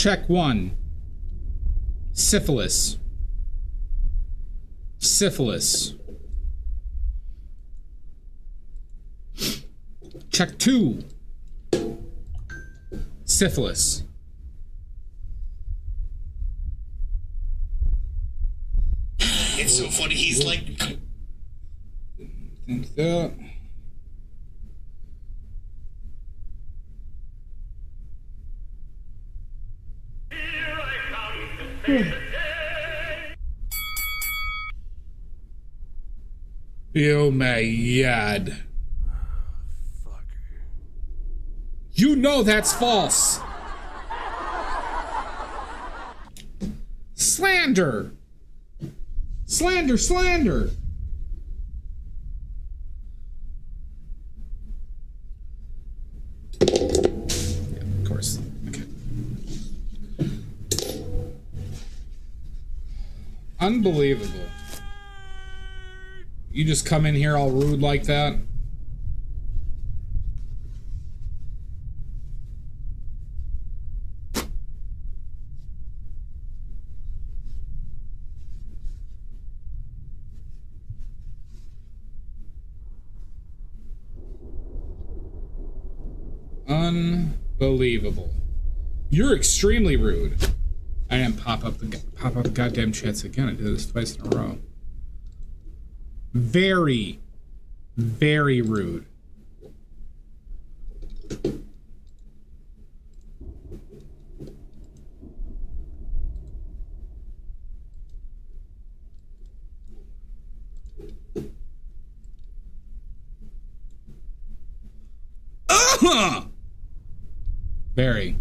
Check 1. Syphilis. Syphilis. Check 2. Syphilis. It's so funny. He's like. Think that. Oh my god. You know that's false. Slander. Slander, slander. Yeah, of course. Okay. Unbelievable. You just come in here all rude like that? Unbelievable. You're extremely rude. I didn't pop up the goddamn chats again. I did this twice in a row. Very, very rude. Very.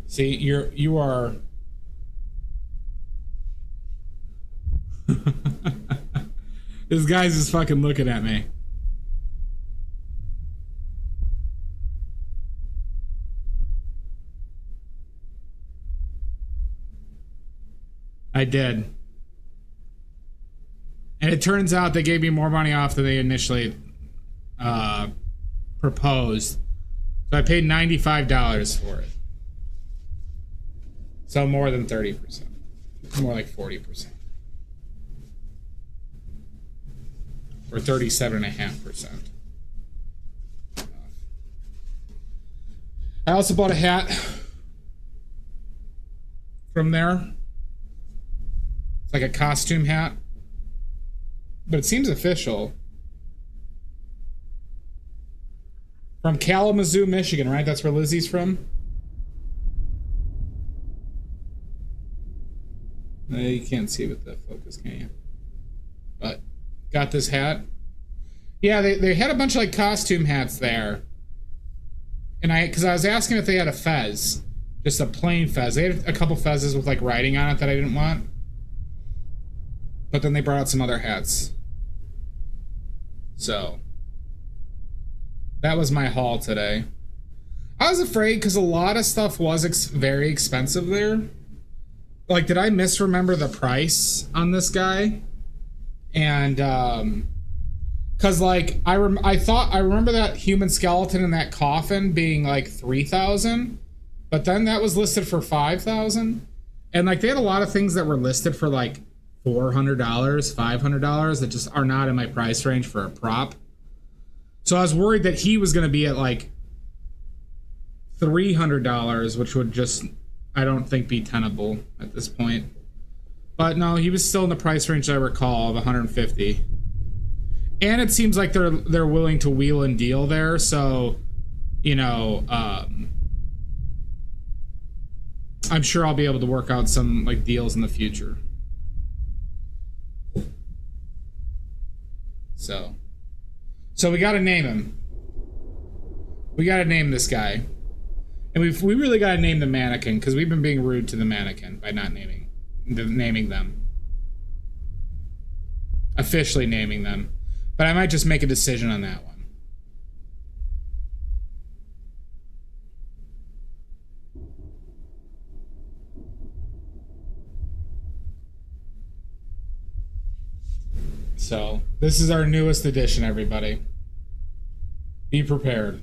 See, you are this guy's just fucking looking at me. I did. And it turns out they gave me more money off than they initially proposed. So I paid $95 for it. So more than 30%. More like 40%. Or 37.5%. I also bought a hat from there. It's like a costume hat. But it seems official. From Kalamazoo, Michigan, right? That's where Lizzie's from? You can't see with the focus, can you? But got this hat. Yeah, they had a bunch of like costume hats there. And because I was asking if they had a fez. Just a plain fez. They had a couple fezzes with like writing on it that I didn't want. But then they brought out some other hats. So that was my haul today. I was afraid because a lot of stuff was very expensive there. Like, did I misremember the price on this guy? And because like I remember that human skeleton in that coffin being like $3,000, but then that was listed for $5,000, and like they had a lot of things that were listed for like $400, $500 that just are not in my price range for a prop. So I was worried that he was going to be at like $300, which would just, I don't think, be tenable at this point. But no, he was still in the price range I recall of $150. And it seems like they're willing to wheel and deal there, so you know, I'm sure I'll be able to work out some like deals in the future. So we got to name him. We got to name this guy. And we really got to name the mannequin, because we've been being rude to the mannequin by not naming them. Officially naming them. But I might just make a decision on that one. So this is our newest edition, everybody. Be prepared.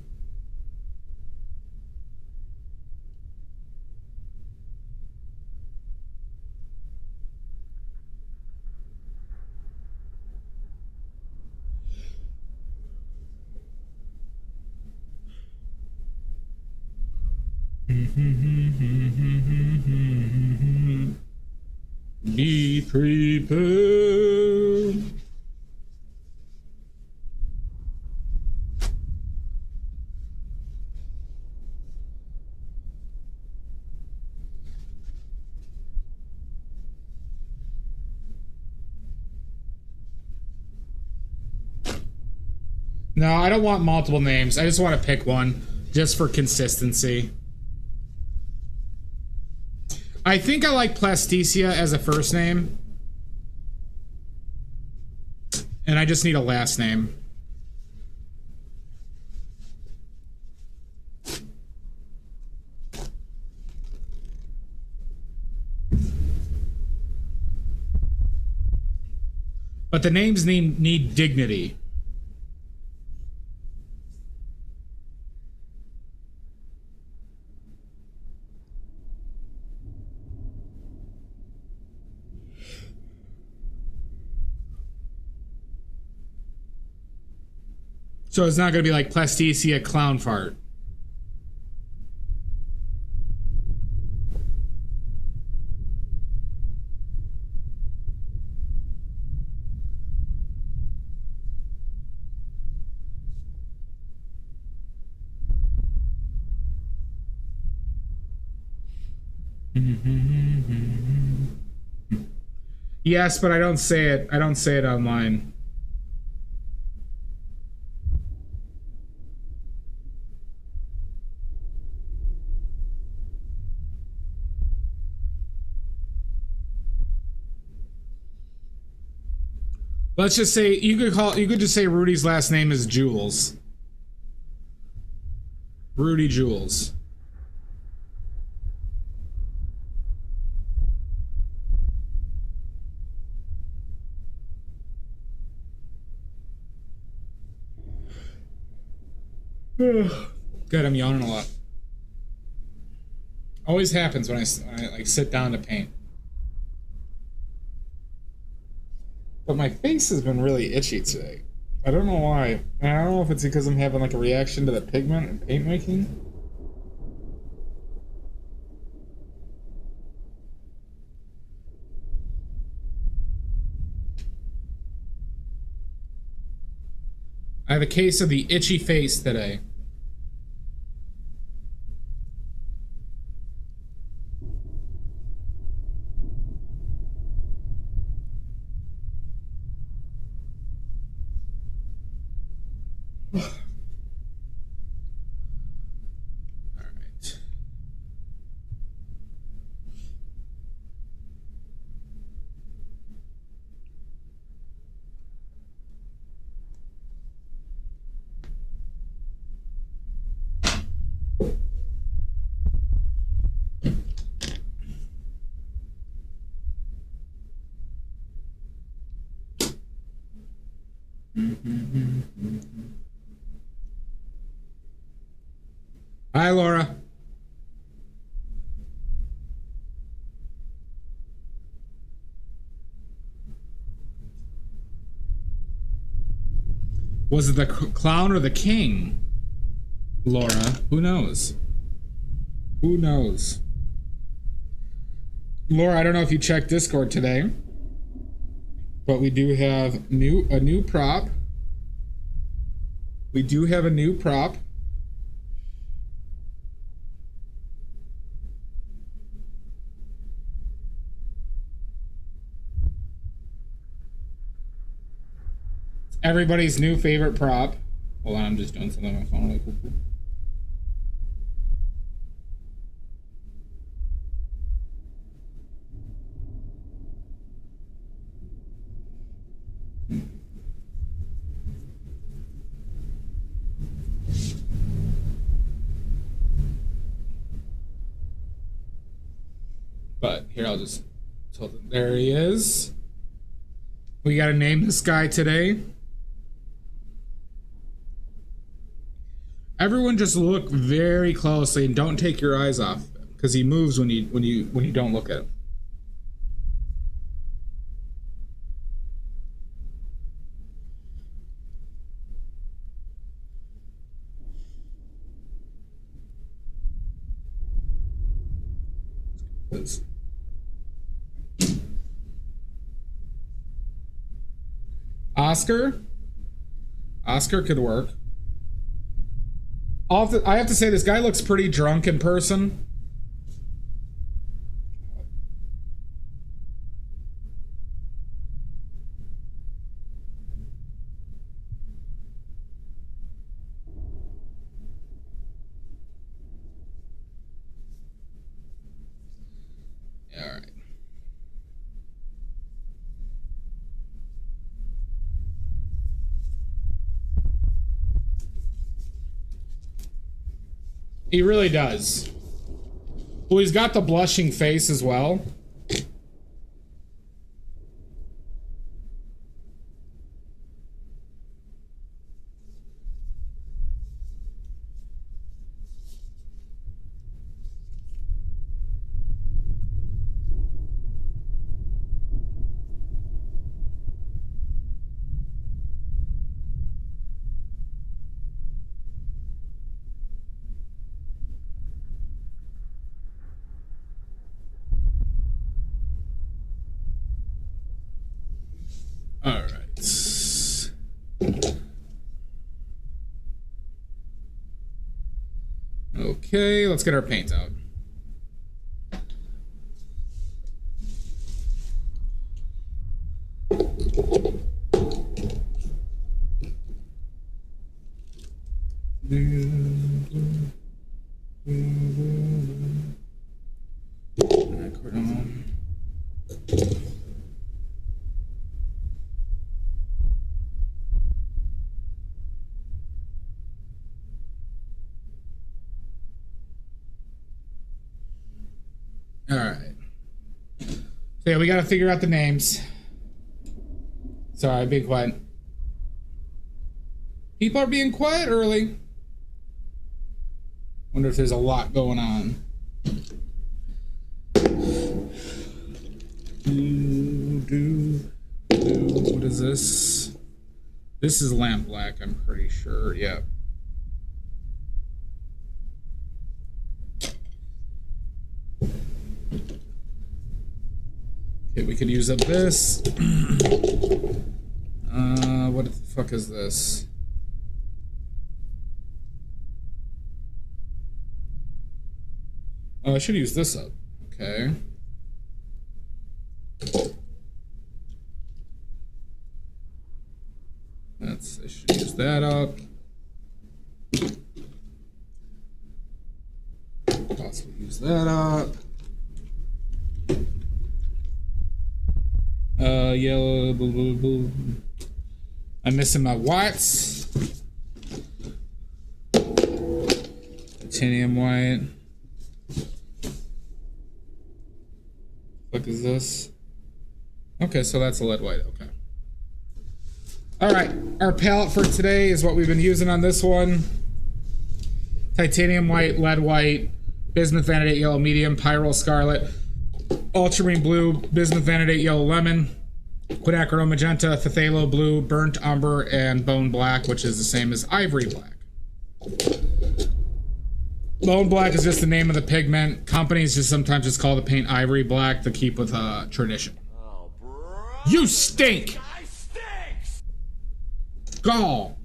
Be prepared. No, I don't want multiple names. I just want to pick one just for consistency. I think I like Plasticia as a first name. And I just need a last name. But the names need dignity. So it's not going to be like Plasticia Clown Fart. Yes, but I don't say it. I don't say it online. Let's just say you could just say Rudy's last name is Jules. Rudy Jules. Good, I'm yawning a lot. Always happens when I like sit down to paint. But my face has been really itchy today. I don't know why. And I don't know if it's because I'm having like a reaction to the pigment and paint making. I have a case of the itchy face today. Hi, Laura. Was it the clown or the king? Laura, who knows? Who knows? Laura, I don't know if you checked Discord today, but we do have a new prop. We do have a new prop. Everybody's new favorite prop. Hold on, I'm just doing something on my phone really quickly. But here, I'll just tilt it. There he is. We gotta name this guy today. Everyone just look very closely and don't take your eyes off because he moves when you don't look at him. Oscar could work. I have to say this guy looks pretty drunk in person. All right. He really does. Well, he's got the blushing face as well. All right. Okay, let's get our paint out. All right. So yeah, we got to figure out the names. Sorry, being quiet. People are being quiet early. Wonder if there's a lot going on. What is this? This is lamp black, I'm pretty sure. Yeah. Okay, we could use up this. What the fuck is this? Oh, I should use this up. Okay. I should use that up. Possibly use that up. Yellow, blue, blue, blue. I'm missing my whites. Titanium white. What is this? Okay, so that's a lead white. Okay. All right, our palette for today is what we've been using on this one. Titanium white, lead white, bismuth vanadate yellow medium, pyrrole scarlet, ultramarine blue, bismuth vanadate yellow lemon, quinacridone magenta, phthalo blue, burnt umber, and bone black, which is the same as ivory black. Bone black is just the name of the pigment. Companies just sometimes just call the paint ivory black to keep with tradition. Oh, bro. You stink! I stinks! Gall!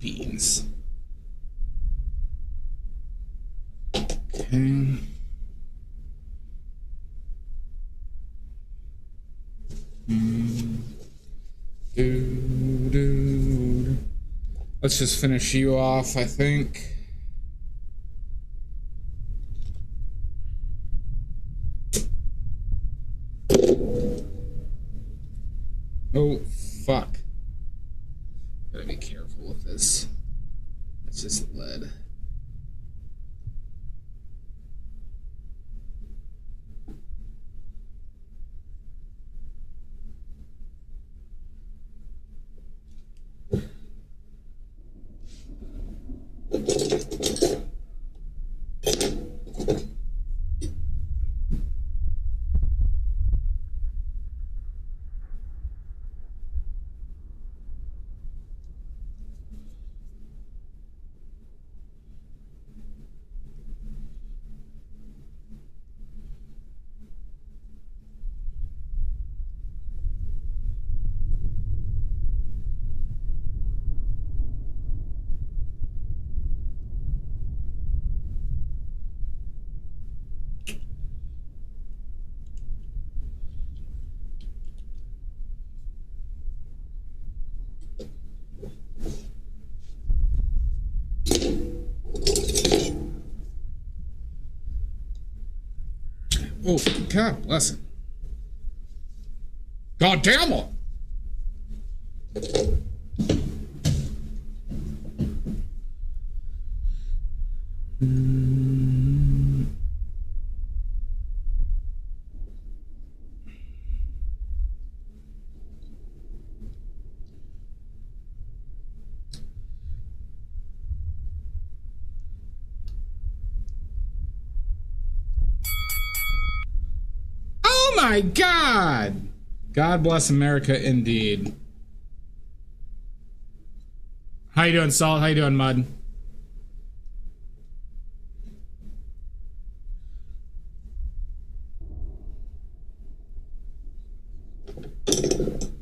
beans. Okay. Let's just finish you off, I think. Oh, fuck. Gotta be careful with this. That's just lead. Oh, God bless it. God damn it! Oh my God! God bless America indeed. How you doing, Salt? How you doing, Mud?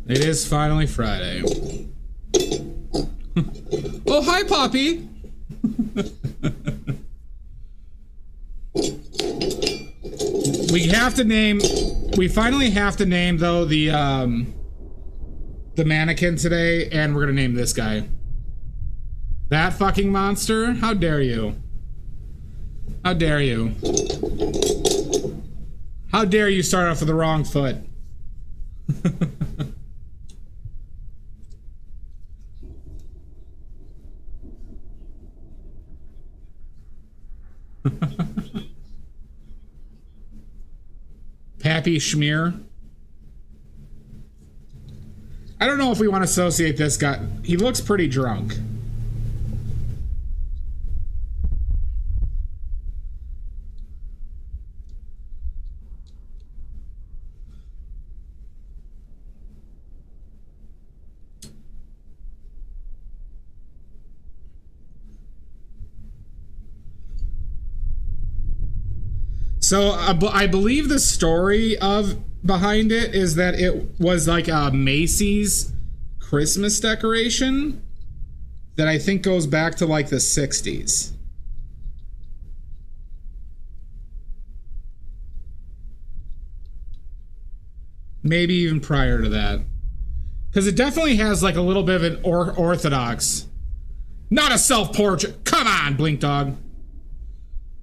It is finally Friday. Oh, hi, Poppy! We finally have to name, though, the mannequin today, and we're gonna name this guy. That fucking monster? How dare you? How dare you? How dare you start off with the wrong foot? Pappy Schmear. I don't know if we want to associate this guy. He looks pretty drunk. So I believe the story of behind it is that it was like a Macy's Christmas decoration that I think goes back to like the 60s. Maybe even prior to that. Because it definitely has like a little bit of an orthodox. Not a self-portrait. Come on, Blink Dog.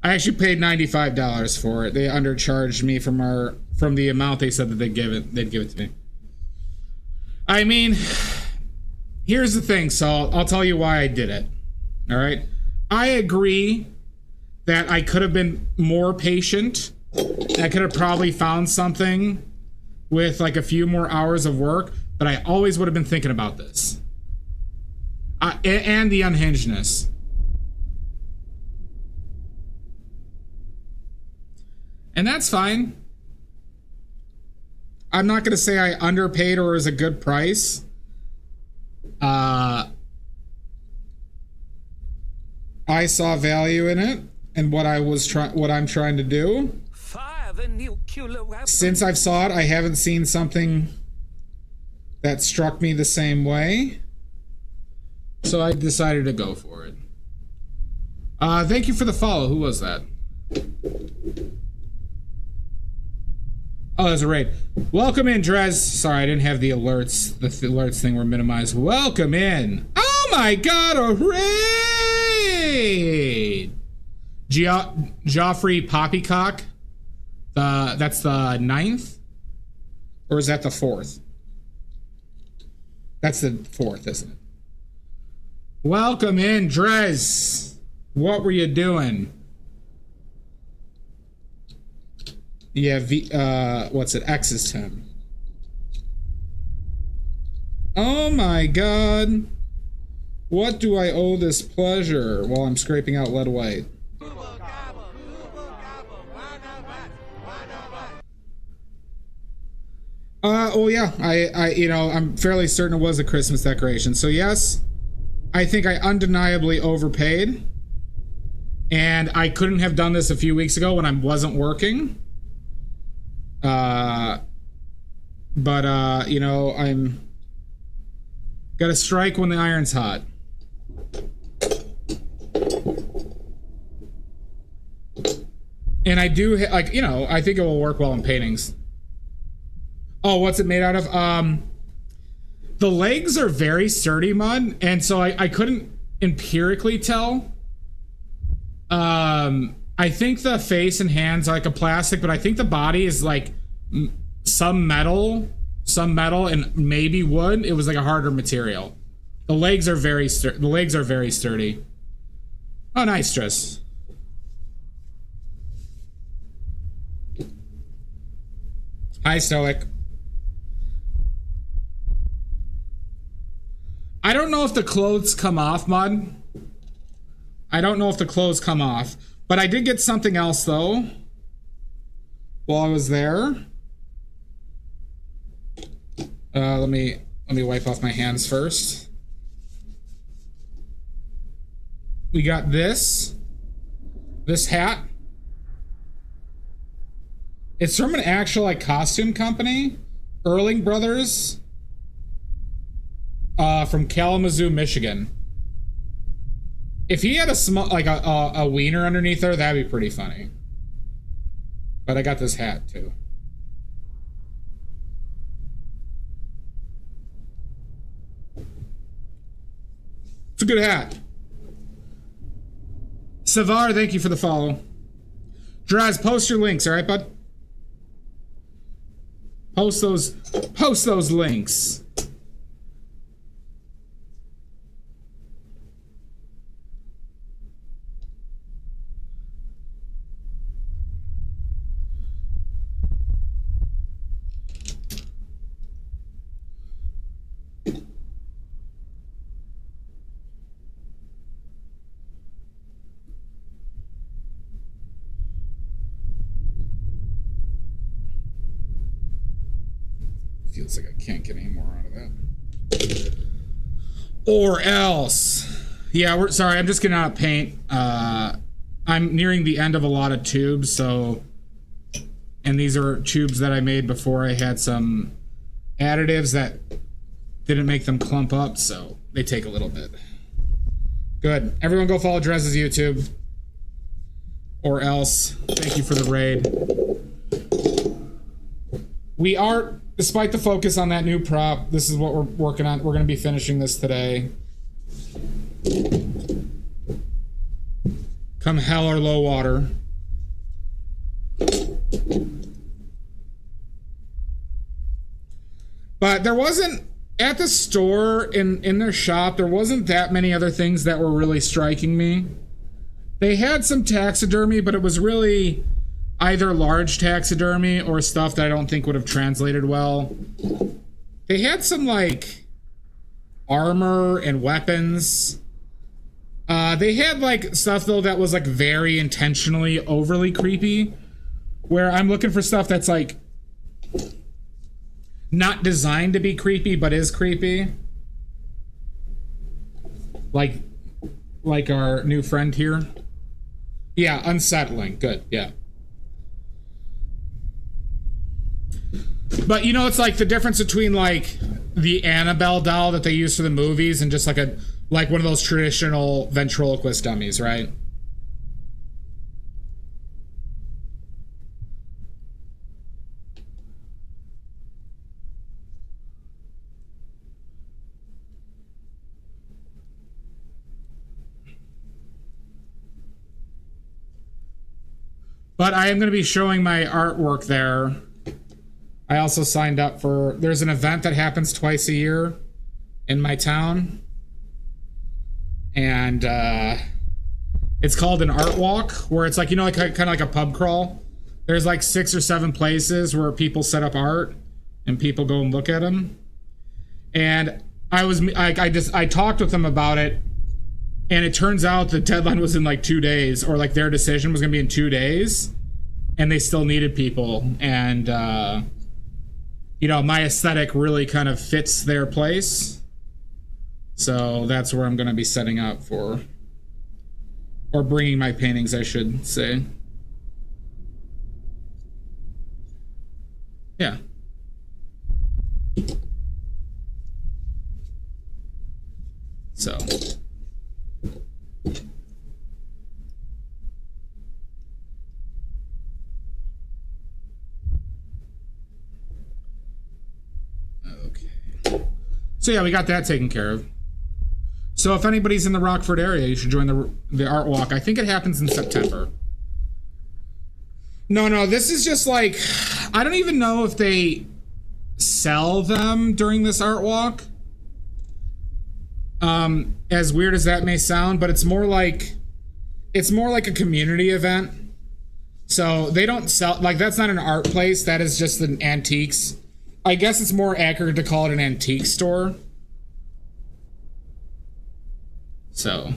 I actually paid $95 for it. They undercharged me from the amount they said that they'd give it to me. I mean, here's the thing, so I'll tell you why I did it. All right? I agree that I could have been more patient. I could have probably found something with like a few more hours of work, but I always would have been thinking about this. And the unhingedness. And that's fine. I'm not going to say I underpaid or is a good price. I saw value in it and what I'm trying to do. Since I've saw it, I haven't seen something that struck me the same way. So I decided to go for it. Thank you for the follow. Who was that? Oh, there's a raid. Welcome in, Drez. Sorry, I didn't have the alerts. The alerts thing were minimized. Welcome in. Oh my god, a raid! Joffrey Poppycock. That's the 9th? Or is that the 4th? That's the 4th, isn't it? Welcome in, Drez. What were you doing? Yeah, what's it? X is 10. Oh my god. What do I owe this pleasure while I'm scraping out lead white? Oh yeah, I'm fairly certain it was a Christmas decoration. So yes, I think I undeniably overpaid. And I couldn't have done this a few weeks ago when I wasn't working. I'm gotta strike when the iron's hot. And I do I think it will work well in paintings. Oh, what's it made out of? The legs are very sturdy, Mud, and so I couldn't empirically tell. I think the face and hands are like a plastic, but I think the body is like some metal and maybe wood. It was like a harder material. The legs are very sturdy. Oh, nice, Tris. Hi, Stoic. I don't know if the clothes come off, Mud. I don't know if the clothes come off, but I did get something else though while I was there. Let me wipe off my hands first. We got this hat. It's from an actual like costume company, Erling Brothers, from Kalamazoo, Michigan. If he had a wiener underneath there, that'd be pretty funny. But I got this hat too. It's a good hat. Savar, thank you for the follow. Draz, post your links, all right, bud? Post those links. Feels like I can't get any more out of that. Or else. Yeah, sorry, I'm just getting out of paint. I'm nearing the end of a lot of tubes, so... And these are tubes that I made before I had some additives that didn't make them clump up, so they take a little bit. Good. Everyone go follow Drez's YouTube. Or else. Thank you for the raid. We are... Despite the focus on that new prop, this is what we're working on. We're going to be finishing this today. Come hell or low water. But there wasn't, at the store, in their shop, there wasn't that many other things that were really striking me. They had some taxidermy, but it was really... either large taxidermy or stuff that I don't think would have translated well. They had some like armor and weapons. They had like stuff though that was like very intentionally overly creepy, where I'm looking for stuff that's like not designed to be creepy but is creepy. Like our new friend here. Yeah, unsettling. Good. Yeah. But you know, it's like the difference between like the Annabelle doll that they use for the movies and just like Like one of those traditional ventriloquist dummies, right? But I am going to be showing my artwork there. I also signed up for... There's an event that happens twice a year in my town. And it's called an art walk, where it's like, you know, like kind of like a pub crawl. There's like 6 or 7 places where people set up art and people go and look at them. And I talked with them about it, and it turns out the deadline was in like 2 days, or like their decision was going to be in 2 days, and they still needed people. And you know, my aesthetic really kind of fits their place. So that's where I'm going to be setting up for, or bringing my paintings, I should say. Yeah. So. Okay. So yeah, we got that taken care of. So if anybody's in the Rockford area, you should join the art walk. I think it happens in September. No, this is just like, I don't even know if they sell them during this art walk. As weird as that may sound, but it's more like a community event. So they don't sell, like, that's not an art place, that is just an antiques. I guess it's more accurate to call it an antique store. So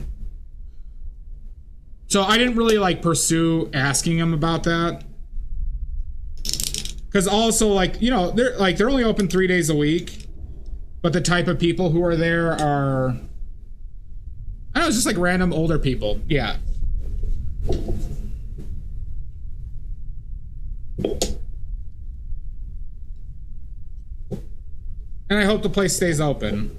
I didn't really like pursue asking him about that, because also, like, you know, they're only open 3 days a week, but the type of people who are there are, I don't know, it's just like random older people. Yeah. And I hope the place stays open.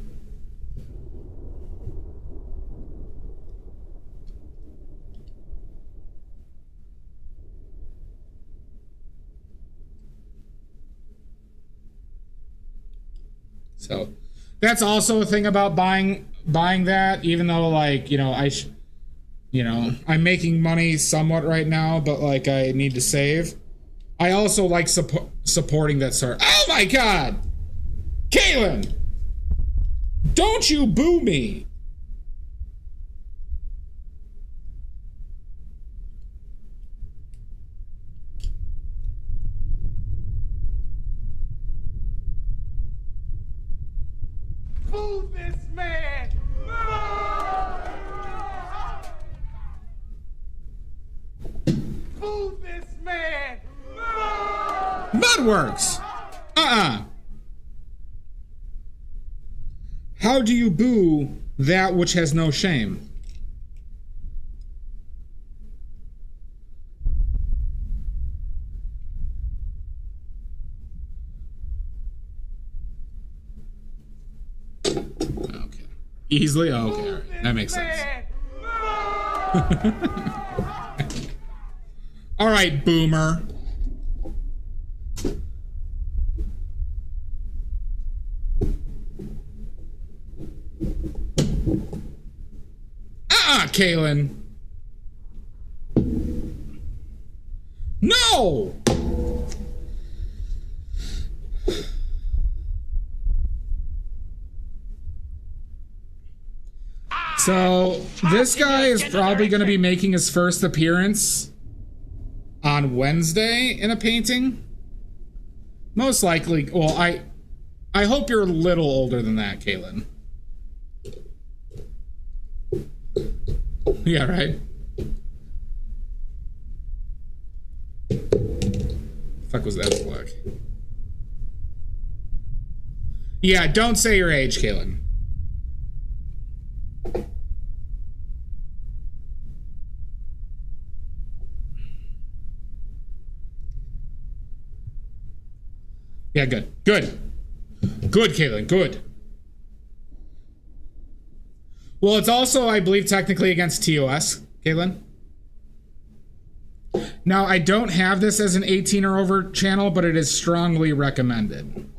So that's also a thing about buying that, even though, like, you know, I'm making money somewhat right now, but like I need to save. I also like supporting that sort. Oh my God, Kaylin, don't you boo me. Boo this man! Boo this man! Mudworks. How do you boo that which has no shame? Okay. Easily? Oh, okay. All right. That makes sense. All right, boomer. Kaylin. No! So, this guy is probably going to be making his first appearance on Wednesday in a painting. Most likely. Well, I hope you're a little older than that, Kaylin. Yeah, right? Fuck was that black? Yeah, don't say your age, Kaylin. Yeah, good. Good. Good, Kaylin, good. Well, it's also, I believe, technically against TOS, Caitlin. Now, I don't have this as an 18 or over channel, but it is strongly recommended.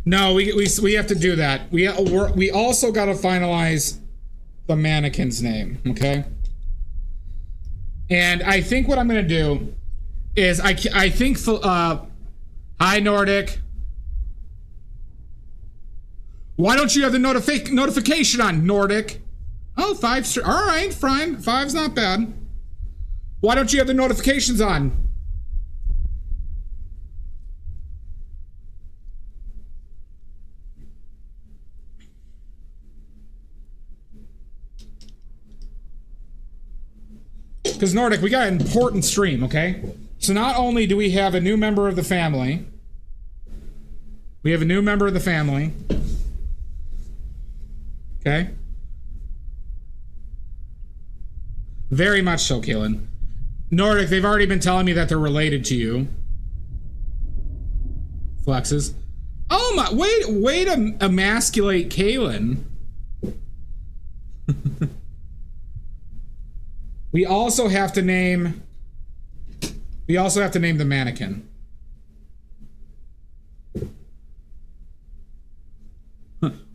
No, we have to do that. We also got to finalize the mannequin's name, okay? And I think what I'm gonna do is I think hi Nordic. Why don't you have the notification on, Nordic? Oh, 5 all right, fine. 5's not bad. Why don't you have the notifications on? Because Nordic, we got an important stream, okay? So not only do we have a new member of the family, okay? Very much so, Kaylin. Nordic, they've already been telling me that they're related to you. Flexes. Oh my, way to emasculate Kaylin. We also have to name the mannequin.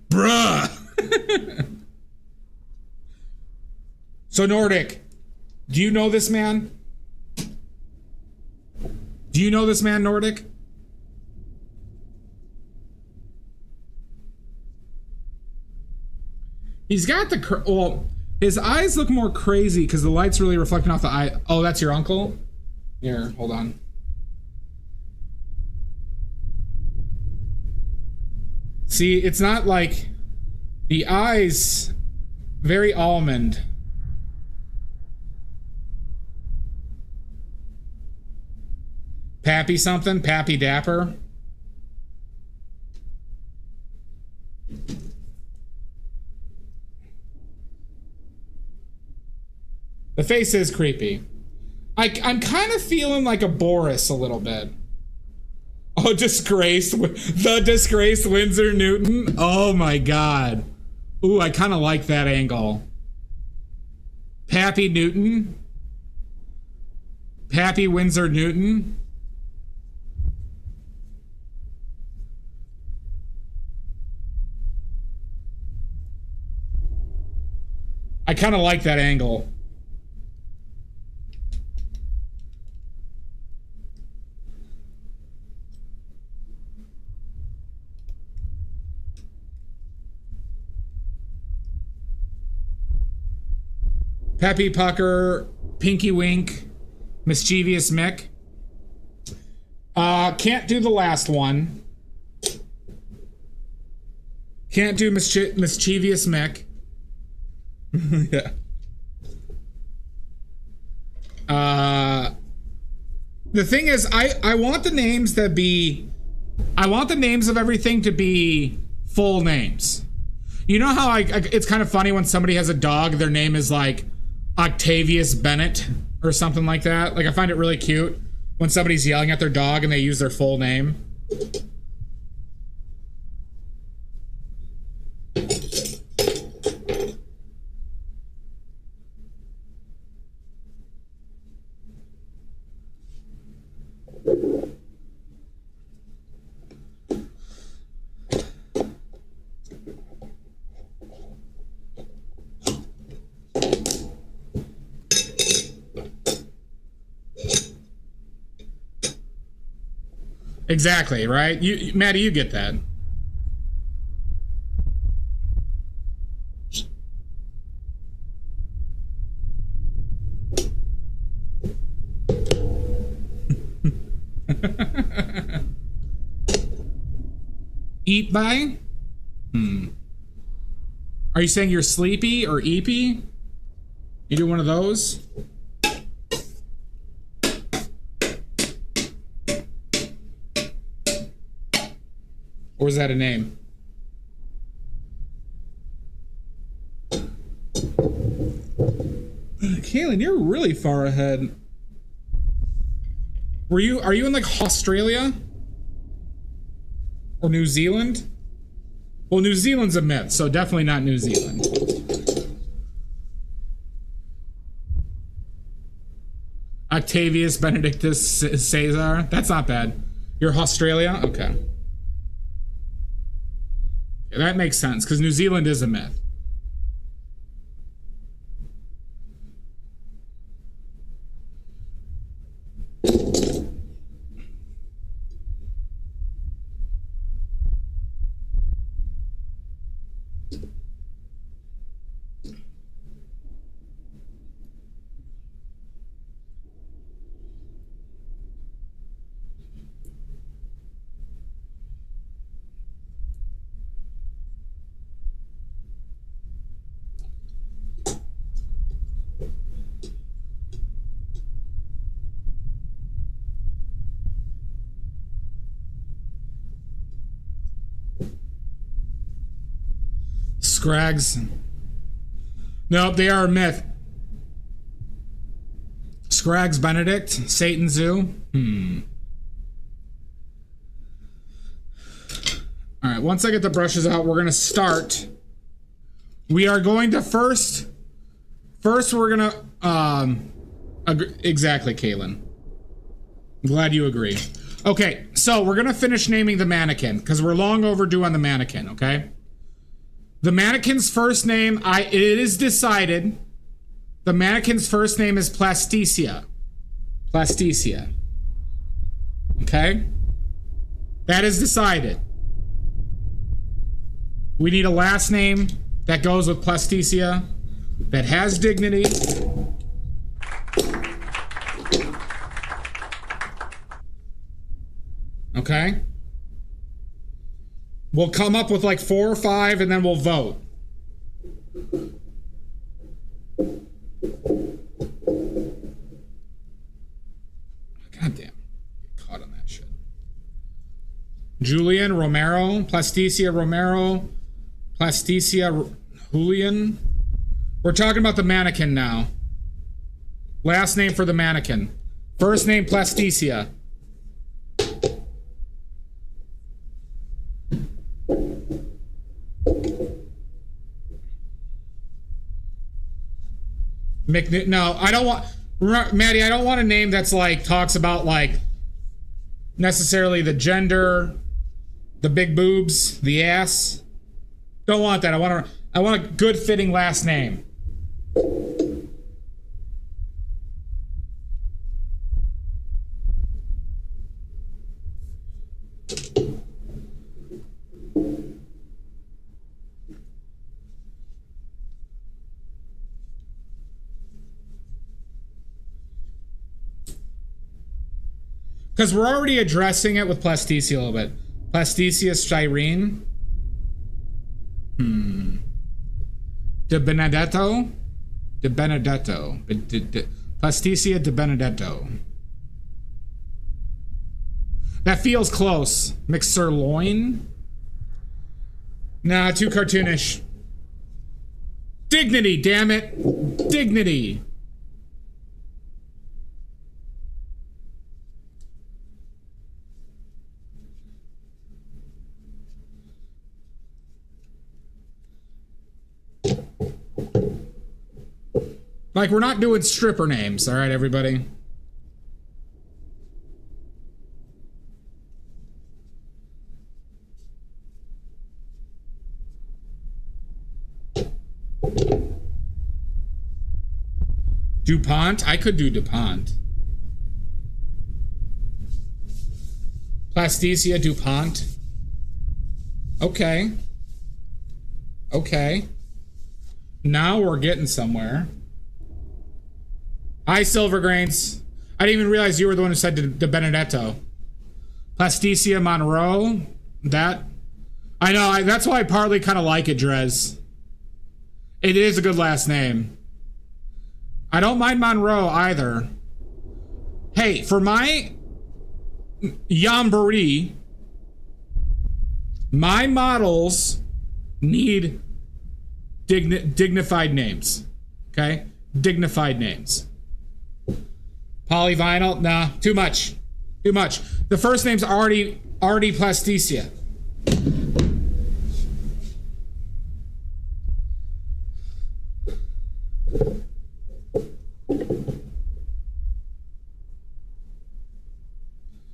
Bruh. So Nordic, do you know this man? Do you know this man, Nordic? He's got the well, his eyes look more crazy because the light's really reflecting off the eye. Oh, that's your uncle? Here, hold on. See, it's not like the eyes, very almond. Pappy something? Pappy Dapper? The face is creepy. I'm kind of feeling like a Boris a little bit. Oh, the disgraced Windsor Newton. Oh my god. Ooh, I kind of like that angle. Pappy Newton. Pappy Windsor Newton. I kind of like that angle. Peppy Pucker, Pinky Wink, Mischievous Mick. Can't do the last one. Can't do Mischievous Mick. Yeah. The thing is, I want the names that be... I want the names of everything to be full names. You know how it's kind of funny when somebody has a dog, their name is like Octavius Bennett or something like that. Like, I find it really cute when somebody's yelling at their dog and they use their full name. Exactly, right? Maddie, you get that. Eat by? Are you saying you're sleepy or eepy? You do one of those? Or is that a name? Kaylin, you're really far ahead. Are you in like Australia? Or New Zealand? Well, New Zealand's a myth, so definitely not New Zealand. Octavius Benedictus Caesar. That's not bad. You're Australia? Okay. Yeah, that makes sense, because New Zealand is a myth. Scrags. Nope, they are a myth. Scrags Benedict, Satan Zoo. Alright, once I get the brushes out, we're gonna start. We are going to first we're gonna exactly, Kaylin. I'm glad you agree. Okay, so we're gonna finish naming the mannequin, because we're long overdue on the mannequin, okay? The mannequin's first name, it is decided. The mannequin's first name is Plasticia. Plasticia. Okay? That is decided. We need a last name that goes with Plasticia, that has dignity. Okay? We'll come up with like 4 or 5 and then we'll vote. God damn. Get caught on that shit. Julian Romero, Plasticia Romero, Plasticia Julian. We're talking about the mannequin now. Last name for the mannequin. First name Plasticia. No, I don't want, Maddie, I don't want a name that's like, talks about like, necessarily the gender, the big boobs, the ass. Don't want that. I want a good fitting last name. Because we're already addressing it with Plasticia a little bit. Plasticia Styrene. De Benedetto. De Benedetto. Plasticia de Benedetto. That feels close. McSirloin. Nah, too cartoonish. Dignity, damn it. Dignity. Like, we're not doing stripper names, all right, everybody? DuPont? I could do DuPont. Plasticia DuPont. Okay. Okay. Now we're getting somewhere. Hi, Silver Grains. I didn't even realize you were the one who said De Benedetto. Plasticia Monroe. That. I know. That's why I partly kind of like it, Drez. It is a good last name. I don't mind Monroe either. Hey, for my Yamboree, my models need dignified names. Okay? Dignified names. Polyvinyl? Nah, too much. Too much. The first name's already Plasticia.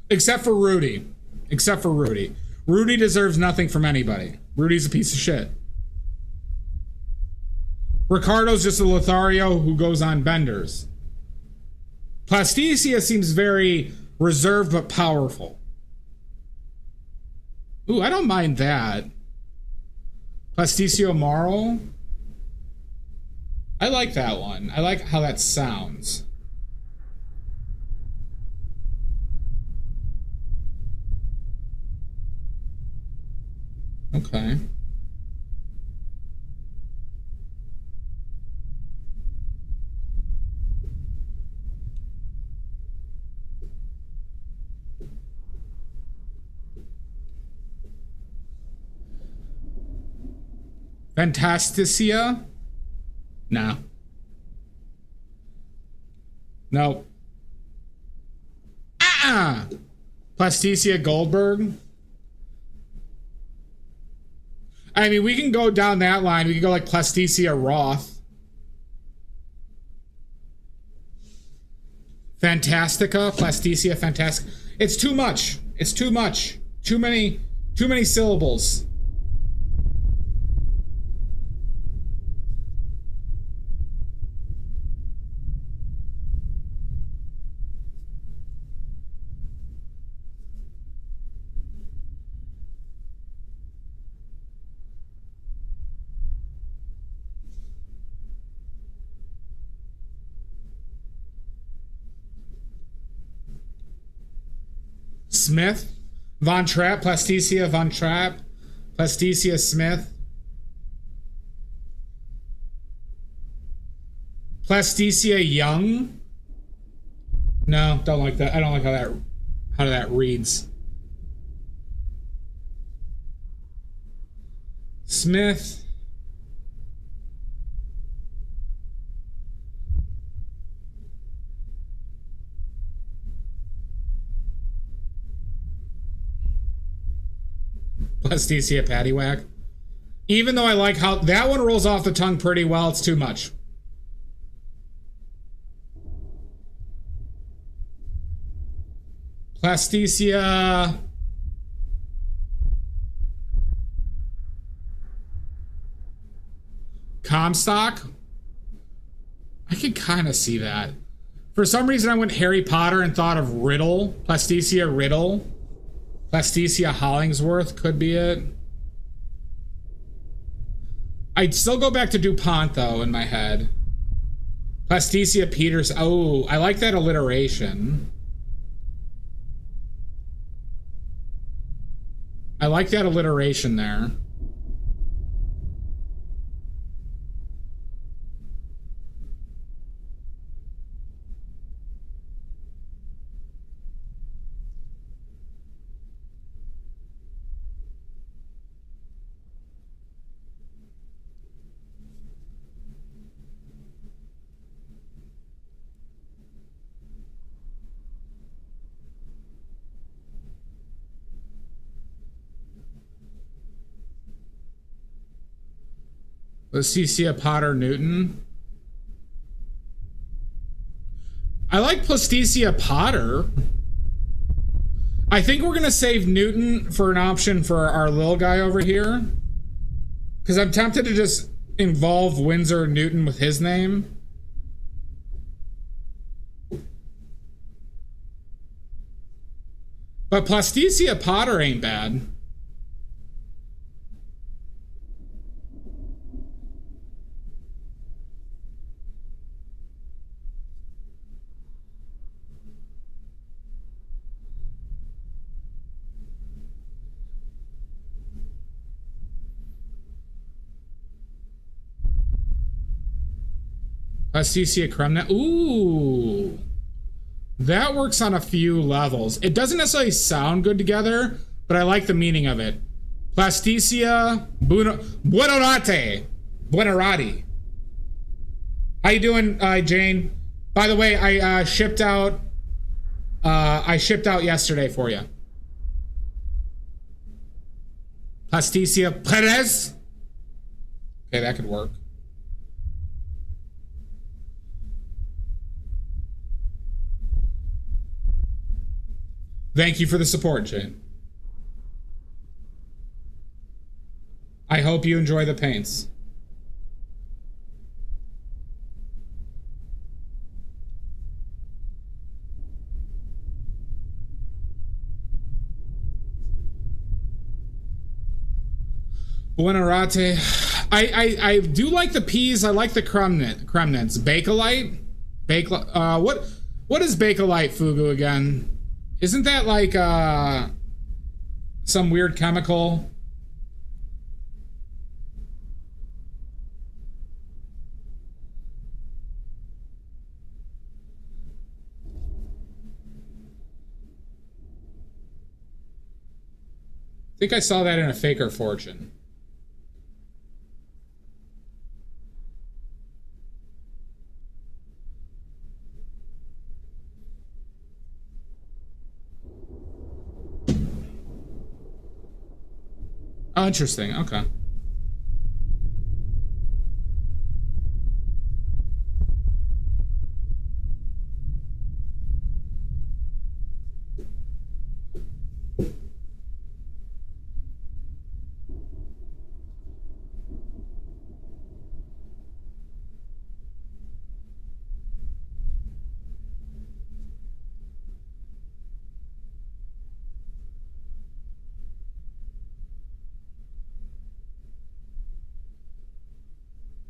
Except for Rudy. Except for Rudy. Rudy deserves nothing from anybody. Rudy's a piece of shit. Ricardo's just a Lothario who goes on benders. Plasticia seems very reserved but powerful. Ooh, I don't mind that. Plasticio Maro. I like that one. I like how that sounds. Okay. Fantasticia? No. No. Plasticia Goldberg? I mean, we can go down that line. We can go like Plasticia Roth. Fantastica? Plasticia Fantastica. It's too much. It's too much. Too many syllables. Smith, Von Trapp, Plasticia Von Trapp, Plasticia Smith, Plasticia Young. No, don't like that. I don't like how that reads. Smith. Plasticia Paddywhack. Even though I like how that one rolls off the tongue pretty well, it's too much. Plasticia Comstock. I can kind of see that. For some reason I went Harry Potter and thought of Riddle. Plasticia Riddle. Plasticia Hollingsworth could be it. I'd still go back to DuPont, though, in my head. Plasticia Peters. Oh, I like that alliteration. I like that alliteration there. Plasticia Potter Newton. I like Plasticia Potter. I think we're gonna save Newton for an option for our little guy over here, because I'm tempted to just involve Windsor Newton with his name. But Plasticia Potter ain't bad. Plasticia Cremnet. Ooh. That works on a few levels. It doesn't necessarily sound good together, but I like the meaning of it. Plasticia Buonorati. Buonorati. How you doing, Jane? By the way, I shipped out yesterday for you. Plasticia Perez. Okay, that could work. Thank you for the support, Jane. I hope you enjoy the paints. Buonorati. I do like the peas. I like the cremnits. Bakelite? What is Bakelite, Fugu, again? Isn't that like some weird chemical? I think I saw that in a Faker Fortune. Oh, interesting. Okay.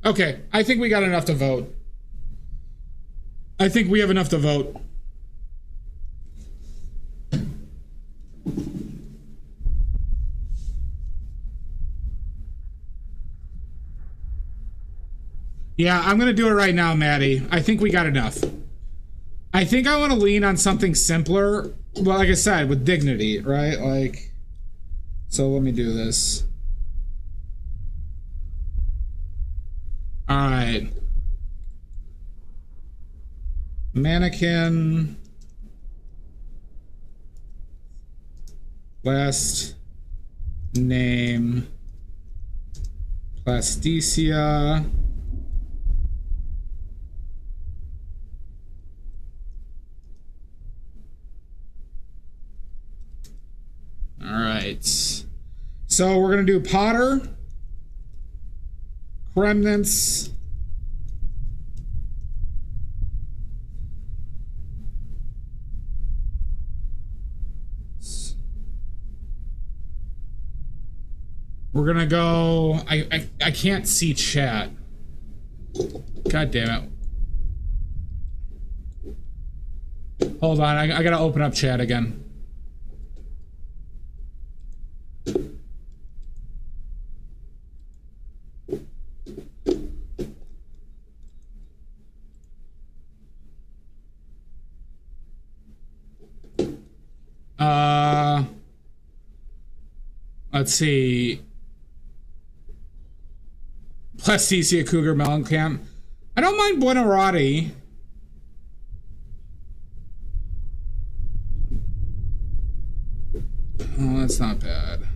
Okay, I think we got enough to vote. I think we have enough to vote. Yeah, I'm gonna do it right now, Maddie. I think we got enough. I think I want to lean on something simpler. Well, like I said, with dignity, right? Like, so let me do this. All right. Mannequin. Last name. Plasticia. All right. So we're going to do Potter. Remnants. We're gonna go. I can't see chat. God damn it. Hold on, I gotta open up chat again. Let's see. Plasticia Cougar Mellencamp. I don't mind Buonorati. Oh, that's not bad.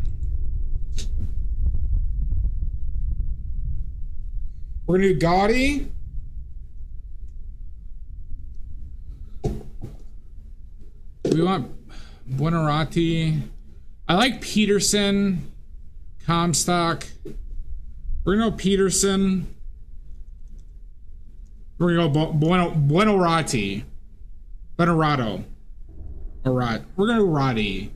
We're gonna do Gaudy. We want Buonorati. I like Peterson. Comstock. We're gonna go Peterson. We're gonna go Buonorati. Buonorato. Or Rod. We're gonna do Roddy.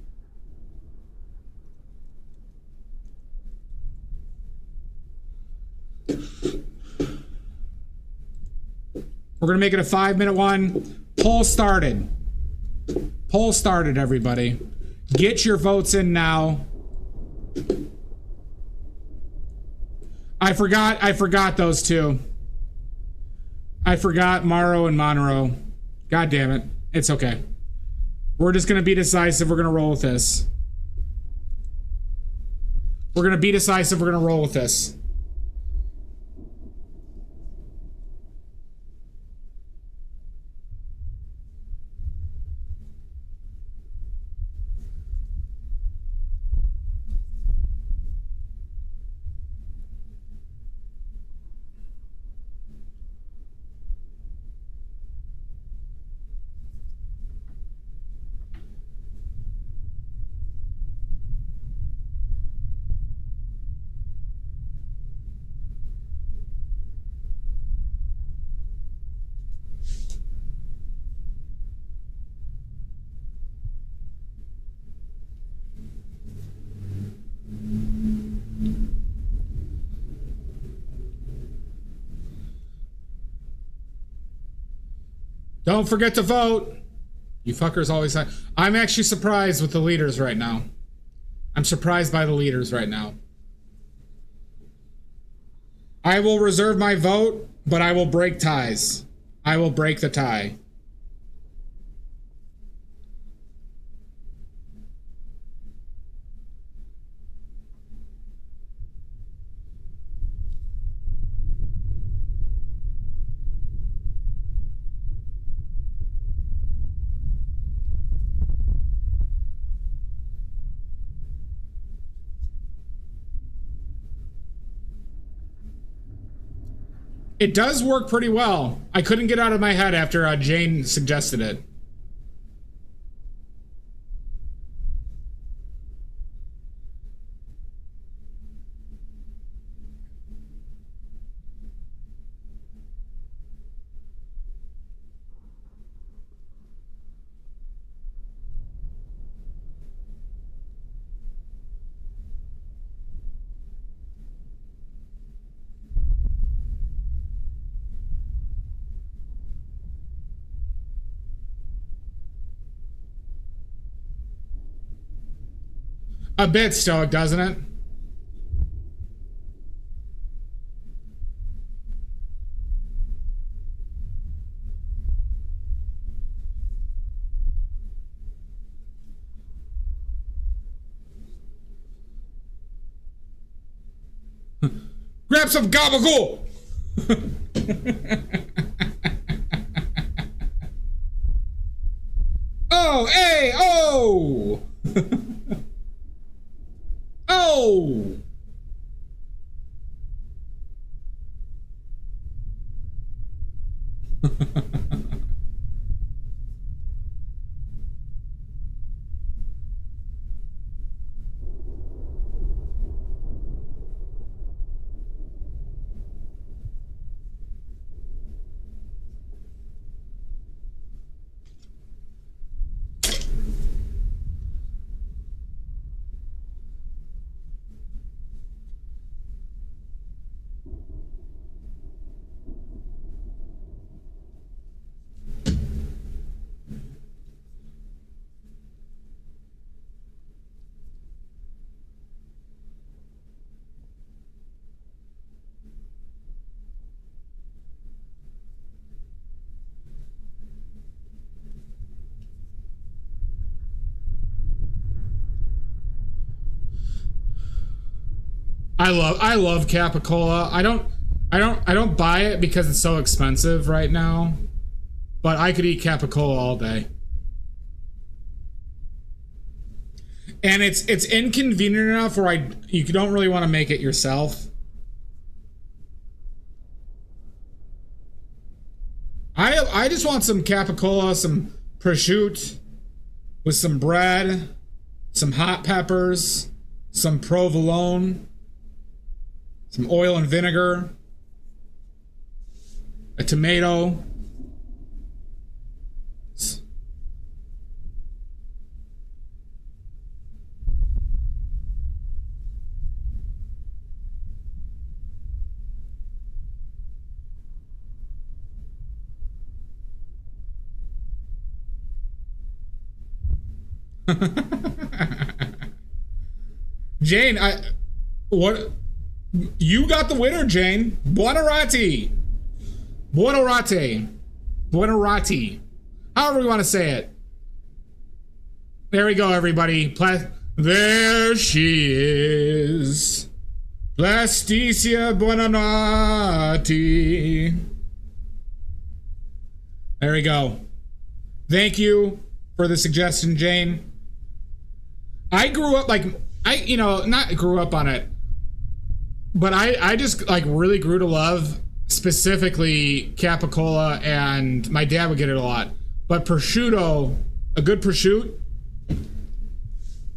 We're gonna make it a 5-minute one. Poll started. Poll started, everybody. Get your votes in now. I forgot those two. I forgot Morrow and Monroe. God damn it. It's okay. We're just gonna be decisive. We're gonna roll with this. We're gonna be decisive. We're gonna roll with this. Don't forget to vote. You fuckers always say. I'm actually surprised with the leaders right now. I'm surprised by the leaders right now. I will reserve my vote, but I will break ties. I will break the tie. It does work pretty well. I couldn't get out of my head after Jane suggested it. A bit stoic, doesn't it? Grab some gabagool! Oh, hey, oh! Oh! I love Capicola. I don't buy it because it's so expensive right now, but I could eat Capicola all day. And it's inconvenient enough where you don't really want to make it yourself. I just want some Capicola, some prosciutto with some bread, some hot peppers, some provolone, some oil and vinegar, a tomato. Jane, what? You got the winner, Jane. Buonarroti. Buonarroti. Buonarroti. However we want to say it. There we go, everybody. There she is. Plasticia Buonarroti. There we go. Thank you for the suggestion, Jane. I grew up not grew up on it, but I just like really grew to love specifically capicola, and my dad would get it a lot. But prosciutto, a good prosciutto,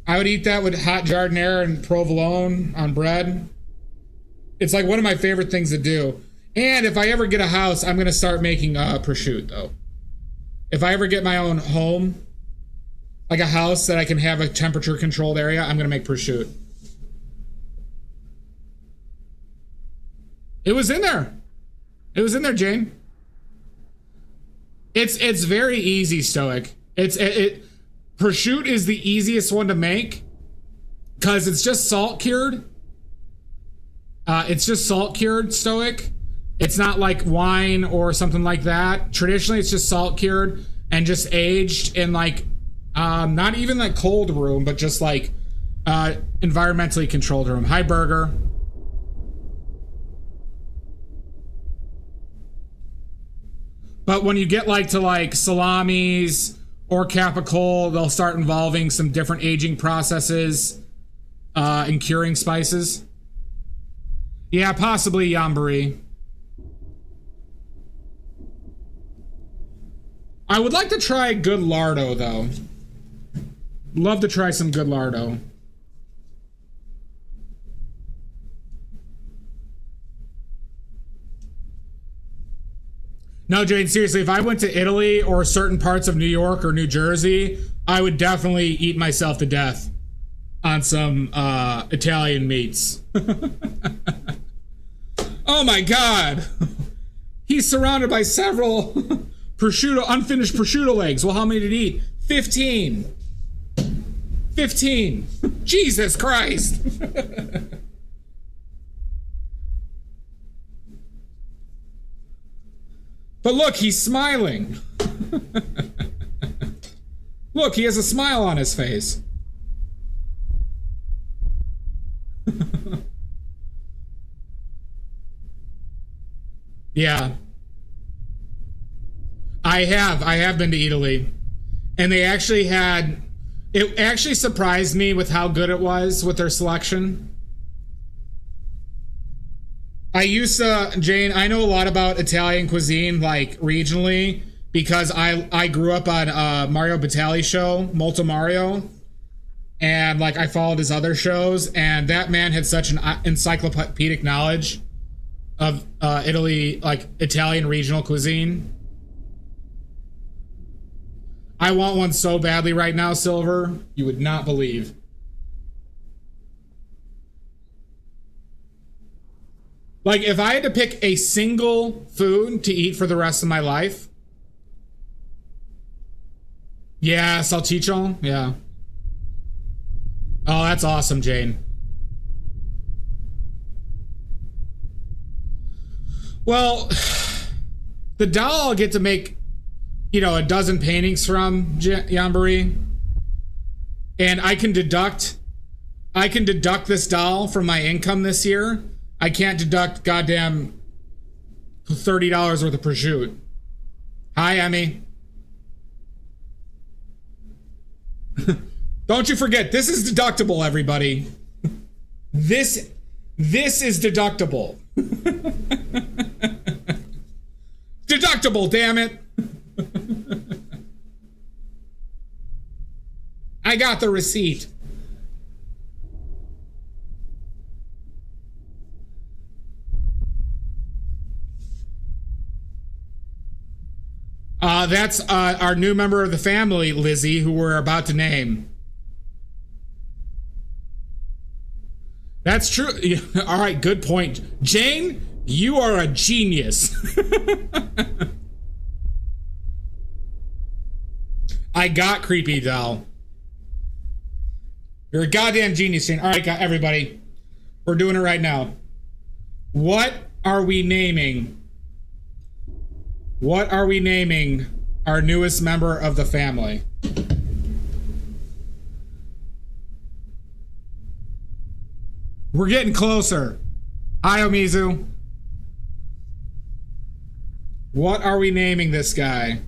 I would eat that with hot giardiniera and provolone on bread. It's like one of my favorite things to do. And if I ever get a house, I'm going to start making prosciutto. If I ever get my own home, like a house that I can have a temperature controlled area, I'm going to make prosciutto. It was in there. It was in there, Jane. It's very easy, Stoic. Prosciutto is the easiest one to make because it's just salt cured. It's just salt cured, Stoic. It's not like wine or something like that. Traditionally, it's just salt cured and just aged in like not even like cold room, but just like environmentally controlled room. Hi, Burger. But when you get like to like salamis or capicola, they'll start involving some different aging processes and curing spices. Yeah, possibly Yambari. I would like to try good lardo, though. Love to try some good lardo. No, Jane, seriously, if I went to Italy or certain parts of New York or New Jersey, I would definitely eat myself to death on some Italian meats. Oh my God. He's surrounded by several unfinished prosciutto legs. Well, how many did he eat? 15. 15. Jesus Christ. But look, he's smiling. Look, he has a smile on his face. Yeah. I have been to Italy. And they actually had, it actually surprised me with how good it was with their selection. I used to, Jane, I know a lot about Italian cuisine, like regionally, because I grew up on Mario Batali's show, Molto Mario. And like I followed his other shows, and that man had such an encyclopedic knowledge of Italy, like Italian regional cuisine. I want one so badly right now, Silver. You would not believe. Like, if I had to pick a single food to eat for the rest of my life. Yeah, salchichon. Yeah. Oh, that's awesome, Jane. Well, the doll I'll get to make, you know, a dozen paintings from, Yambari. And I can deduct this doll from my income this year. I can't deduct goddamn $30 worth of prosciutto. Hi, Emmy. Don't you forget, this is deductible, everybody. This is deductible. Deductible, damn it. I got the receipt. That's our new member of the family, Lizzie, who we're about to name. That's true. All right, good point. Jane, you are a genius. I got Creepy Doll. You're a goddamn genius, Shane. All right, everybody. We're doing it right now. What are we naming? What are we naming our newest member of the family? We're getting closer. Hi, Omizu. What are we naming this guy?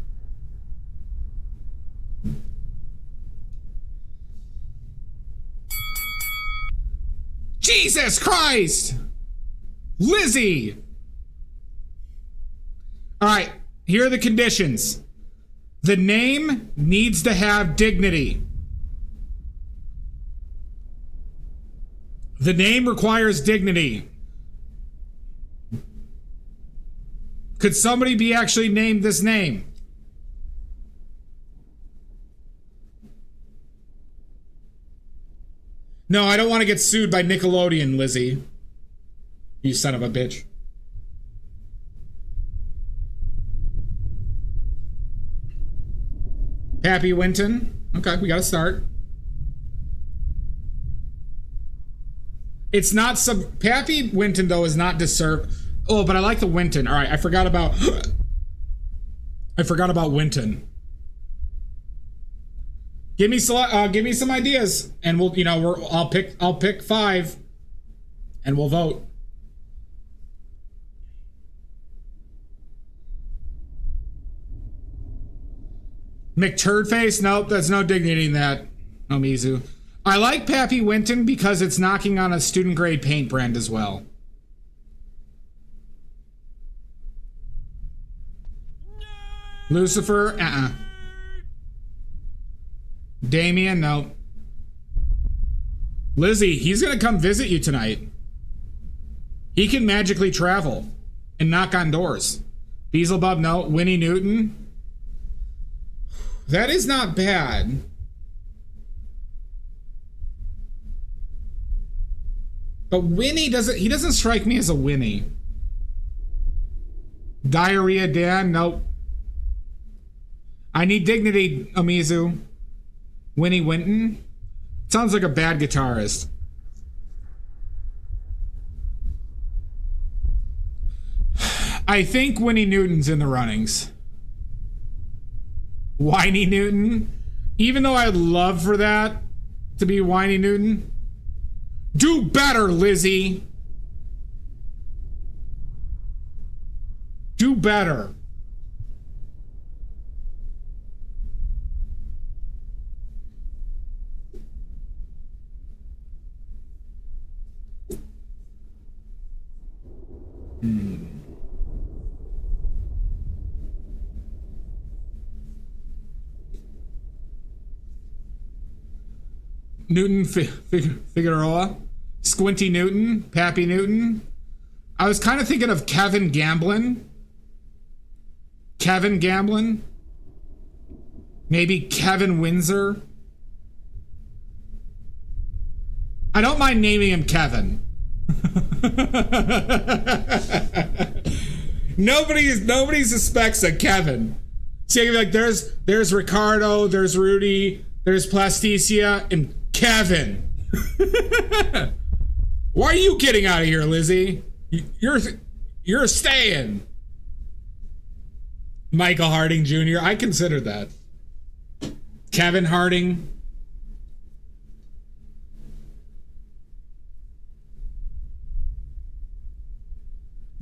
Jesus Christ! Lizzie! All right, here are the conditions. The name needs to have dignity. The name requires dignity. Could somebody be actually named this name? No, I don't want to get sued by Nickelodeon, Lizzie. You son of a bitch. Pappy Winton. Okay, we gotta start. It's not Pappy Winton, though, is not deserved. Oh, but I like the Winton. All right, I forgot about Winton. Give me some ideas, and we'll, I'll pick 5, and we'll vote. McTurdface? Nope, there's no dignity in that. No, Mizu. I like Pappy Winton because it's knocking on a student grade paint brand as well. Lucifer? Damien? No. Lizzie, he's gonna come visit you tonight. He can magically travel and knock on doors. Beelzebub? No. Winnie Newton? That is not bad. But Winnie doesn't strike me as a Winnie. Diarrhea Dan? Nope. I need dignity, Amizu. Winnie Winton? Sounds like a bad guitarist. I think Winnie Newton's in the runnings. Whiny Newton? Even though I'd love for that to be Whiny Newton. Do better, Lizzie. Do better. Newton Figueroa, Squinty Newton, Pappy Newton. I was kind of thinking of Kevin Gamblin. Maybe Kevin Windsor. I don't mind naming him Kevin. Nobody suspects a Kevin. See, I can be like, there's Ricardo, there's Rudy, there's Plasticia, and Kevin. Why are you getting out of here, Lizzie? You're staying. Michael Harding Jr. I considered that. Kevin Harding.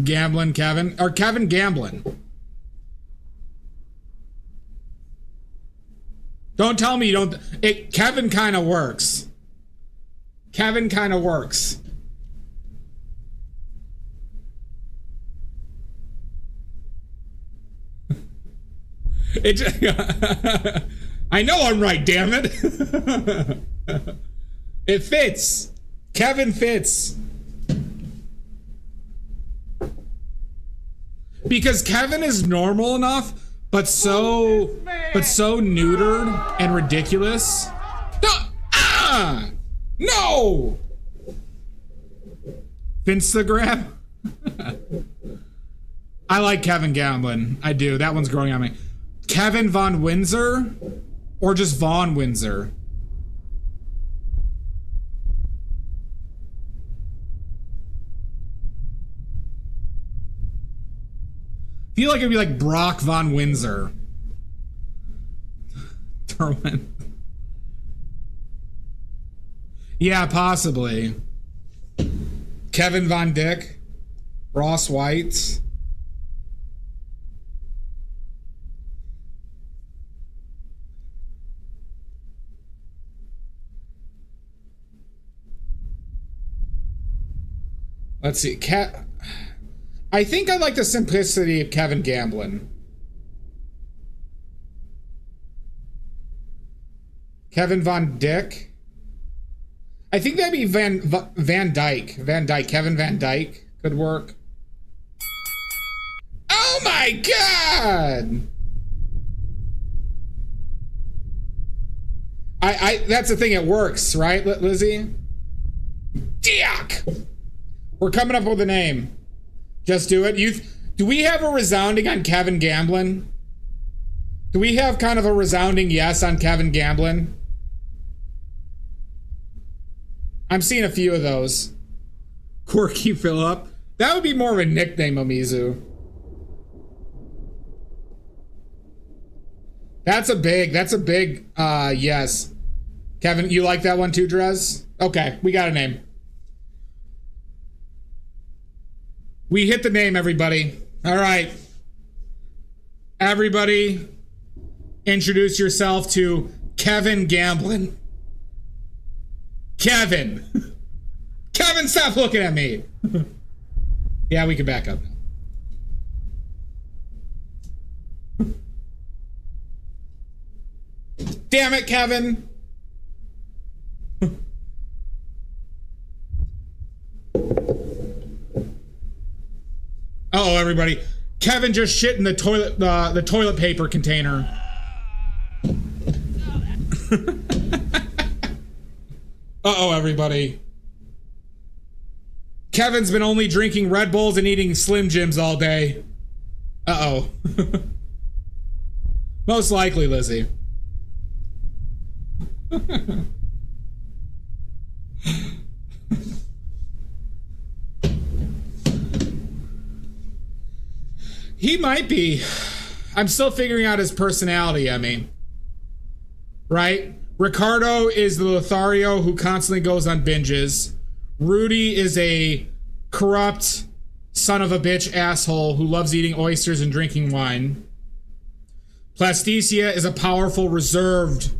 Gamblin Kevin. Or Kevin Gamblin. Don't tell me you don't. Kevin kind of works. Kevin kind of works. I know I'm right, damn it. It fits. Kevin fits. Because Kevin is normal enough, but so neutered and ridiculous. No! Instagram? I like Kevin Gamblin. I do. That one's growing on me. Kevin Von Windsor? Or just Von Windsor? feel like it'd be like Brock von Windsor. Darwin. Yeah, possibly. Kevin Von Dick. Ross White. Let's see. I think I like the simplicity of Kevin Gamblin. Kevin Von Dick. I think that'd be Van Dyke. Van Dyke. Kevin Van Dyke could work. Oh my god! That's the thing, it works, right, Lizzie? Dick! We're coming up with a name. Just do it. Do we have a resounding on Kevin Gamblin? Do we have kind of a resounding yes on Kevin Gamblin? I'm seeing a few of those. Quirky Phillip. That would be more of a nickname, Omizu. That's a big yes. Kevin, you like that one too, Drez? Okay, we got a name. We hit the name, everybody. All right. Everybody, introduce yourself to Kevin Gamblin. Kevin. Kevin, stop looking at me. Yeah, we can back up now. Damn it, Kevin. Uh-oh, everybody. Kevin just shit in the toilet paper container. Uh-oh, everybody. Kevin's been only drinking Red Bulls and eating Slim Jims all day. Uh-oh. Most likely, Lizzie. He might be. I'm still figuring out his personality, Emmy. Right? Ricardo is the Lothario who constantly goes on binges. Rudy is a corrupt son of a bitch asshole who loves eating oysters and drinking wine. Plasticia is a powerful, reserved...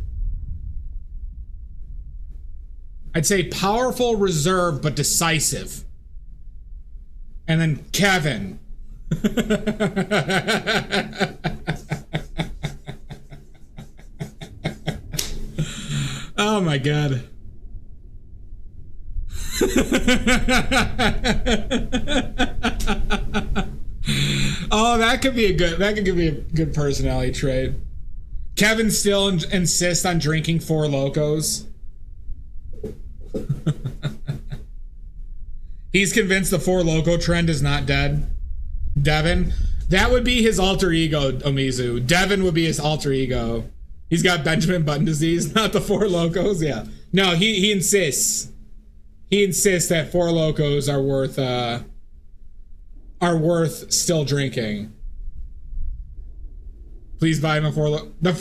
I'd say powerful, reserved, but decisive. And then Kevin. Oh my god. Oh, that could be a good personality trait. Kevin still insists on drinking Four Locos. He's convinced the Four Loco trend is not dead. Devin, that would be his alter ego, Omizu. Devin would be his alter ego. He's got Benjamin Button disease, not the Four Locos. Yeah, no, he insists. He insists that Four Locos are worth still drinking. Please buy him a Four Locos. The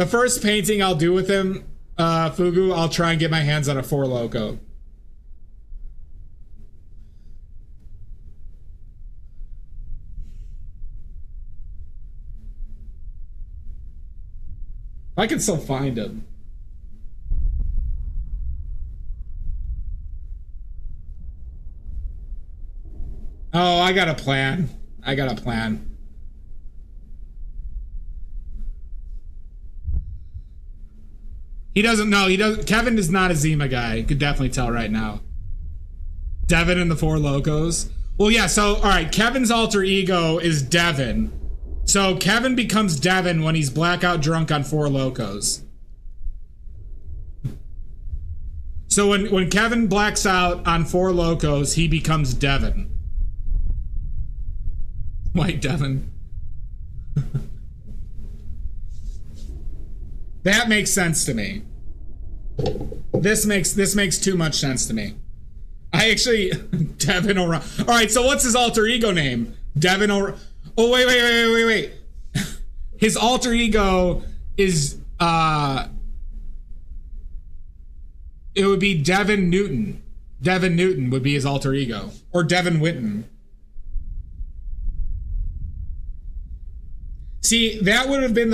first painting I'll do with him, Fugu, I'll try and get my hands on a Four Loco. I can still find him. Oh, I got a plan. He doesn't know. Kevin is not a Zima guy. You could definitely tell right now. Devin and the Four Locos. Well, yeah, so, all right, Kevin's alter ego is Devin. So Kevin becomes Devin when he's blackout drunk on Four Locos. So when Kevin blacks out on Four Locos, he becomes Devin. White Devin. That makes sense to me. This makes too much sense to me. I actually Devin O'Ryan. All right, so what's his alter ego name? Devin O'Ryan. Oh, wait. His alter ego is, it would be Devin Newton. Devin Newton would be his alter ego. Or Devin Witten. See, that would have been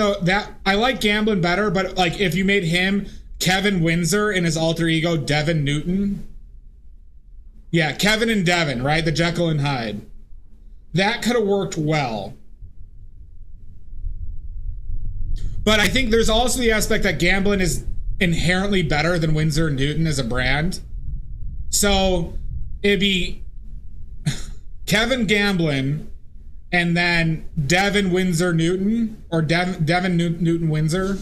I like Gamblin better, but like if you made him Kevin Windsor and his alter ego Devin Newton. Yeah, Kevin and Devin, right? The Jekyll and Hyde. That could have worked well. But I think there's also the aspect that Gamblin is inherently better than Windsor and Newton as a brand. So it'd be Kevin Gamblin and then Devin Windsor Newton, or Devin Newton Windsor.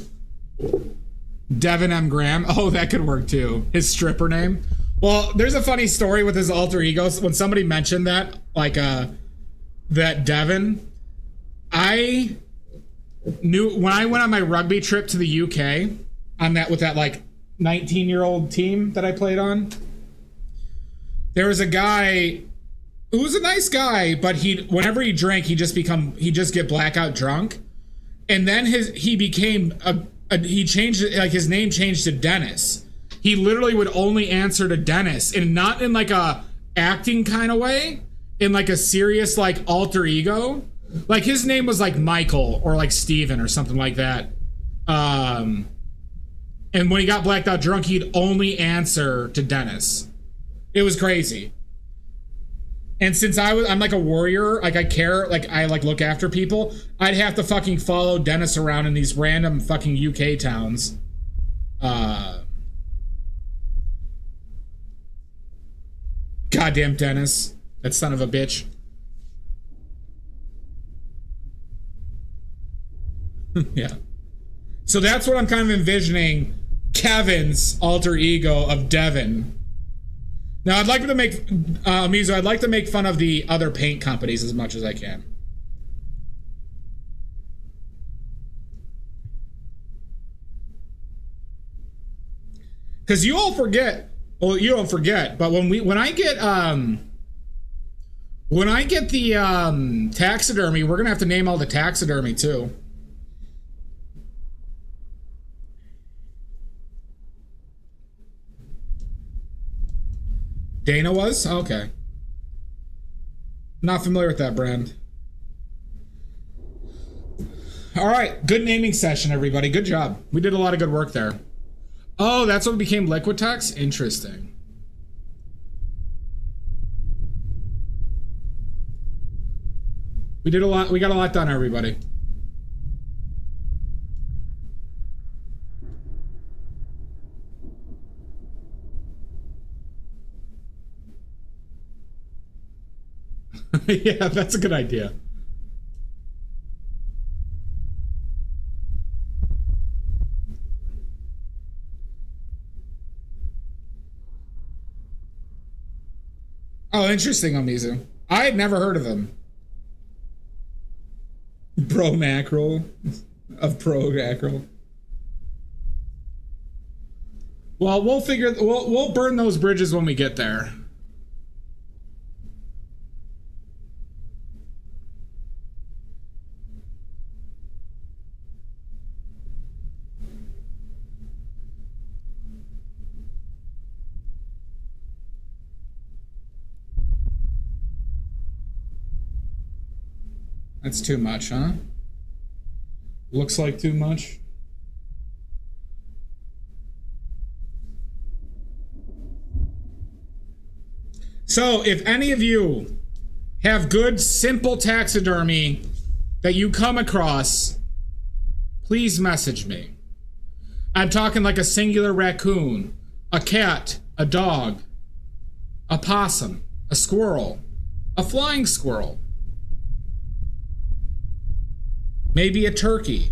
Devin M. Graham. Oh, that could work too. His stripper name. Well, there's a funny story with his alter egos. When somebody mentioned that, like, that Devin, I knew when I went on my rugby trip to the UK with that like 19-year-old team that I played on. There was a guy who was a nice guy, but whenever he drank, he just get blackout drunk. And then he became he changed it, like his name changed to Dennis. He literally would only answer to Dennis, and not in like a acting kind of way, in like a serious like alter ego. Like his name was like Michael or like Steven or something like that. And when he got blacked out drunk, he'd only answer to Dennis. It was crazy. And since I'm like a warrior, like I care, like I like look after people, I'd have to fucking follow Dennis around in these random fucking UK towns. Goddamn Dennis. That son of a bitch. Yeah. So that's what I'm kind of envisioning Kevin's alter ego of Devin. Now I'd like to make Mizo, I'd like to make fun of the other paint companies as much as I can. Cause you all forget, well, you don't forget, but when I get the taxidermy, we're gonna have to name all the taxidermy too. Dana was? Okay. Not familiar with that brand. All right. Good naming session, everybody. Good job. We did a lot of good work there. Oh, that's what became Liquitex? Interesting. We did a lot. We got a lot done, everybody. Yeah, that's a good idea. Oh, interesting, Omizu. I had never heard of him. Bro Mackerel of Pro Mackerel. Well, we'll burn those bridges when we get there. That's too much, huh? Looks like too much. So, if any of you have good, simple taxidermy that you come across, please message me. I'm talking like a singular raccoon, a cat, a dog, a possum, a squirrel, a flying squirrel. Maybe a turkey.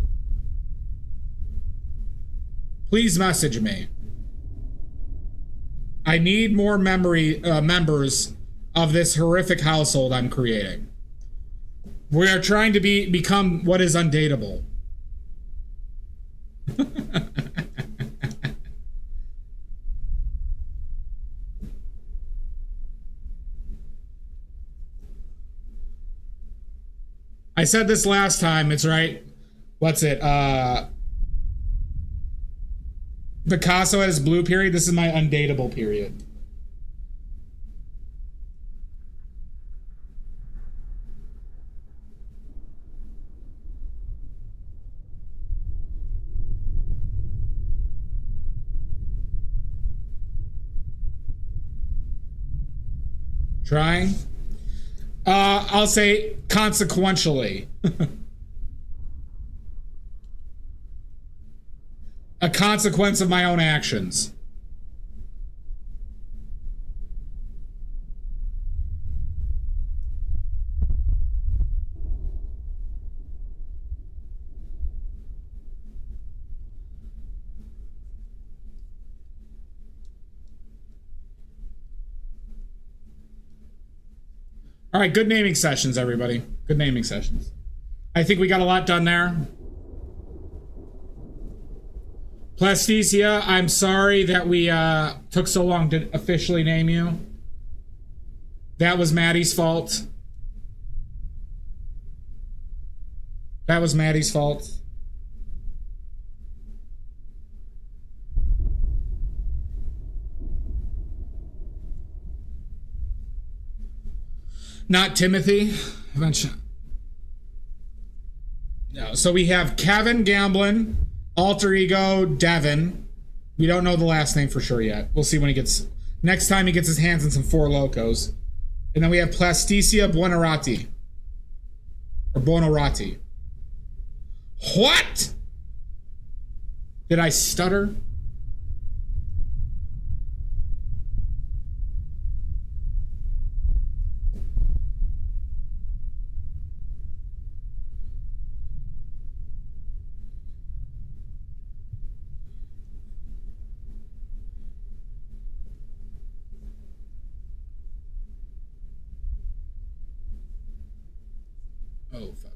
Please message me. I need more members of this horrific household I'm creating. We are trying to become what is undateable. I said this last time. It's right. What's it? Picasso at his blue period. This is my undateable period. Trying. I'll say consequentially. A consequence of my own actions. All right, good naming sessions, everybody. Good naming sessions. I think we got a lot done there. Plasticia, I'm sorry that we took so long to officially name you. That was Maddie's fault. That was Maddie's fault. Not Timothy. No. So we have Kevin Gamblin, alter ego Devin. We don't know the last name for sure yet. We'll see when he gets next time he gets his hands on some Four Locos. And then we have Plasticia Buonarroti. Or Buonarroti. What? Did I stutter? Oh, fuck.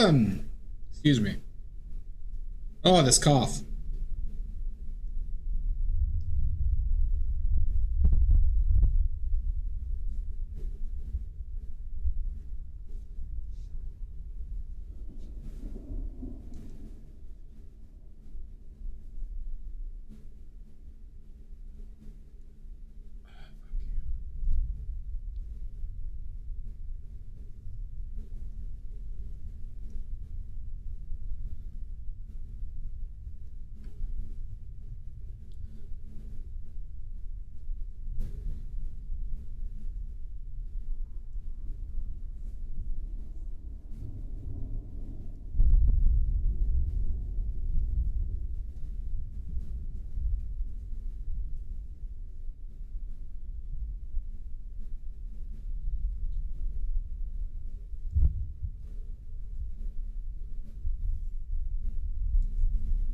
Excuse me. Oh, this cough.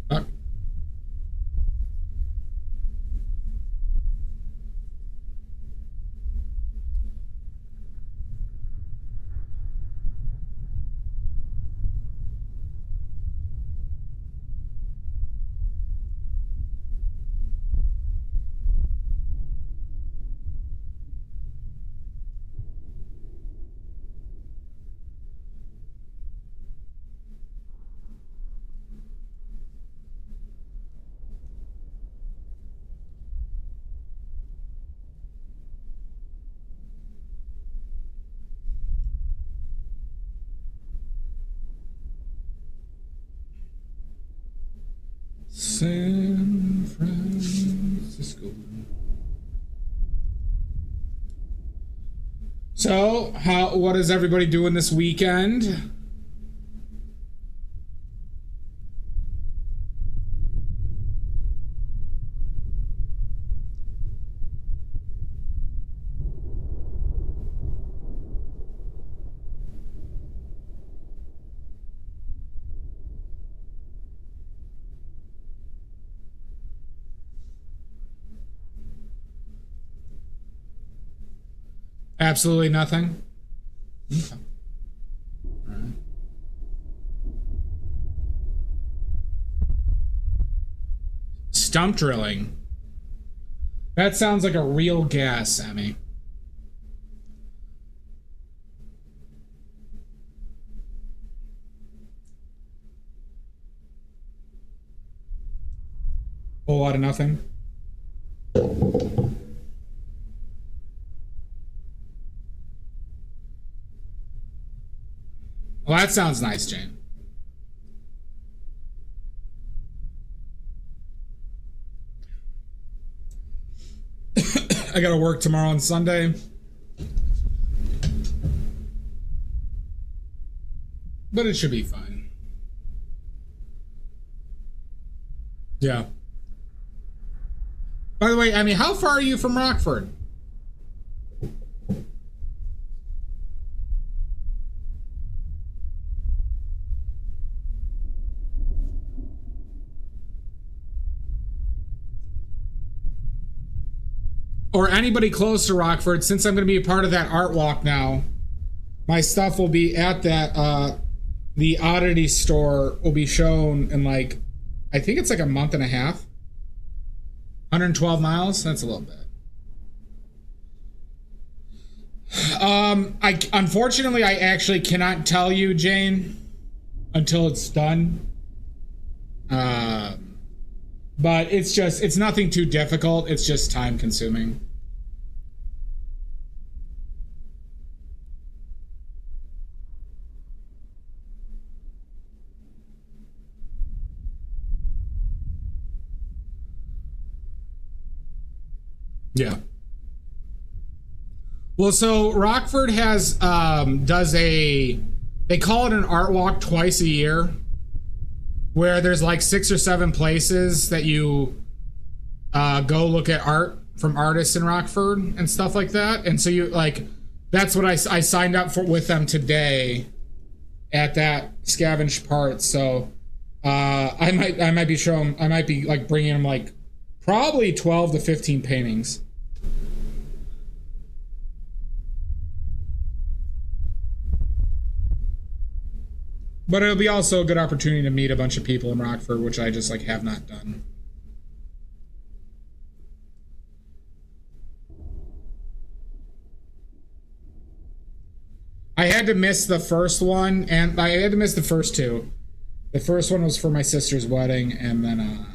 Fuck. San Francisco. So, what is everybody doing this weekend? Absolutely nothing. Okay. All right. Stump drilling. That sounds like a real gas, Emmy. Whole lot of nothing. Well, that sounds nice, Jane. I gotta work tomorrow and Sunday. But it should be fine. Yeah. By the way, I mean, how far are you from Rockford? Or anybody close to Rockford, since I'm going to be a part of that art walk now, my stuff will be at that, the oddity store will be shown in like, I think it's like a month and a half. 112 miles? That's a little bit. Unfortunately, I actually cannot tell you, Jane, until it's done. But it's nothing too difficult. It's just time consuming. Yeah. Well, so Rockford has, they call it an art walk twice a year, where there's like 6 or 7 places that you go look at art from artists in Rockford and stuff like that. And so you like, that's what I signed up for with them today at that scavenged part. So I might be like bringing them like probably 12 to 15 paintings. But it'll be also a good opportunity to meet a bunch of people in Rockford, which I just like have not done. I had to miss the first one, and I had to miss the first two. The first one was for my sister's wedding, and then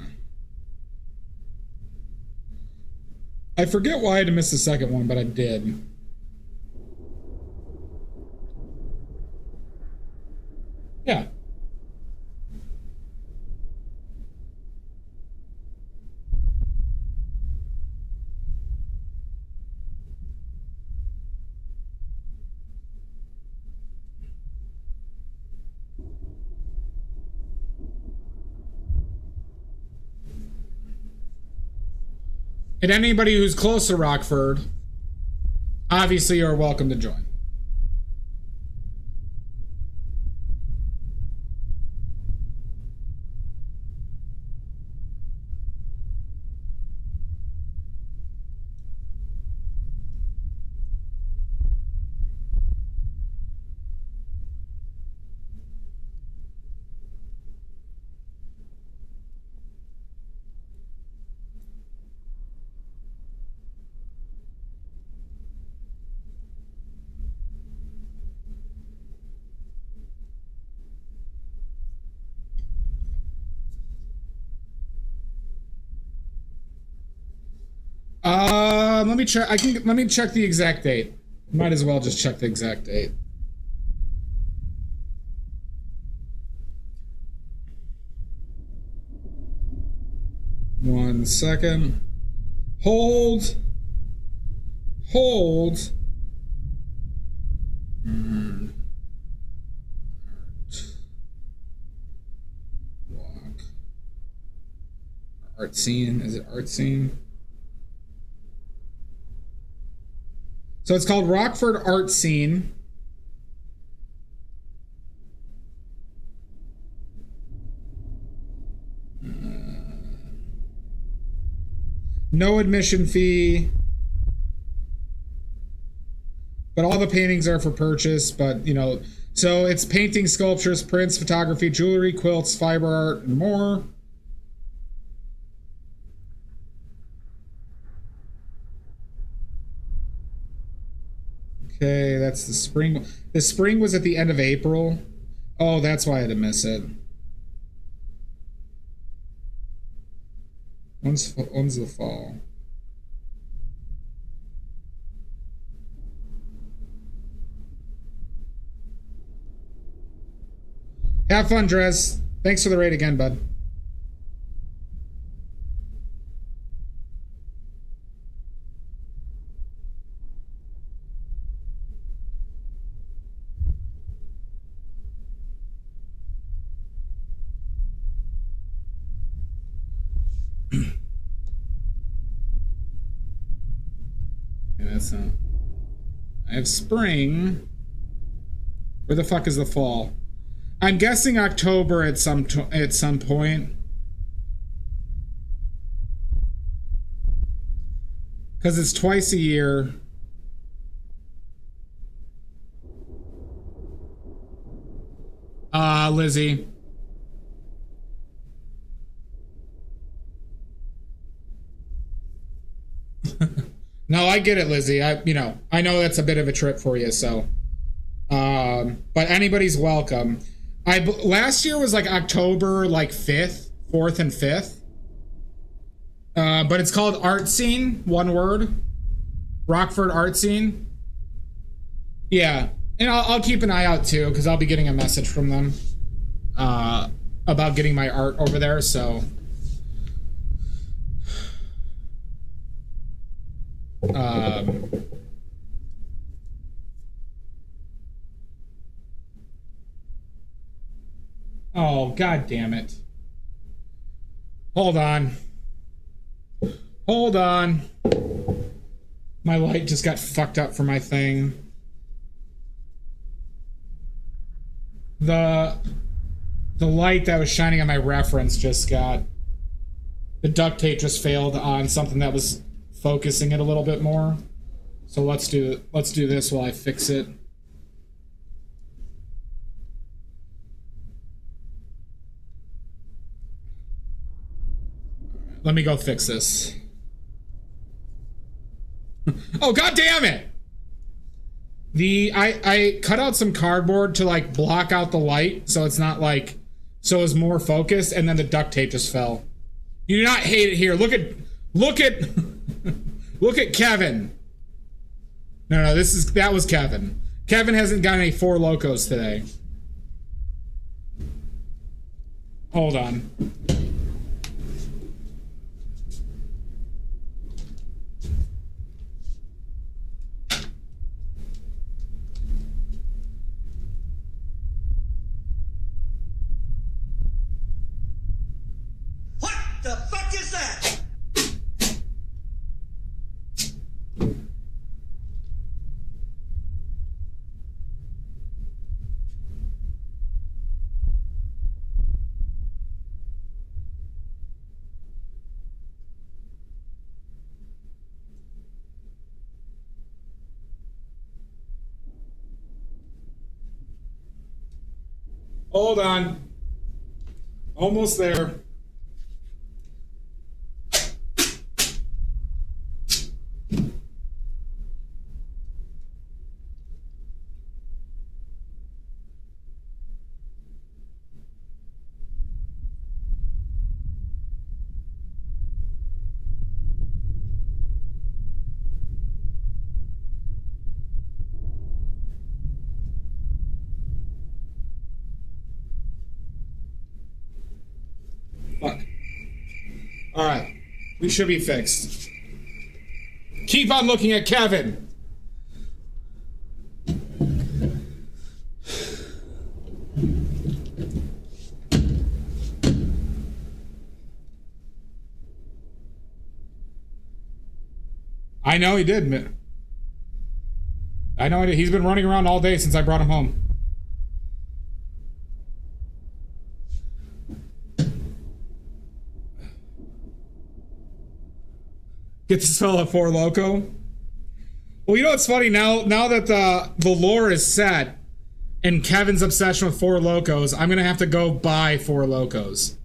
I forget why I had to miss the second one, but I did. Yeah. And anybody who's close to Rockford, obviously you're welcome to join. Let me check. Let me check the exact date. Might as well just check the exact date. One second. Hold. Hold. Walk. Art scene. Is it art scene? So it's called Rockford Art Scene. No admission fee. But all the paintings are for purchase, but you know, so it's painting, sculptures, prints, photography, jewelry, quilts, fiber art, and more. Okay, that's the spring. The spring was at the end of April. Oh, that's why I had to miss it. When's the fall? Have fun, Drez. Thanks for the raid again, bud. That's not. I have spring. Where the fuck is the fall? I'm guessing October at some point. Because it's twice a year. Lizzie. No, I get it, Lizzie. I know that's a bit of a trip for you, so. But anybody's welcome. Last year was like October, like 4th and 5th. But it's called Art Scene, one word. Rockford Art Scene. Yeah, and I'll keep an eye out too, because I'll be getting a message from them about getting my art over there. So. Oh, god damn it. Hold on. Hold on. My light just got fucked up for my thing. The light that was shining on my reference just got... The duct tape just failed on something that was focusing it a little bit more. So let's do this while I fix it. let me go fix this. Oh, god damn it! I cut out some cardboard to like block out the light so it's not like so it's more focused, and then the duct tape just fell. You do not hate it here. Look at look at Kevin. No, that was Kevin. Kevin hasn't got any Four Locos today. Hold on. What the fuck is that? Hold on. Almost there. Fuck. Alright. We should be fixed. Keep on looking at Kevin. I know he did. I know he did. He's been running around all day since I brought him home. Get this fella Four Loco. Well, you know what's funny? Now that the lore is set and Kevin's obsession with Four Locos, I'm gonna have to go buy Four Locos.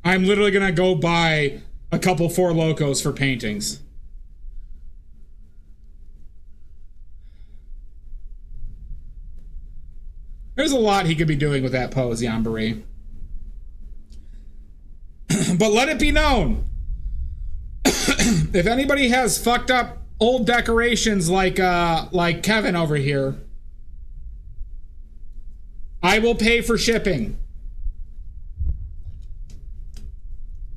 I'm literally gonna go buy a couple Four Locos for paintings. There's a lot he could be doing with that pose, Yamboree. But let it be known, if anybody has fucked up old decorations like Kevin over here, I will pay for shipping.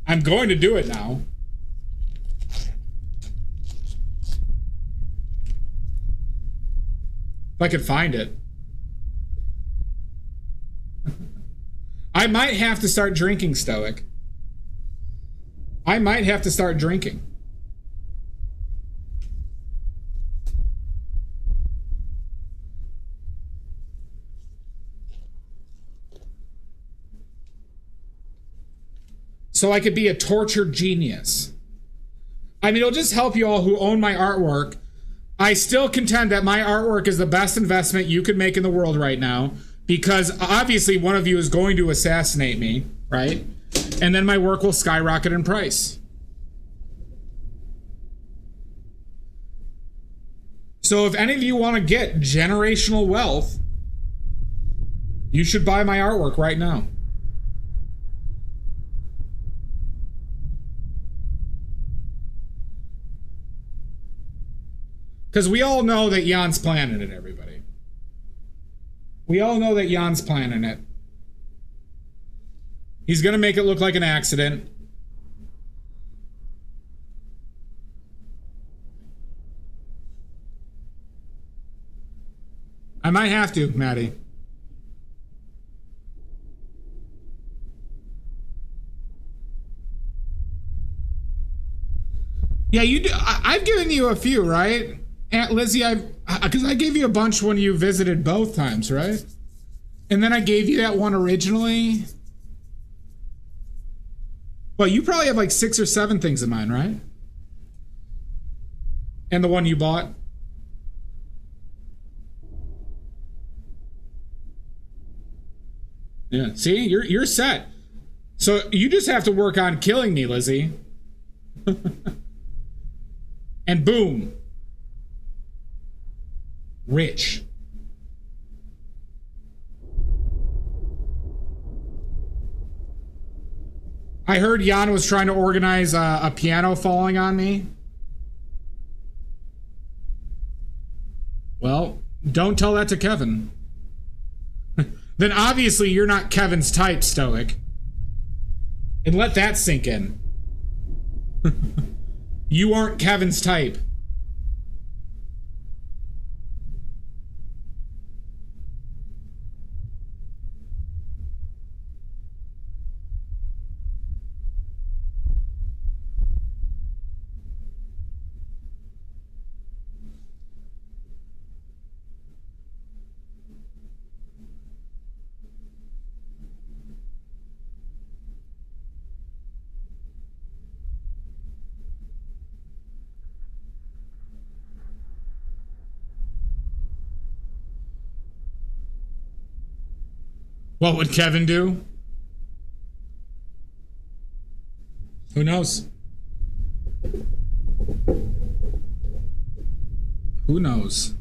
I'm going to do it now. If I could find it. I might have to start drinking, Stoic. I might have to start drinking. So I could be a tortured genius. I mean, it'll just help you all who own my artwork. I still contend that my artwork is the best investment you could make in the world right now, because obviously one of you is going to assassinate me, right? And then my work will skyrocket in price. So if any of you want to get generational wealth, you should buy my artwork right now. Because we all know that Jan's planning it, everybody. We all know that Jan's planning it. He's going to make it look like an accident. I might have to, Maddie. Yeah, you do. I've given you a few, right? Aunt Lizzie, because I gave you a bunch when you visited both times, right? And then I gave you that one originally. Well, you probably have like 6 or 7 things of mine, right? And the one you bought. Yeah, see, you're set. So you just have to work on killing me, Lizzie. And boom. Rich. I heard Jan was trying to organize a piano falling on me. Well, don't tell that to Kevin. Then obviously you're not Kevin's type, Stoic. And let that sink in. You aren't Kevin's type. What would Kevin do? Who knows? Who knows?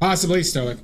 Possibly Stoic.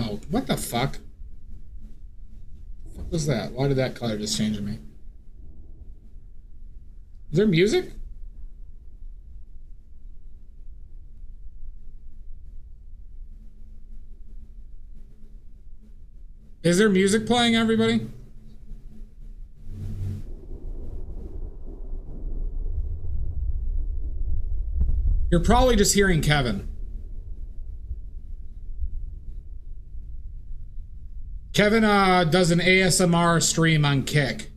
No. What the fuck? What was that? Why did that color just change on me? Is there music? Is there music playing, everybody? You're probably just hearing Kevin. Kevin does an ASMR stream on Kick.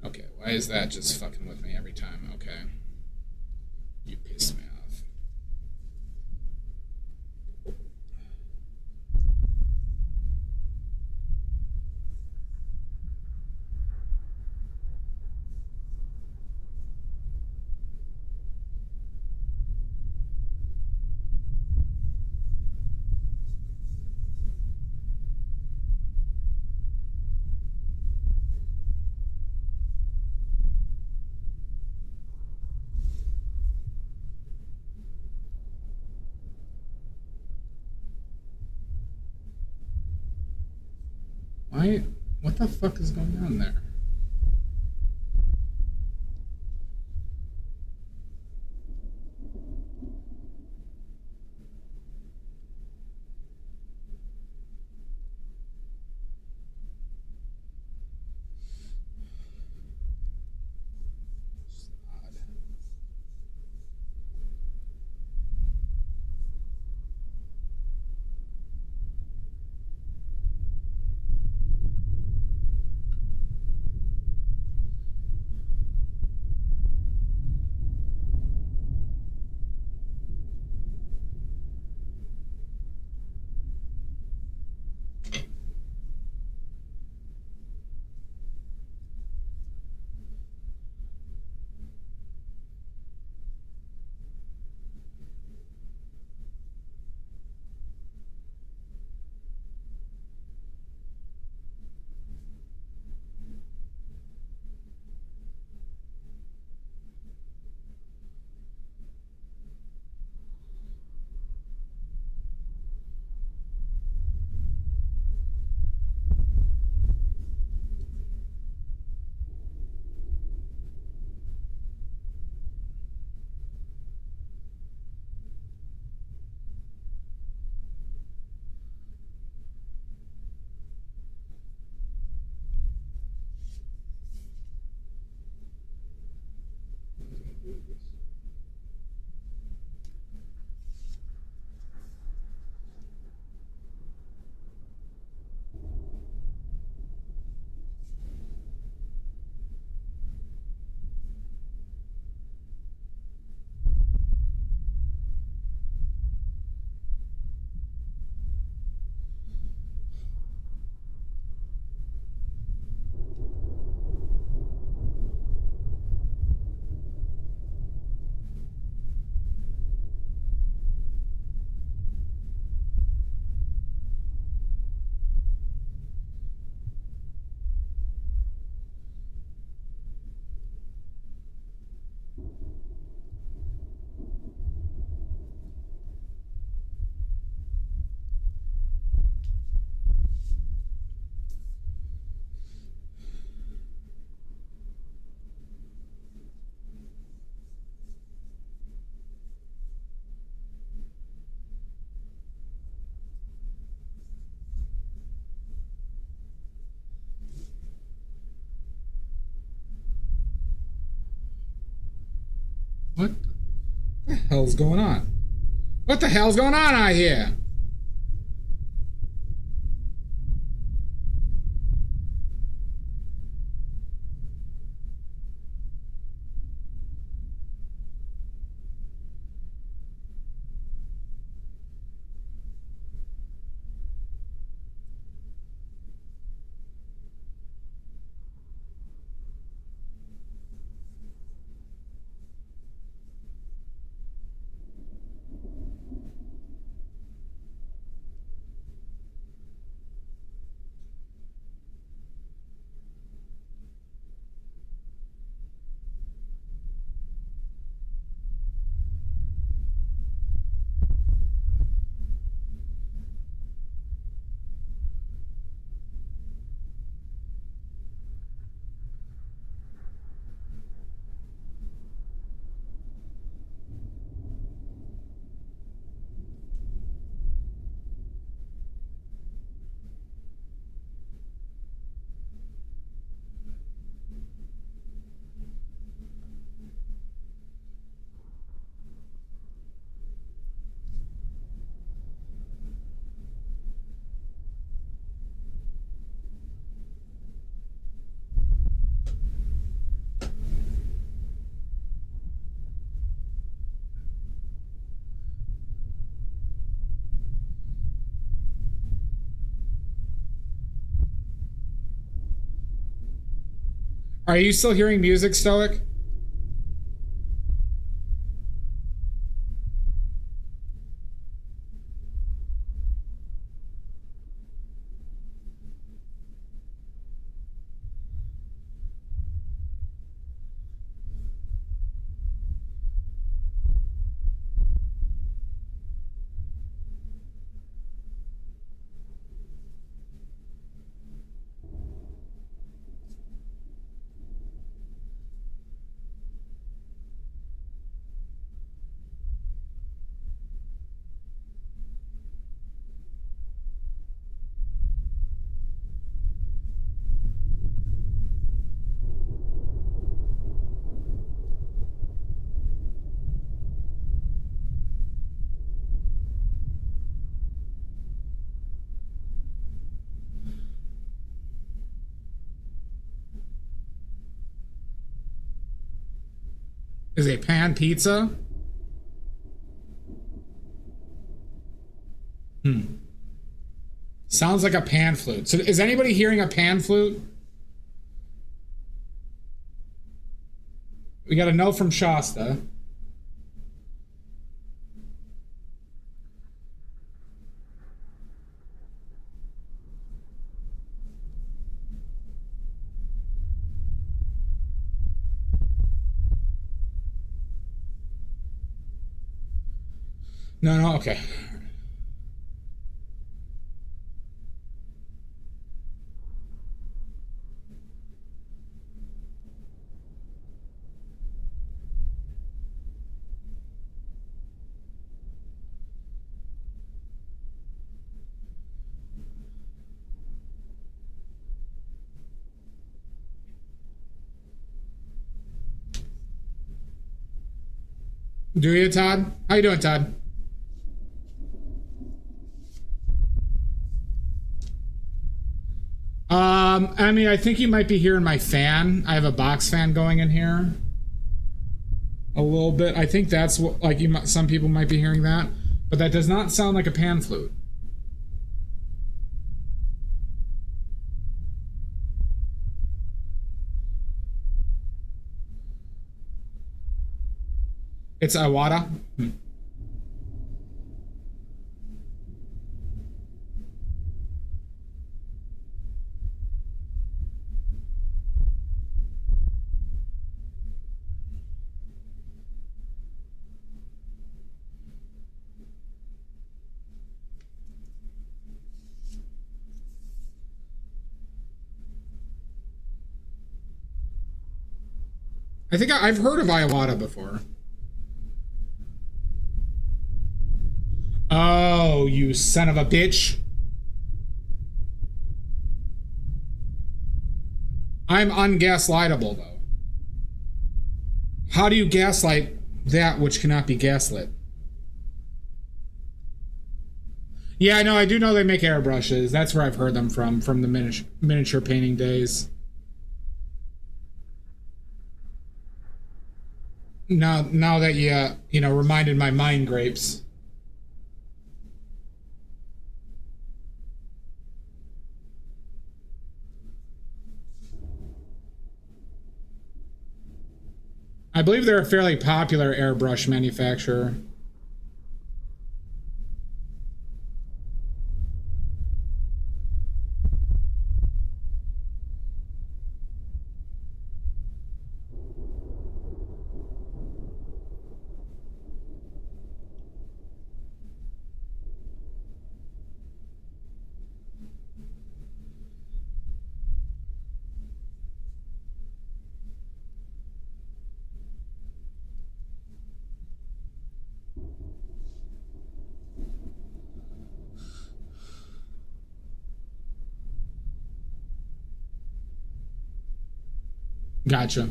Okay, why is that just fucking with me every time? Okay. You pissed me off. Why? What the fuck is going on there? What the hell's going on? What the hell's going on out here? Are you still hearing music, Stoic? Is a pan pizza? Sounds like a pan flute. So is anybody hearing a pan flute? We got a no from Shasta. No, okay. Do you, Todd? How you doing, Todd? I mean, I think you might be hearing my fan. I have a box fan going in here. A little bit. I think that's what, like, some people might be hearing that, but that does not sound like a pan flute. It's Awada. I think I've heard of Iwata before. Oh, you son of a bitch. I'm ungaslightable, though. How do you gaslight that which cannot be gaslit? Yeah, no, I do know they make airbrushes. That's where I've heard them from the miniature painting days. Now that you know, reminded my mind grapes. I believe they're a fairly popular airbrush manufacturer. Gotcha.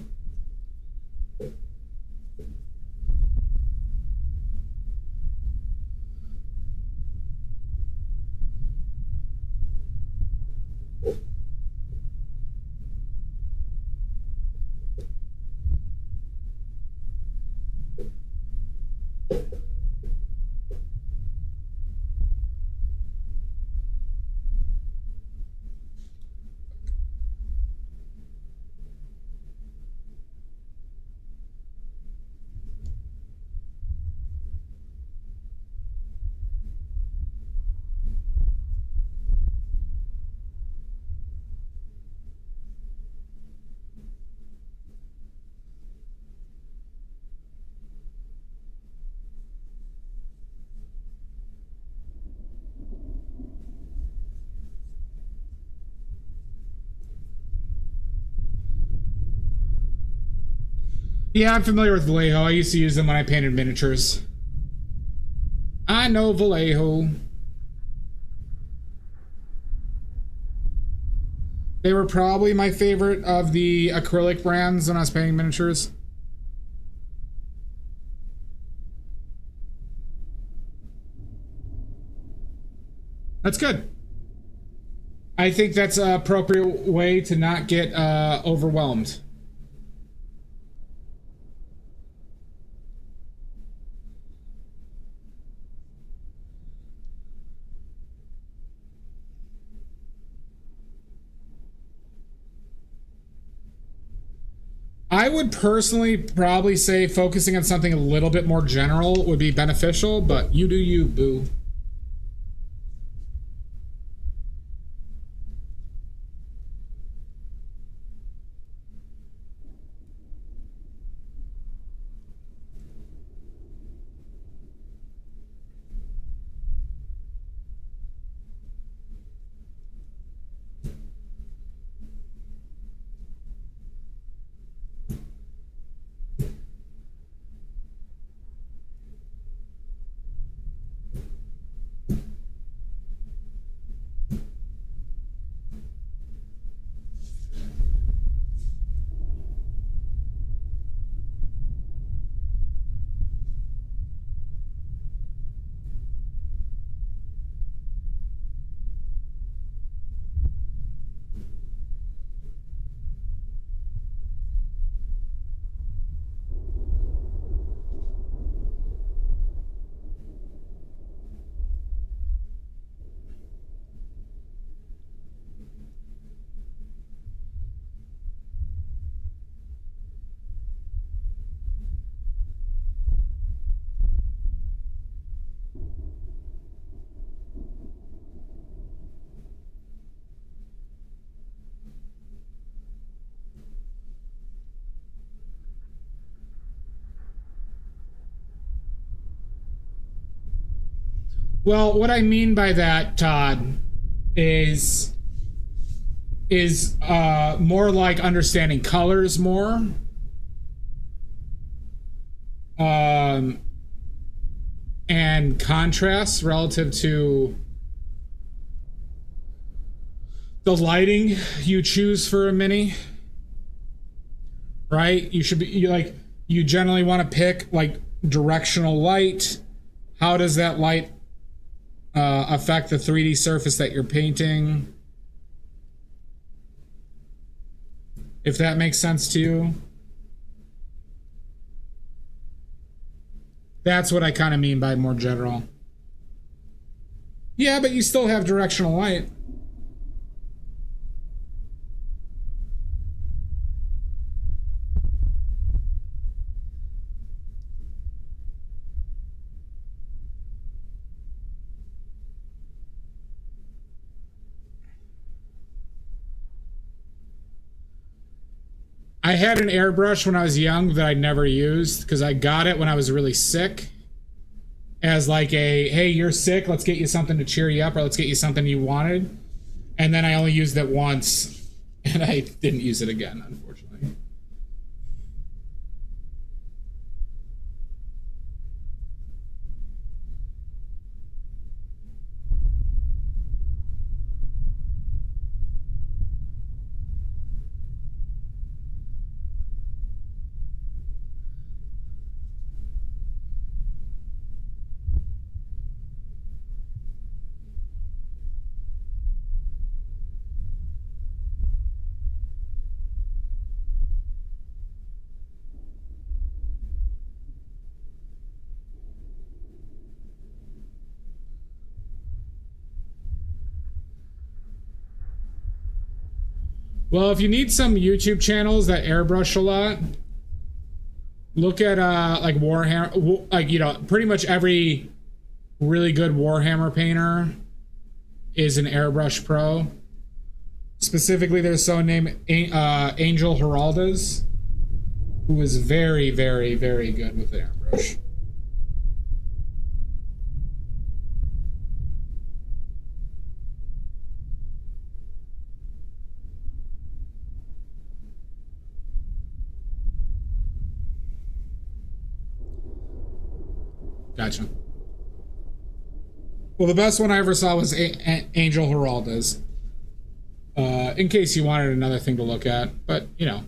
Yeah, I'm familiar with Vallejo. I used to use them when I painted miniatures. I know Vallejo. They were probably my favorite of the acrylic brands when I was painting miniatures. That's good. I think that's an appropriate way to not get overwhelmed. I would personally probably say focusing on something a little bit more general would be beneficial, but you do you, boo. Well, what I mean by that, Todd, is more like understanding colors more. Um, and contrasts relative to the lighting you choose for a mini. Right? You generally want to pick like directional light. How does that light affect the 3D surface that you're painting? If that makes sense to you. That's what I kind of mean by more general. Yeah, but you still have directional light. I had an airbrush when I was young that I never used because I got it when I was really sick as like a, hey, you're sick, let's get you something to cheer you up, or let's get you something you wanted. And then I only used it once and I didn't use it again, unfortunately. Well, if you need some YouTube channels that airbrush a lot, look at like Warhammer, like, you know, pretty much every really good Warhammer painter is an airbrush pro. Specifically, there's someone named Angel Heraldez, who is very, very, very good with the airbrush. Gotcha. Well, the best one I ever saw was Angel Heralda's. In case you wanted another thing to look at, but you know.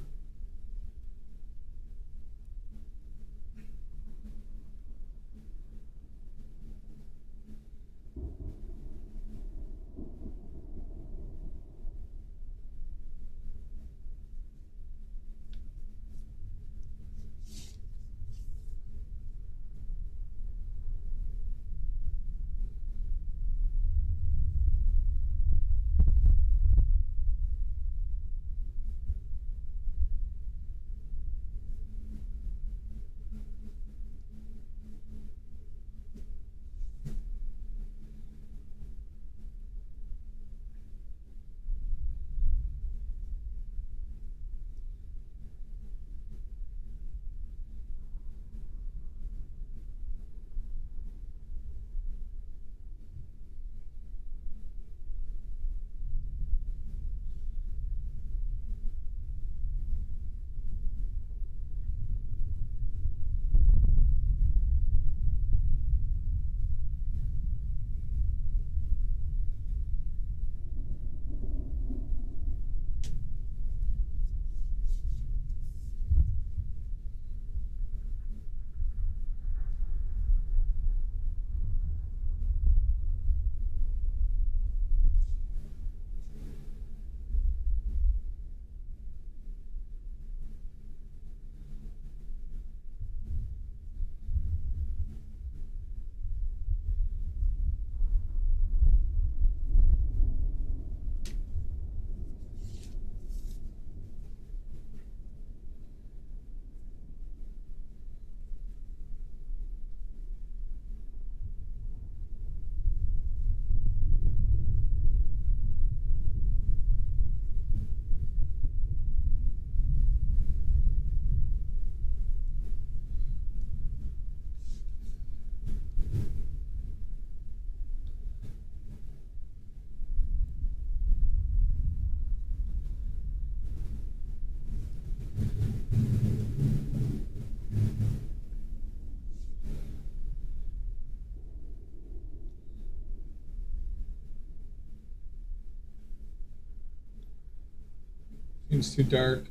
Seems too dark.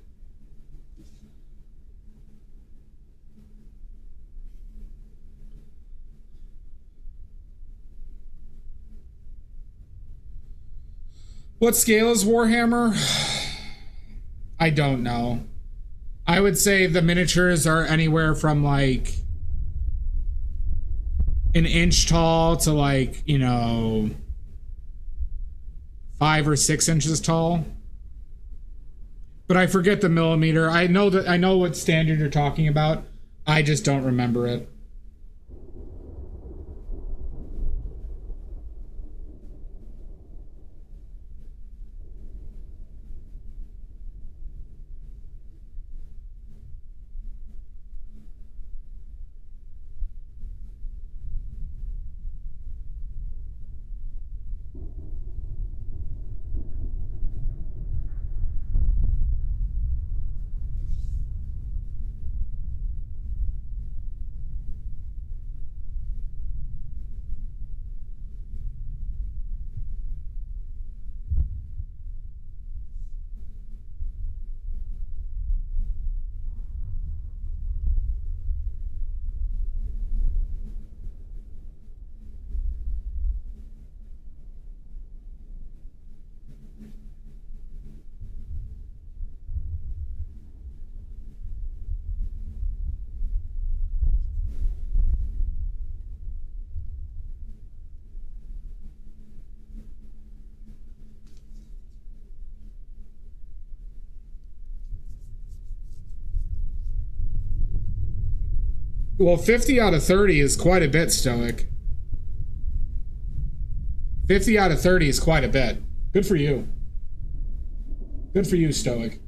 What scale is Warhammer? I don't know. I would say the miniatures are anywhere from like an inch tall to like, you know, 5 or 6 inches tall. But I forget the millimeter. I know what standard you're talking about. I just don't remember it. Well, 50 out of 30 is quite a bit, Stoic. 50 out of 30 is quite a bit. Good for you. Good for you, Stoic.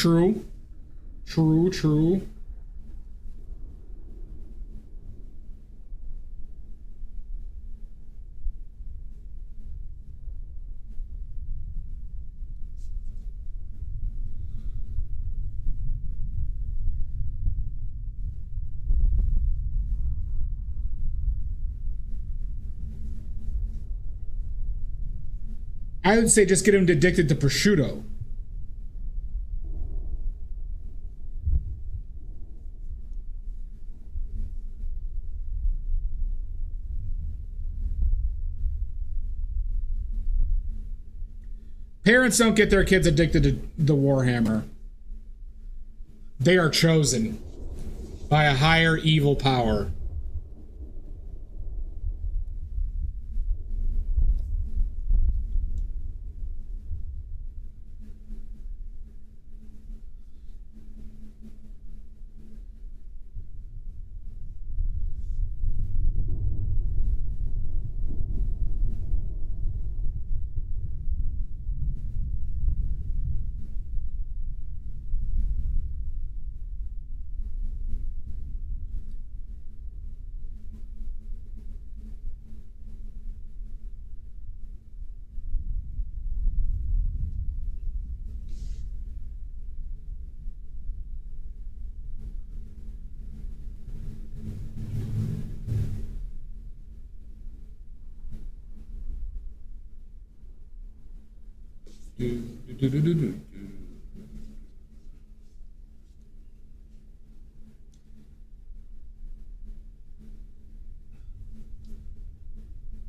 True. True, true. I would say just get him addicted to prosciutto. Parents don't get their kids addicted to the Warhammer. They are chosen by a higher evil power.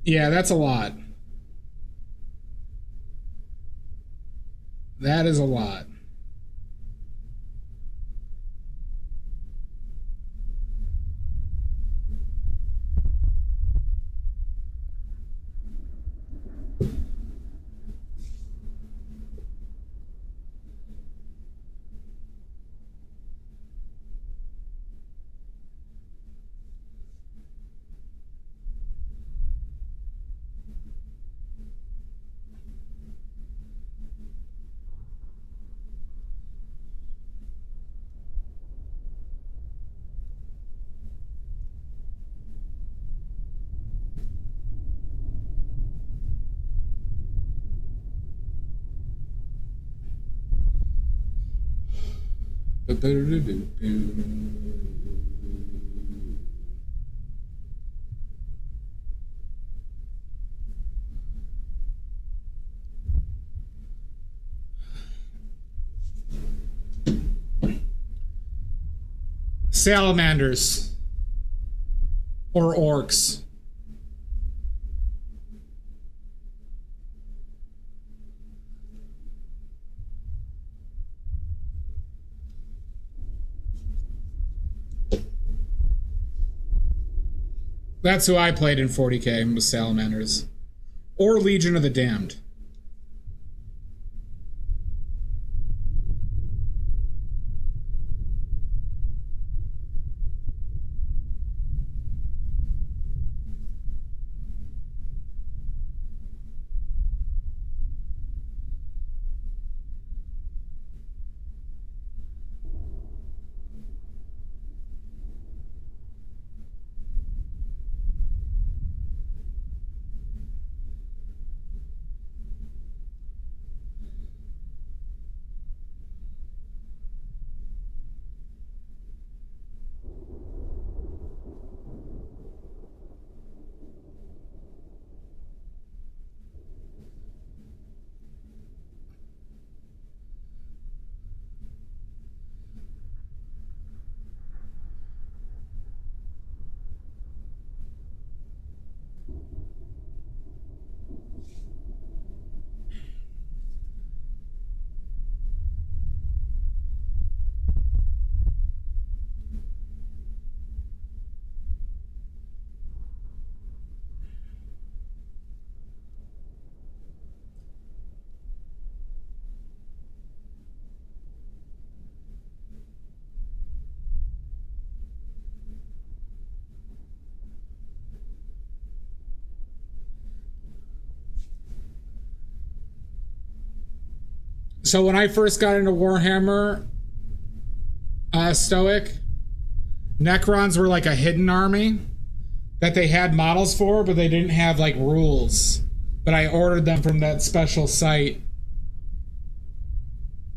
Yeah, that's a lot. That is a lot. Salamanders or orcs. That's who I played in 40k, was Salamanders. Or Legion of the Damned. So when I first got into Warhammer Stoic, Necrons were like a hidden army that they had models for, but they didn't have like rules. But I ordered them from that special site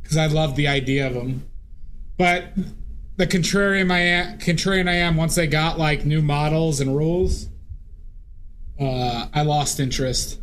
because I loved the idea of them. But the contrarian I am, once they got like new models and rules, I lost interest.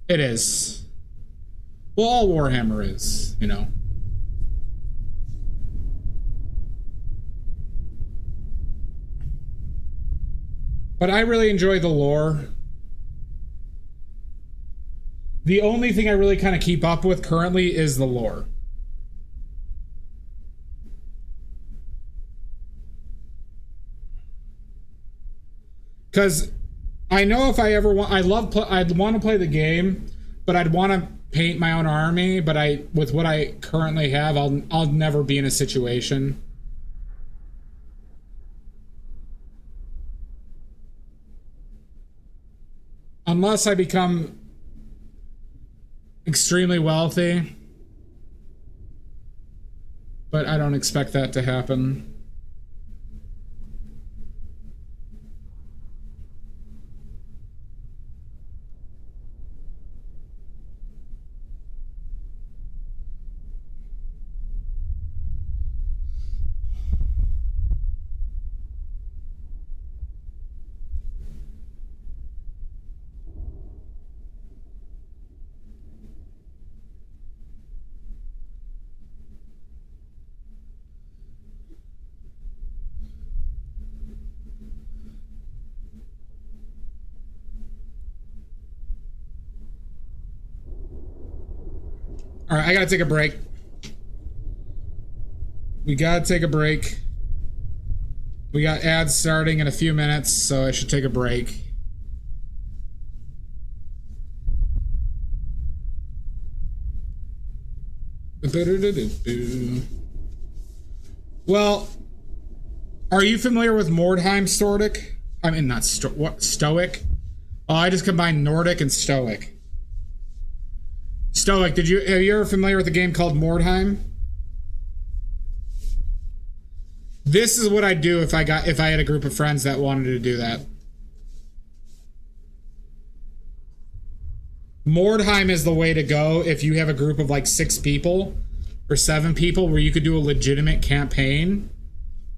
It is. Well, all Warhammer is, you know. But I really enjoy the lore. The only thing I really kind of keep up with currently is the lore. Because I know if I ever want, I'd want to play the game, but I'd want to paint my own army. But with what I currently have, I'll never be in a situation. Unless I become extremely wealthy. But I don't expect that to happen. All right, I gotta take a break. We gotta take a break. We got ads starting in a few minutes, so I should take a break. Well, are you familiar with Mordheim Stoic? I mean, not Stoic. Oh, I just combined Nordic and Stoic. Stoic, are you ever familiar with a game called Mordheim? This is what I'd do if I had a group of friends that wanted to do that. Mordheim is the way to go if you have a group of like 6 people or 7 people where you could do a legitimate campaign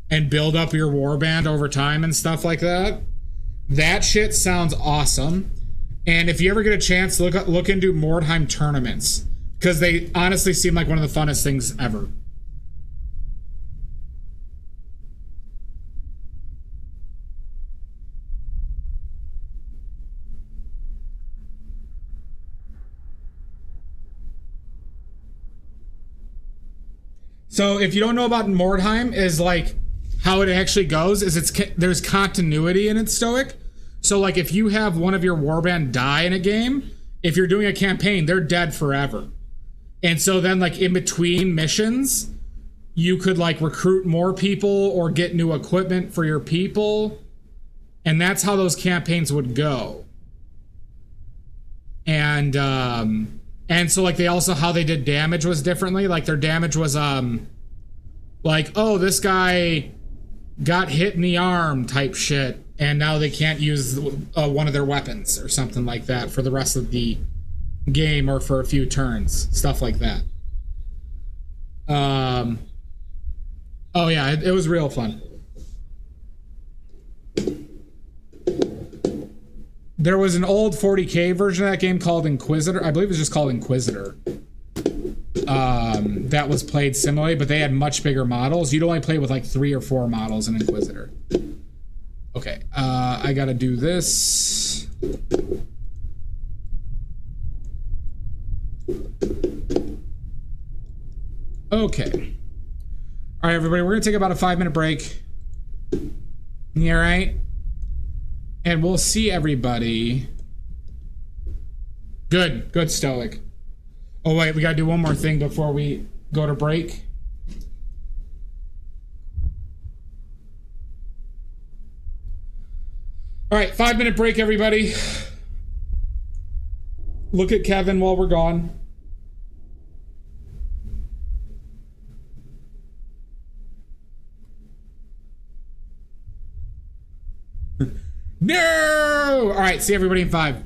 and build up your warband over time and stuff like that. That shit sounds awesome. And if you ever get a chance, look into Mordheim tournaments, because they honestly seem like one of the funnest things ever. So if you don't know about Mordheim, is like how it actually goes is there's continuity in it, Stoic. So like if you have one of your warband die in a game, if you're doing a campaign, they're dead forever. And so then like in between missions, you could like recruit more people or get new equipment for your people. And that's how those campaigns would go. And so like they also, how they did damage was differently. Like their damage was like, oh, this guy got hit in the arm type shit, and now they can't use one of their weapons or something like that for the rest of the game or for a few turns, stuff like that. Oh yeah, it was real fun. There was an old 40K version of that game called Inquisitor. I believe it was just called Inquisitor. That was played similarly, but they had much bigger models. You'd only play with like 3 or 4 models in Inquisitor. Okay, I gotta do this. Okay. All right, everybody, we're gonna take about a 5-minute break. Yeah, right? And we'll see everybody. Good. Good, Stoic. Oh, wait. We got to do one more thing before we go to break. All right. 5-minute break, everybody. Look at Kevin while we're gone. No! All right. See everybody in 5.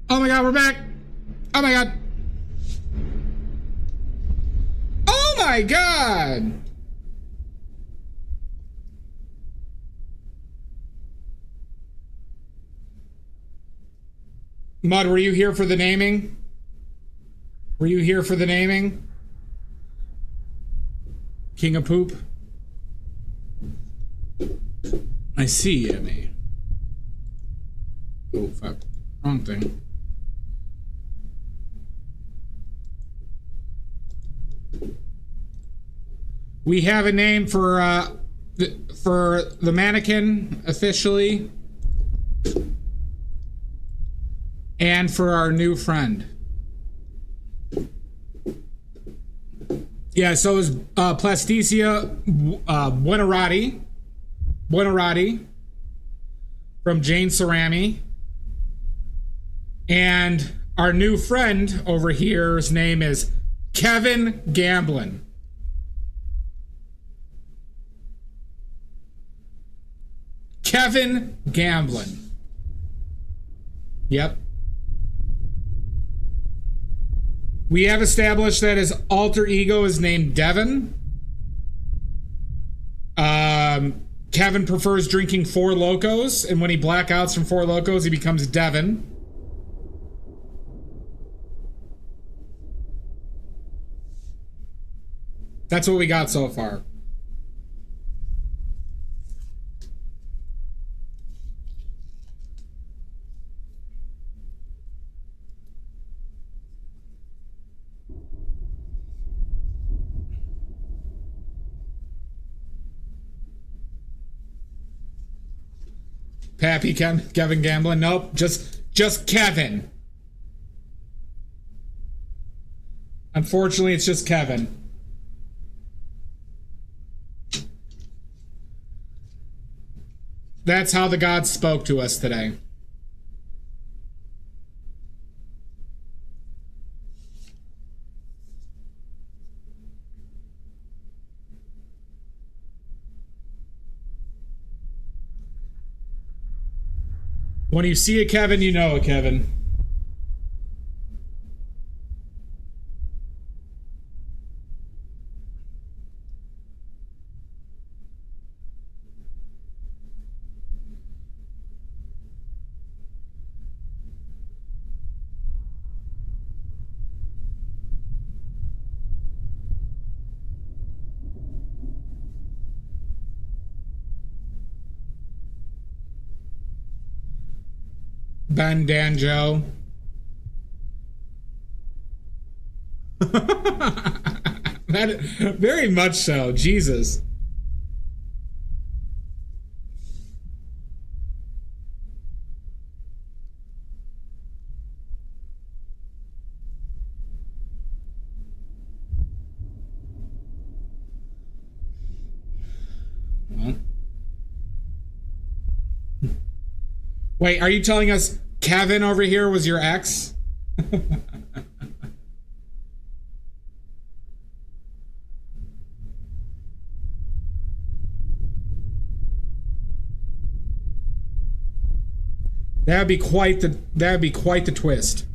Oh my god, we're back. Oh my god. Oh my god. Mud, were you here for the naming? Were you here for the naming? King of Poop? I see, Emmy. Oh, fuck. Wrong thing. We have a name for the mannequin officially, and for our new friend. Yeah, so it was Plasticia Buonarroti from Jane Cerami, and our new friend over here's name is Kevin Gamblin. Kevin Gamblin. Yep. We have established that his alter ego is named Devin. Kevin prefers drinking Four Locos, and when he blackouts from Four Locos, he becomes Devin. That's what we got so far. Pappy Kevin Gamblin? Nope, just Kevin. Unfortunately, it's just Kevin. That's how the gods spoke to us today. When you see a Kevin, you know a Kevin. Ben Danjo. That very much so. Jesus. Well. Wait, are you telling us Kevin over here was your ex? That'd be quite the twist.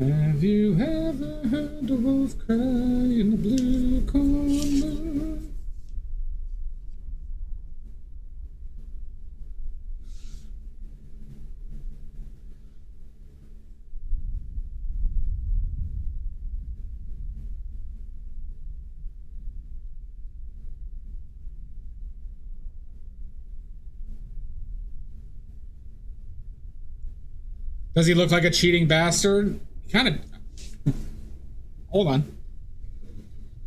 Have you ever heard a wolf cry in the blue corner? Does he look like a cheating bastard? Kind of. Hold on.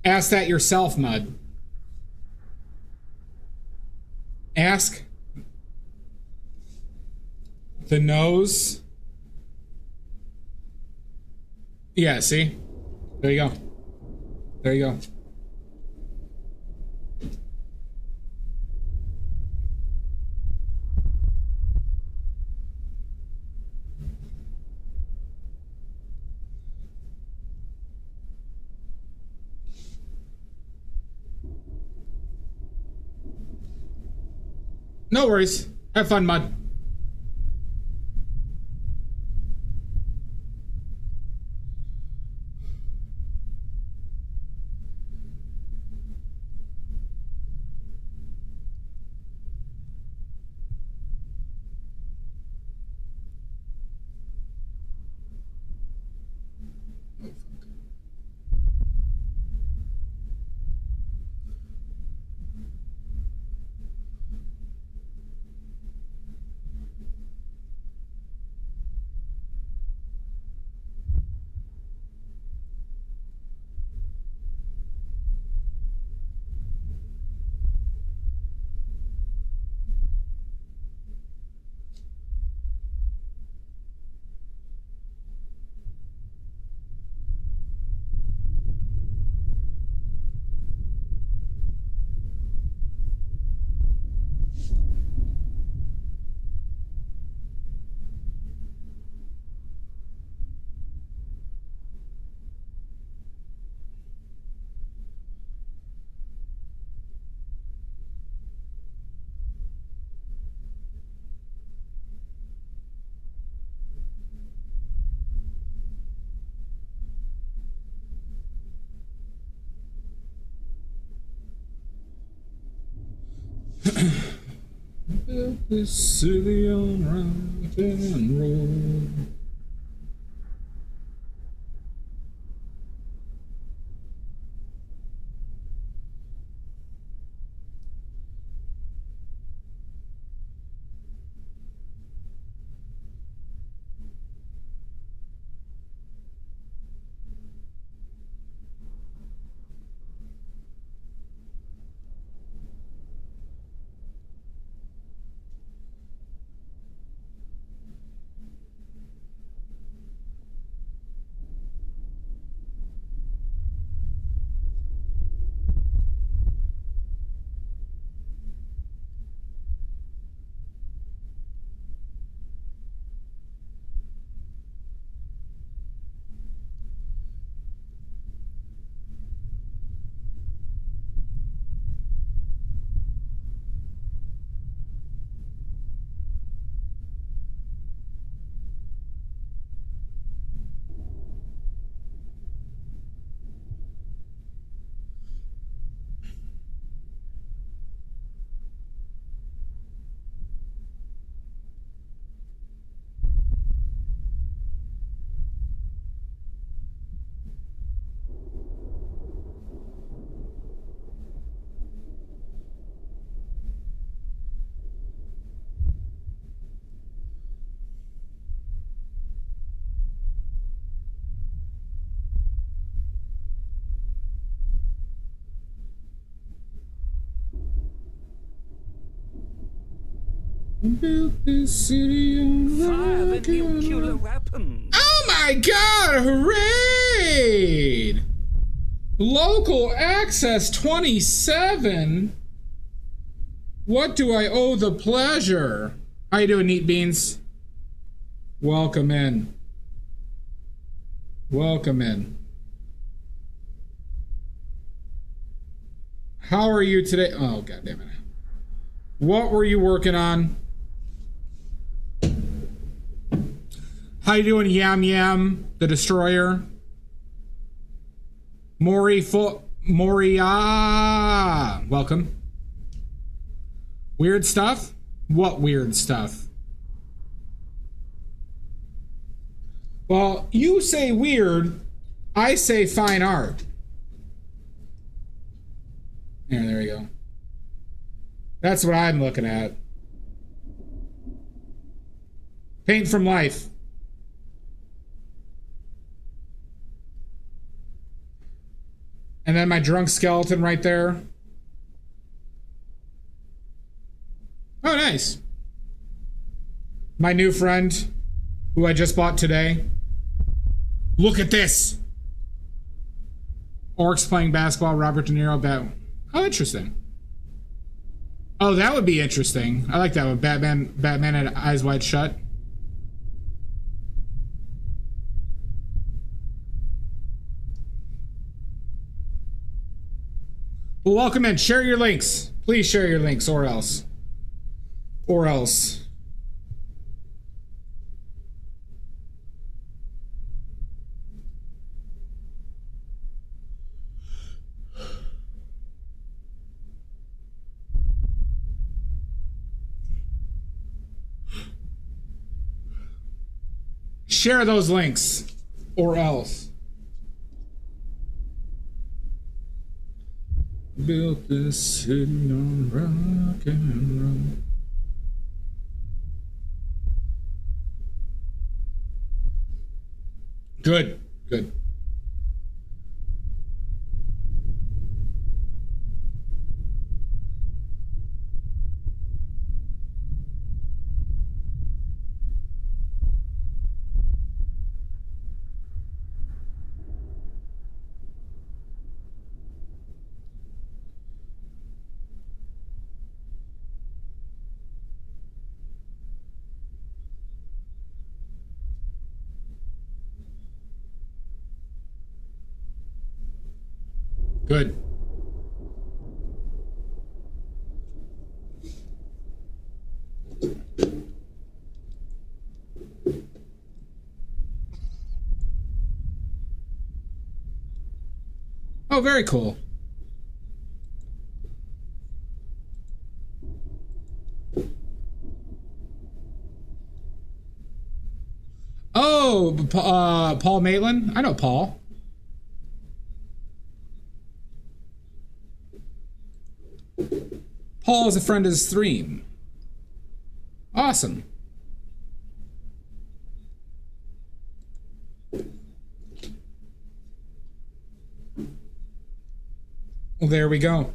Ask that yourself, Mud. Ask the nose. Yeah, see? There you go. There you go. No worries. Have fun, Mud. Built this city on rock and roll. Built this city on Fire the rock and nuclear roll. weapons. Oh my god, hooray! Local access 27. What do I owe the pleasure? How you doing, Neat Beans? Welcome in. Welcome in. How are you today? Oh, god damn it. What were you working on? How you doing, Yam Yam, the Destroyer? Moria, welcome. Weird stuff? What weird stuff? Well, you say weird, I say fine art. There we go. That's what I'm looking at. Paint from life. And then my drunk skeleton right there. Oh, nice. My new friend, who I just bought today. Look at this. Orcs playing basketball, Robert De Niro, Oh, interesting. Oh, that would be interesting. I like that one. Batman had eyes wide shut. Well, welcome in. Share your links. Please share your links or else. Or else. Share those links. Or else. Built this city on rock and roll. Good, good. Good. Oh, very cool. Oh, Paul Maitland? I know Paul. Paul is a friend of the stream. Awesome. Well, there we go.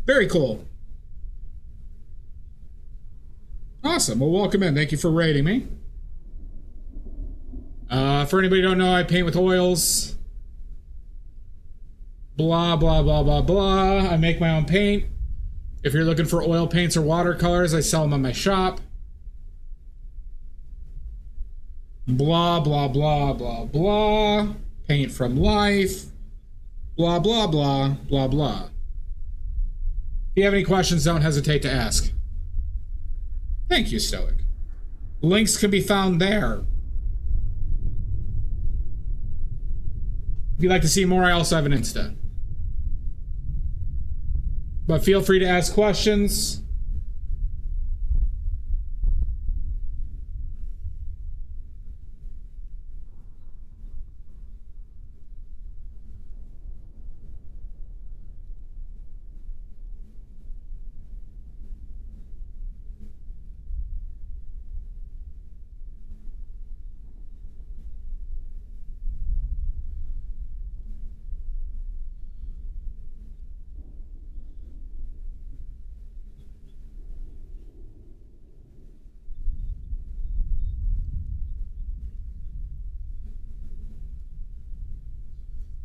Very cool. Awesome. Well, welcome in. Thank you for rating me. For anybody who don't know, I paint with oils. Blah, blah, blah, blah, blah. I make my own paint. If you're looking for oil paints or watercolors, I sell them in my shop. Blah, blah, blah, blah, blah. Paint from life. Blah, blah, blah, blah, blah. If you have any questions, don't hesitate to ask. Thank you, Stoic. Links can be found there. If you'd like to see more, I also have an Insta. But feel free to ask questions.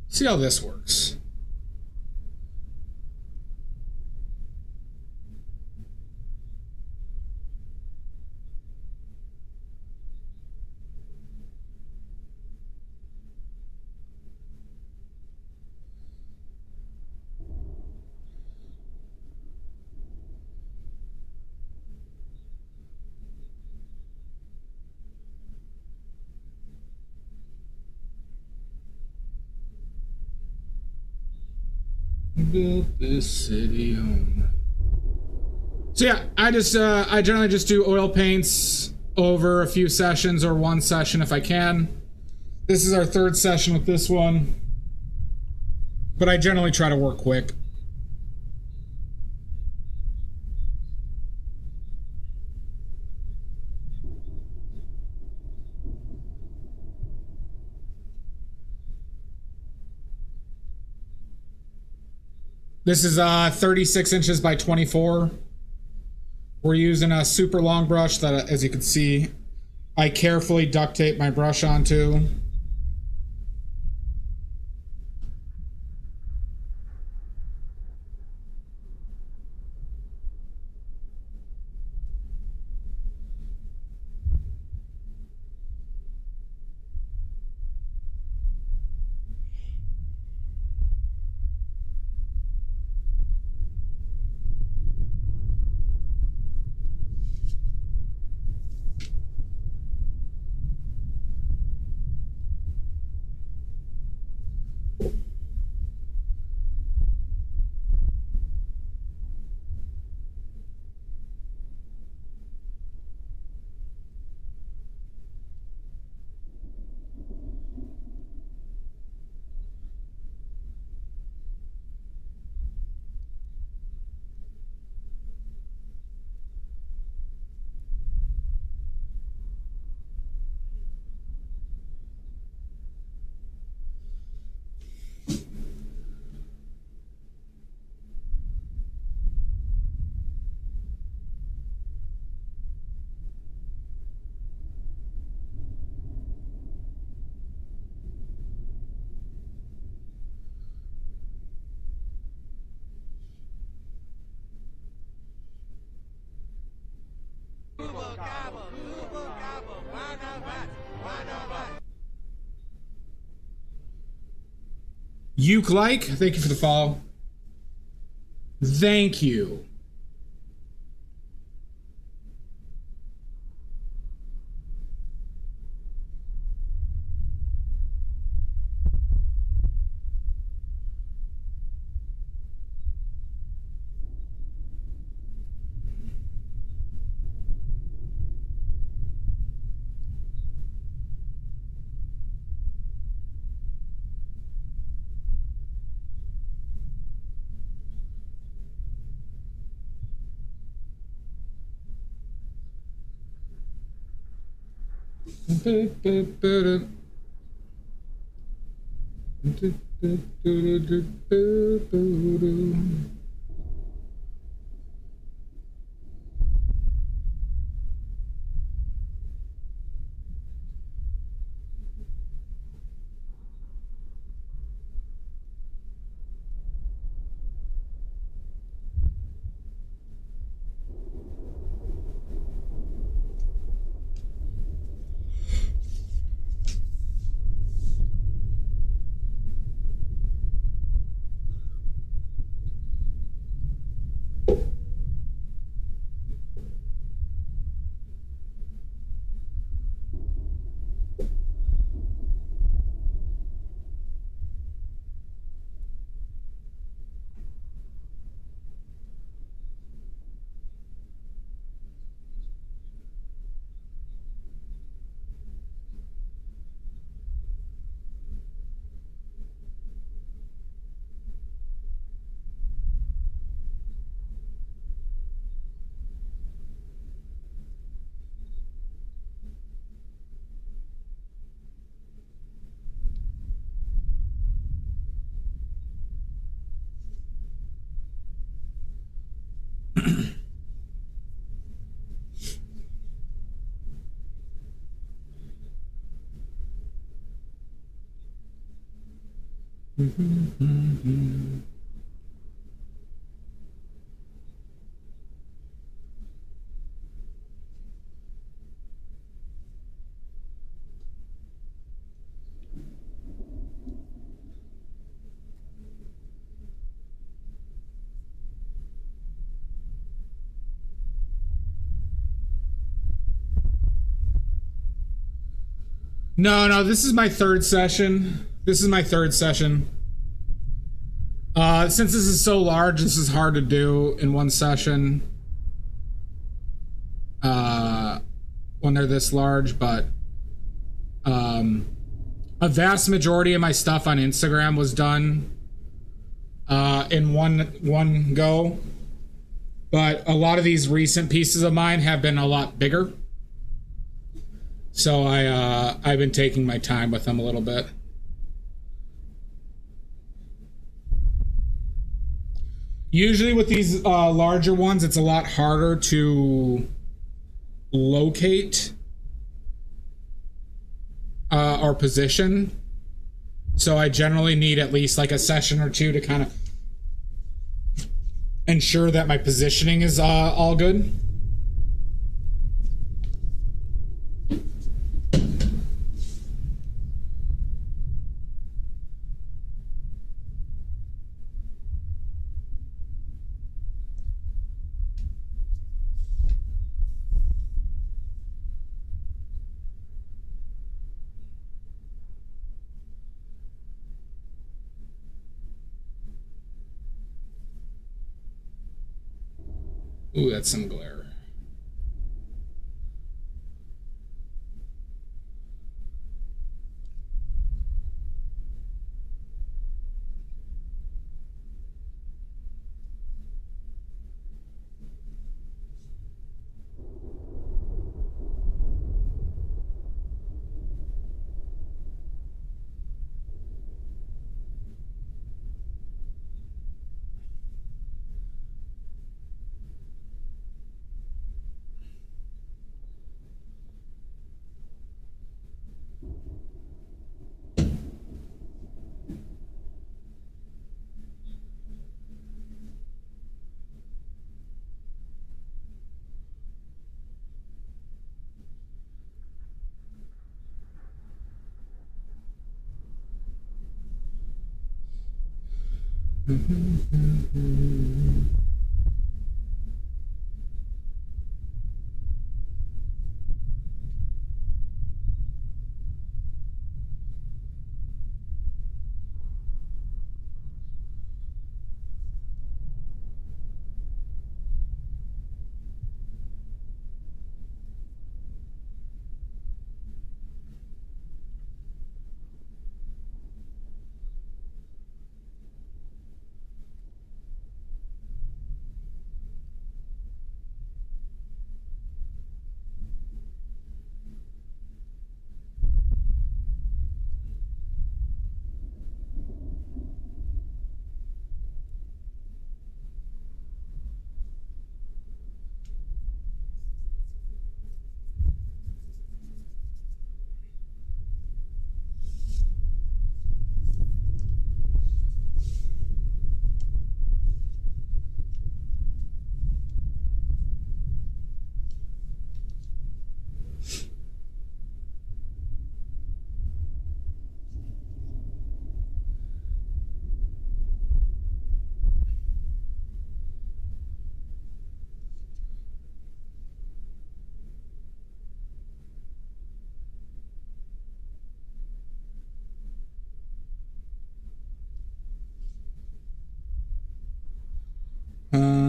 See how this works. Built this city on. So yeah, I generally just do oil paints over a few sessions or one session if I can. This is our third session with this one, but I generally try to work quick. This is 36 inches by 24. We're using a super long brush that, as you can see, I carefully duct tape my brush onto. Uke like, thank you for the follow. Thank you. No, this is my third session. Since this is so large, this is hard to do in one session. When they're this large, but a vast majority of my stuff on Instagram was done in one go. But a lot of these recent pieces of mine have been a lot bigger. So I've been taking my time with them a little bit. Usually with these larger ones, it's a lot harder to locate or position. So I generally need at least like a session or two to kind of ensure that my positioning is all good. Ooh, that's some glare. Uh,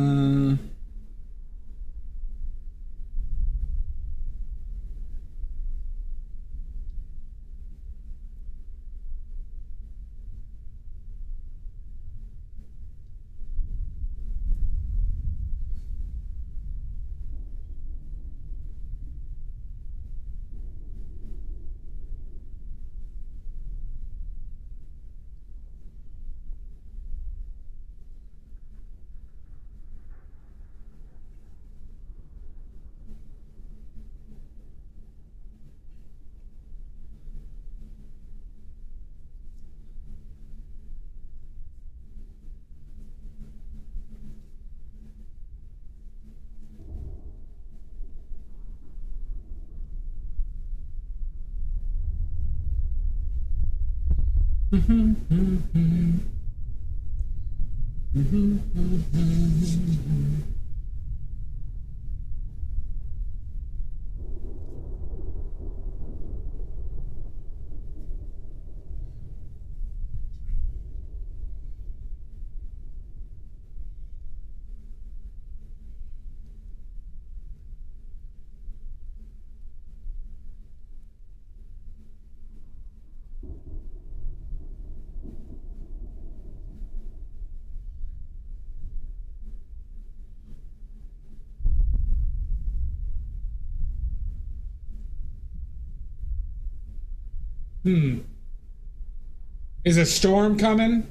Is a storm coming?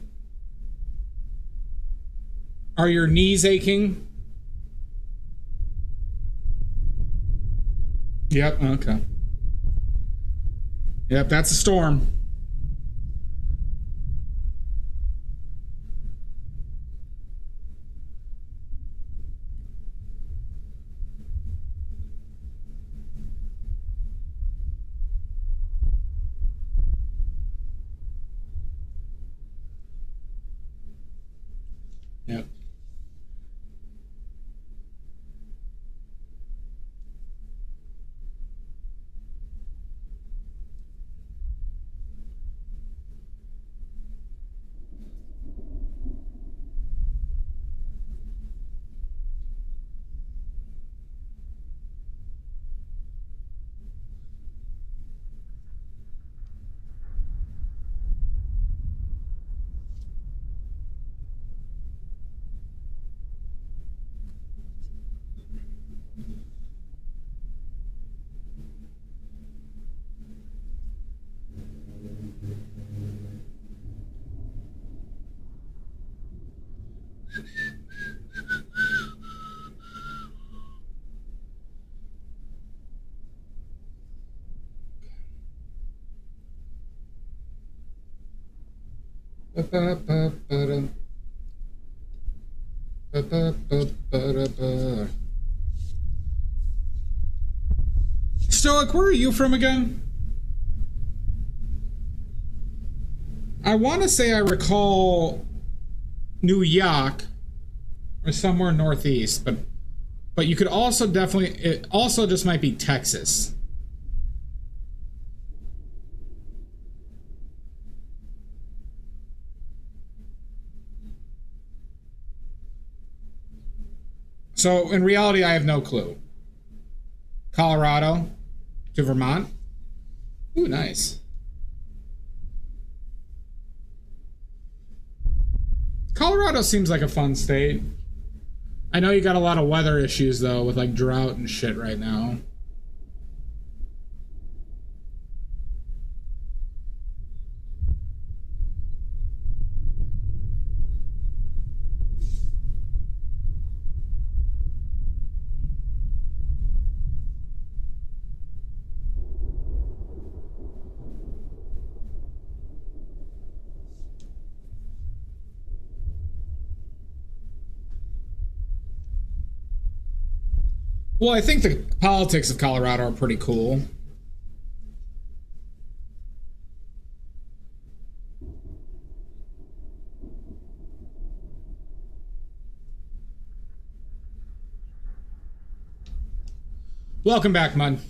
Are your knees aching? Yep, okay. Yep, that's a storm. Yep. Stoic, where are you from again? I want to say I recall New York or somewhere northeast, but you could also definitely, it also just might be Texas. So in reality, I have no clue. Colorado to Vermont. Ooh, nice. Colorado seems like a fun state. I know you got a lot of weather issues though, with like drought and shit right now. Well, I think the politics of Colorado are pretty cool. Welcome back, Mud.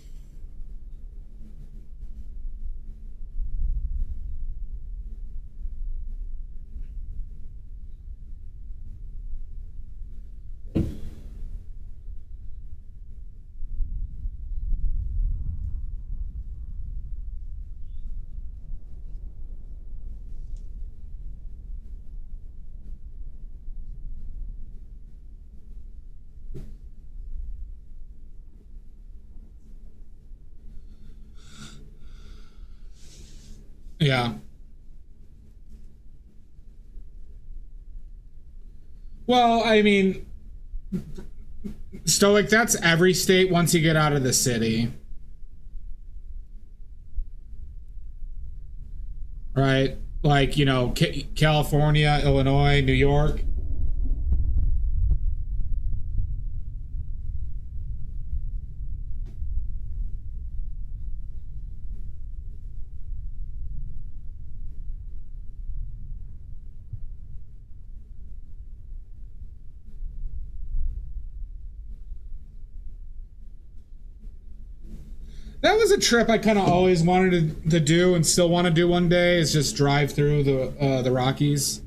Yeah. Well, I mean, Stoic, that's every state once you get out of the city. Right? Like, you know, California, Illinois, New York. That was a trip I kind of always wanted to do and still want to do one day, is just drive through the Rockies.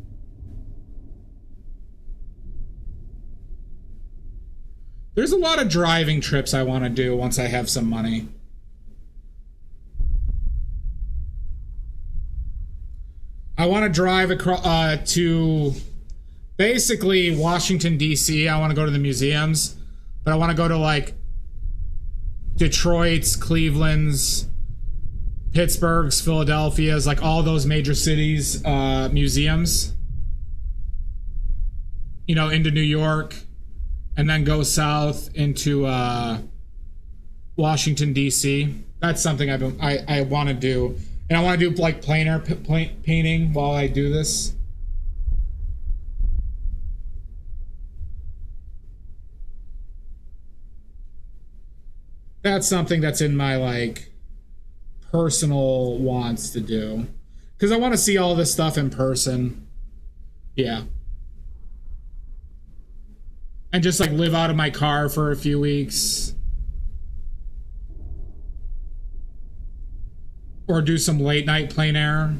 There's a lot of driving trips I want to do once I have some money. I want to drive across to basically Washington, D.C. I want to go to the museums, but I want to go to like Detroit's, Cleveland's, Pittsburgh's, Philadelphia's, like all those major cities, museums, you know, into New York, and then go south into Washington D.C. That's something I want to do, and I want to do like plein air painting while I do this. That's something that's in my like personal wants to do, because I want to see all this stuff in person. Yeah. And just like live out of my car for a few weeks. Or do some late night plein air.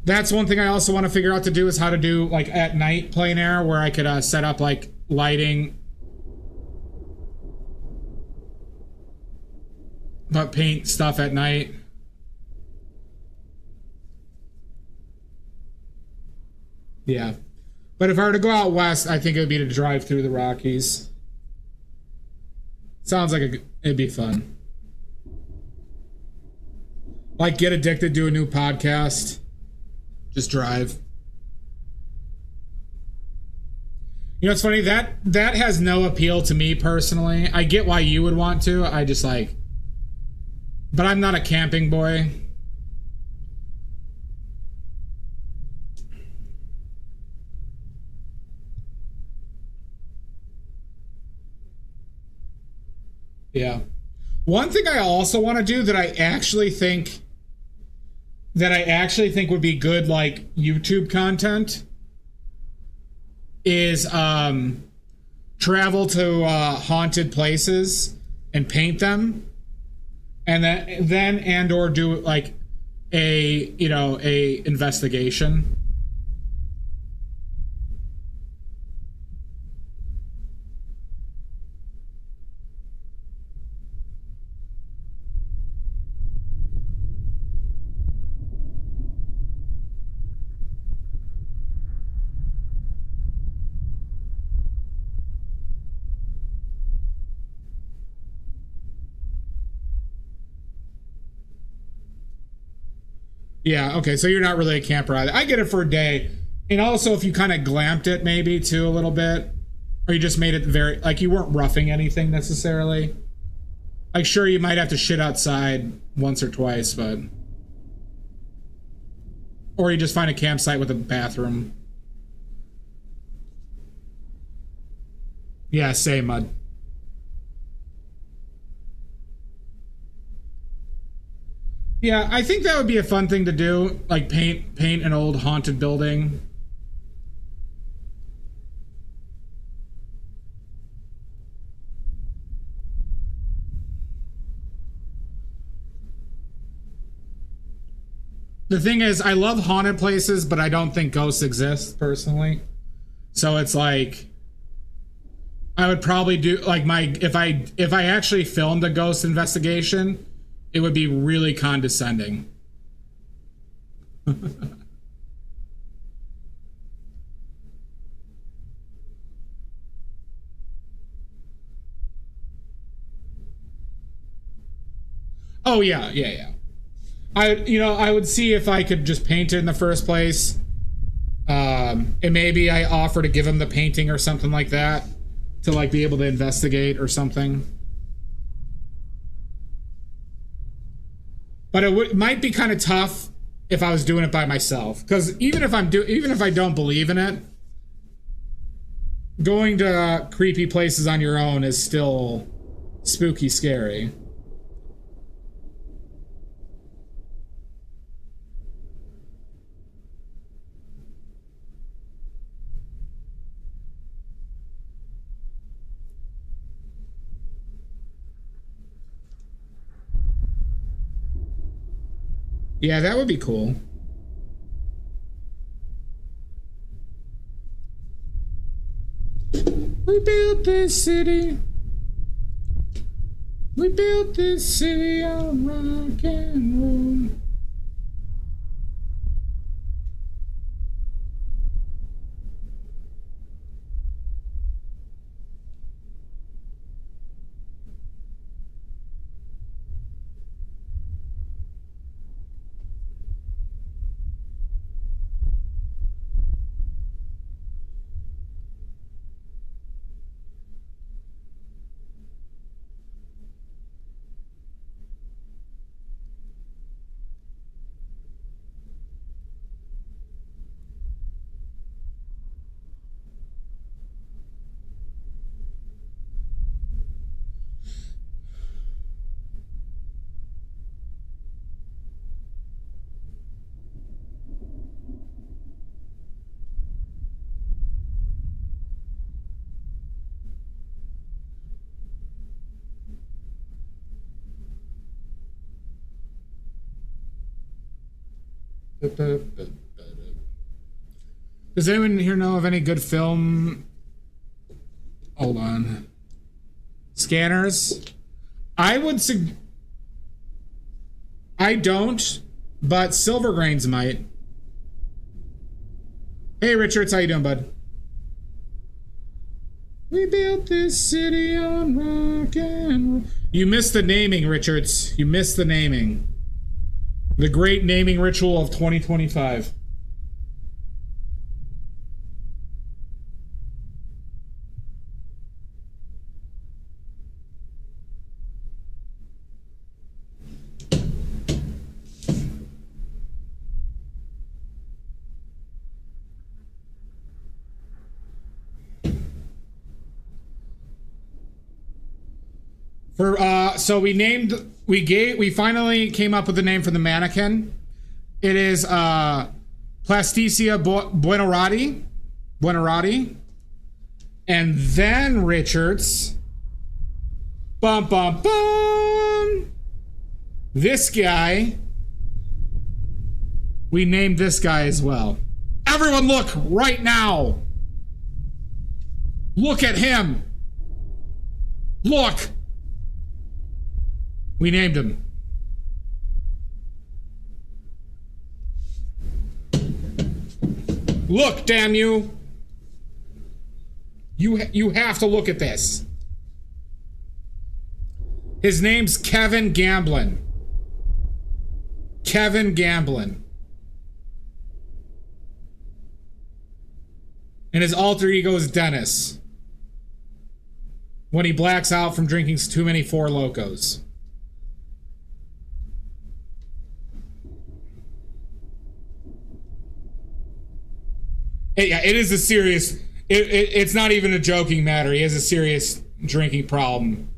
That's one thing I also want to figure out to do, is how to do like at night plein air, where I could set up like lighting, but paint stuff at night. Yeah. But if I were to go out west, I think it would be to drive through the Rockies. Sounds like it'd be fun. Like get addicted to a new podcast. Just drive. You know, it's funny that has no appeal to me personally. I get why you would want to. I just like, but I'm not a camping boy. Yeah. One thing I also want to do that I actually think would be good like YouTube content is travel to haunted places and paint them, and then and or do like a investigation. Yeah, okay, so you're not really a camper either. I get it for a day. And also if you kind of glamped it maybe too a little bit, or you just made it very, like you weren't roughing anything necessarily. Like sure, you might have to shit outside once or twice, but... Or you just find a campsite with a bathroom. Yeah, same, Mud. Yeah, I think that would be a fun thing to do, like paint an old haunted building. The thing is, I love haunted places, but I don't think ghosts exist personally. So it's like I would probably do like if I actually filmed a ghost investigation, it would be really condescending. Oh yeah. I would see if I could just paint it in the first place. And maybe I offer to give him the painting or something like that to like be able to investigate or something. But it might be kind of tough if I was doing it by myself, because even if I don't believe in it, going to creepy places on your own is still spooky scary. Yeah, that would be cool. We built this city. We built this city on rock and roll. Does anyone here know of any good film? Hold on. Scanners? I don't, but Silver Grains might. Hey, Richards, how you doing, bud? We built this city on rock and roll. You missed the naming, Richards. You missed the naming. The great naming ritual of 2025. So we finally came up with the name for the mannequin. It is Plasticia Buonarroti. And then Richards, bum bum bum, this guy, we named this guy as well. Everyone look right now. Look at him. Look. We named him. Look, damn you. You have to look at this. His name's Kevin Gamblin. Kevin Gamblin. And his alter ego is Dennis. When he blacks out from drinking too many Four Locos. Yeah, it is a serious... It's not even a joking matter. He has a serious drinking problem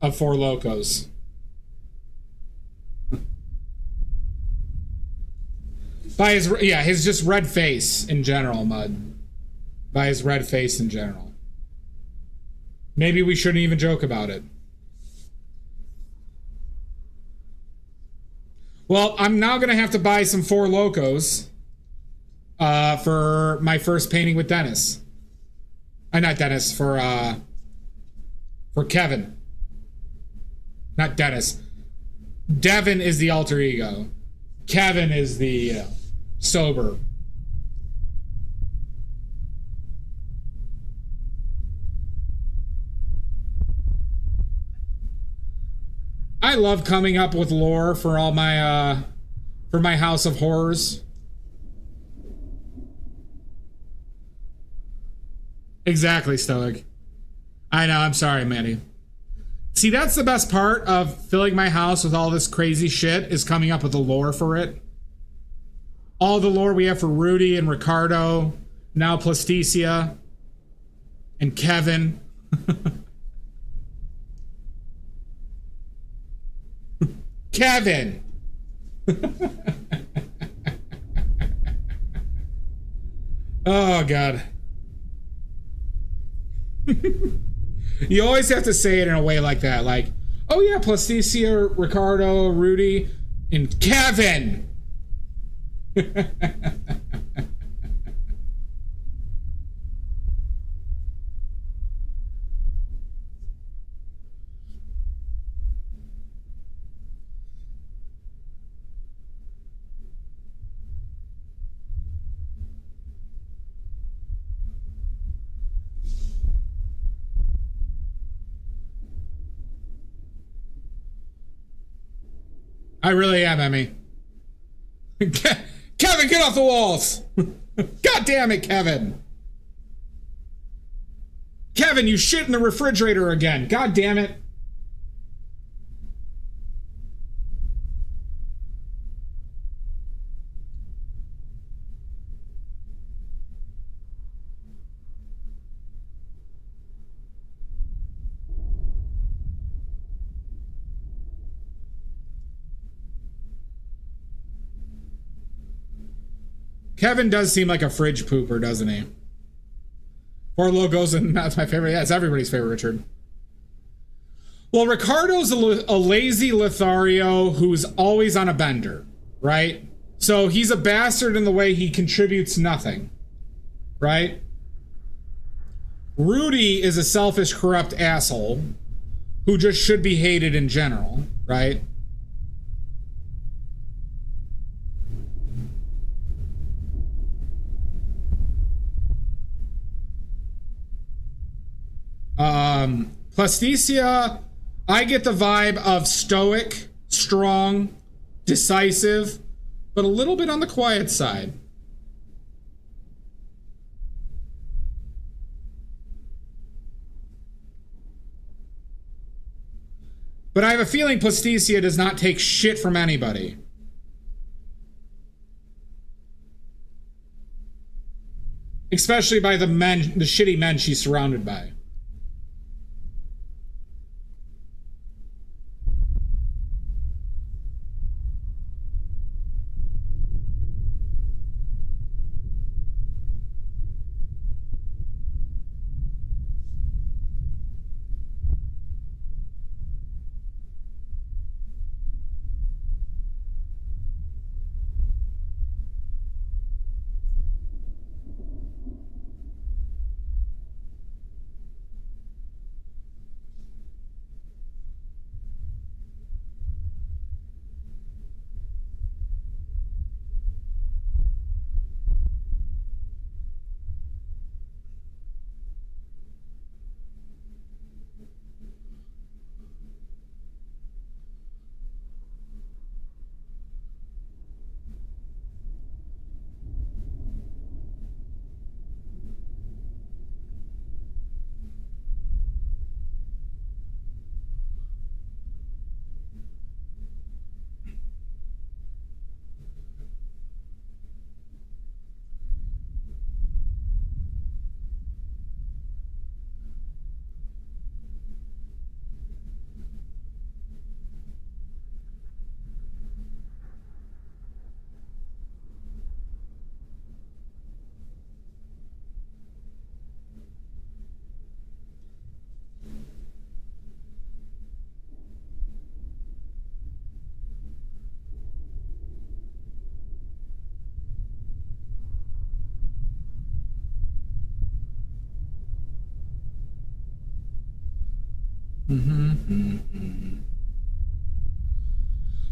of Four Locos. By his just red face in general, Mud. By his red face in general. Maybe we shouldn't even joke about it. Well, I'm now gonna have to buy some Four Locos. For my first painting with Dennis. Not Dennis, for Kevin. Not Dennis. Devin is the alter ego. Kevin is the sober. I love coming up with lore for all my for my House of Horrors. Exactly, Stoic. I know, I'm sorry, Manny. See, that's the best part of filling my house with all this crazy shit, is coming up with the lore for it. All the lore we have for Rudy and Ricardo, now Plasticia, and Kevin. Kevin! Oh, God. You always have to say it in a way like that, like, oh yeah, Plasticia, Ricardo, Rudy, and Kevin. I really am, Emmy. Kevin, get off the walls! God damn it, Kevin! Kevin, you shit in the refrigerator again. God damn it. Kevin does seem like a fridge pooper, doesn't he? Four Logos, and that's my favorite. Yeah, it's everybody's favorite, Richard. Well, Ricardo's a lazy Lothario who's always on a bender, right? So he's a bastard in the way he contributes nothing, right? Rudy is a selfish, corrupt asshole who just should be hated in general, right? Plasticia, I get the vibe of stoic, strong, decisive, but a little bit on the quiet side. But I have a feeling Plasticia does not take shit from anybody. Especially by the shitty men she's surrounded by.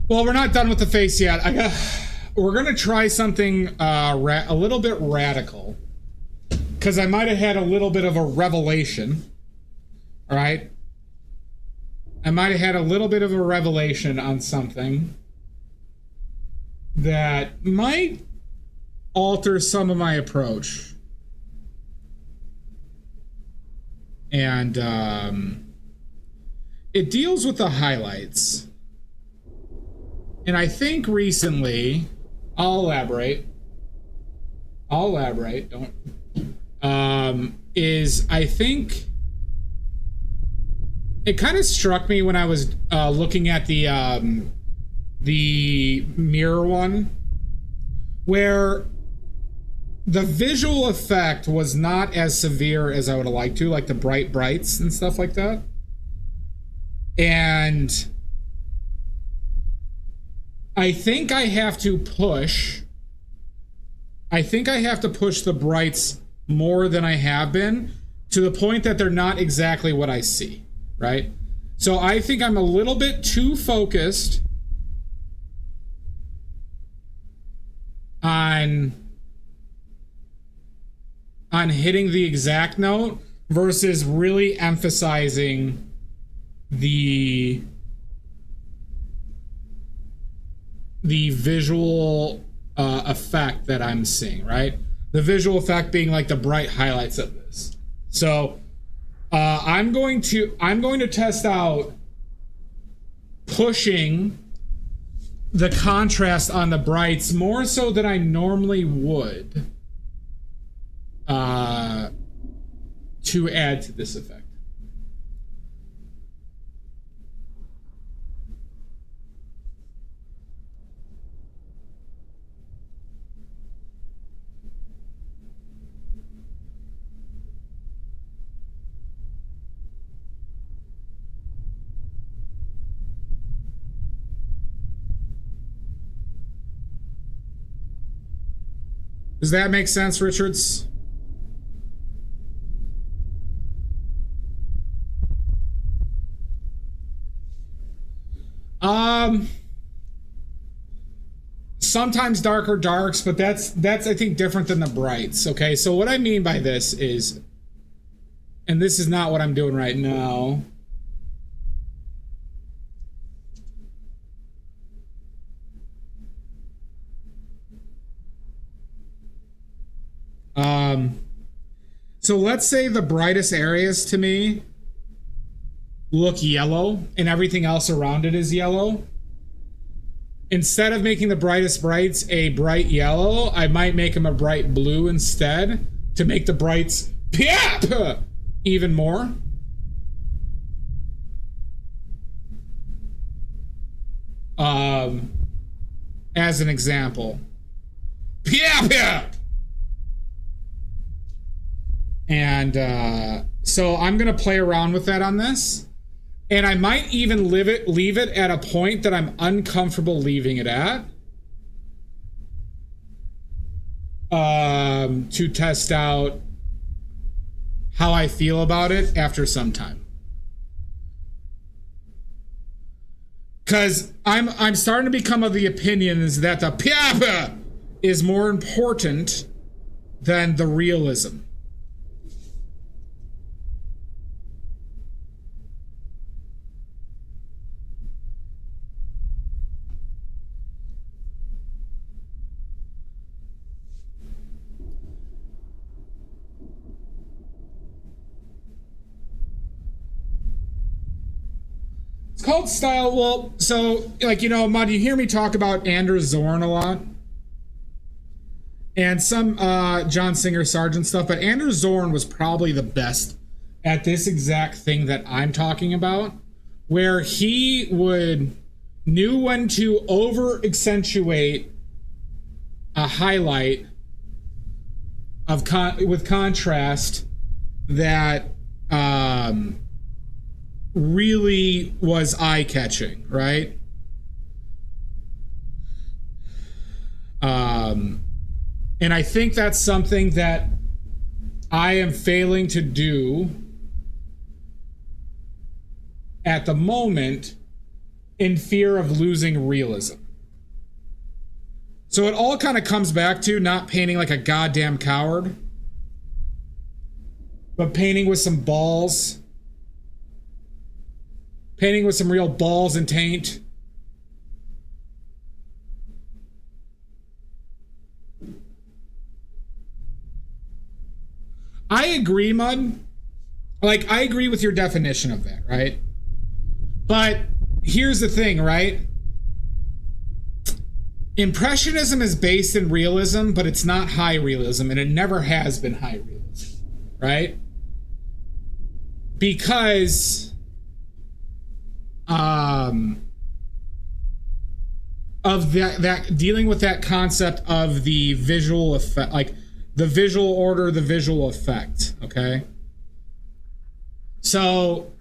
Well, we're not done with the face yet. We're gonna try something a little bit radical, because I might have had a little bit of a revelation. All right, I might have had a little bit of a revelation on something that might alter some of my approach, and it deals with the highlights. And I think recently, I'll elaborate. Don't. I think it kind of struck me when I was looking at the mirror one, where the visual effect was not as severe as I would have liked to, like the brights and stuff like that. And I think I have to push the brights more than I have been, to the point that they're not exactly what I see, right? So I think I'm a little bit too focused on hitting the exact note versus really emphasizing the visual effect that I'm seeing, right? The visual effect being like the bright highlights of this. So I'm going to test out pushing the contrast on the brights more so than I normally would, to add to this effect. Does that make sense, Richards? Sometimes darker darks, but that's I think different than the brights. Okay, so what I mean by this is, and this is not what I'm doing right now. So let's say the brightest areas to me look yellow and everything else around it is yellow. Instead of making the brightest brights a bright yellow, I might make them a bright blue instead to make the brights even more. As an example. And so I'm going to play around with that on this. And I might even leave it at a point that I'm uncomfortable leaving it at. To test out how I feel about it after some time. Because I'm starting to become of the opinion is that the piapa is more important than the realism. Called style. Well, so like, you know, Mud, you hear me talk about Anders Zorn a lot and some John Singer Sargent stuff, but Anders Zorn was probably the best at this exact thing that I'm talking about, where he knew when to over accentuate a highlight of with contrast that really was eye-catching, right? And I think that's something that I am failing to do at the moment in fear of losing realism. So it all kind of comes back to not painting like a goddamn coward, but painting with some balls. Painting with some real balls and taint. I agree, Mud. Like, I agree with your definition of that, right? But here's the thing, right? Impressionism is based in realism, but it's not high realism, and it never has been high realism, right? Because of that dealing with that concept of the visual effect, like the visual order, the visual effect, okay? So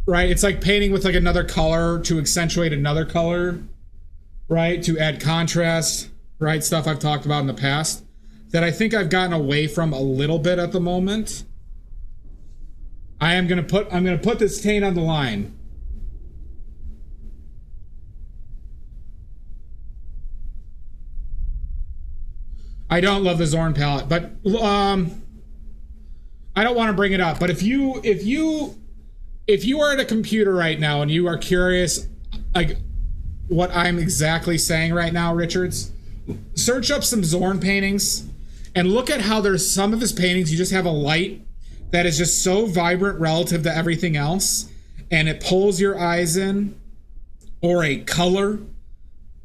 right, it's like painting with like another color to accentuate another color, right, to add contrast, right? Stuff I've talked about in the past that I think I've gotten away from a little bit at the moment. I'm gonna put this taint on the line. I don't love the Zorn palette, but I don't want to bring it up. But if you are at a computer right now and you are curious, like what I'm exactly saying right now, Richards, search up some Zorn paintings and look at how there's some of his paintings you just have a light that is just so vibrant relative to everything else, and it pulls your eyes in, or a color.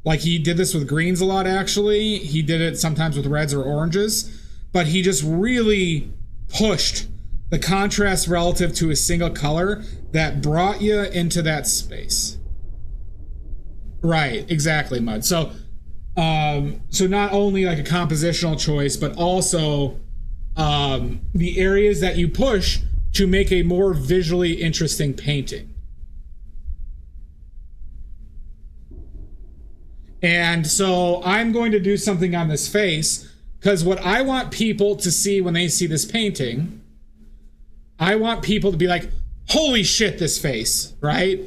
Like he did this with greens a lot, actually. He did it sometimes with reds or oranges, but he just really pushed the contrast relative to a single color that brought you into that space. Right, exactly, Mud. So not only like a compositional choice, but also the areas that you push to make a more visually interesting painting. And so I'm going to do something on this face, because what I want people to see when they see this painting, I want people to be like, holy shit, this face, right?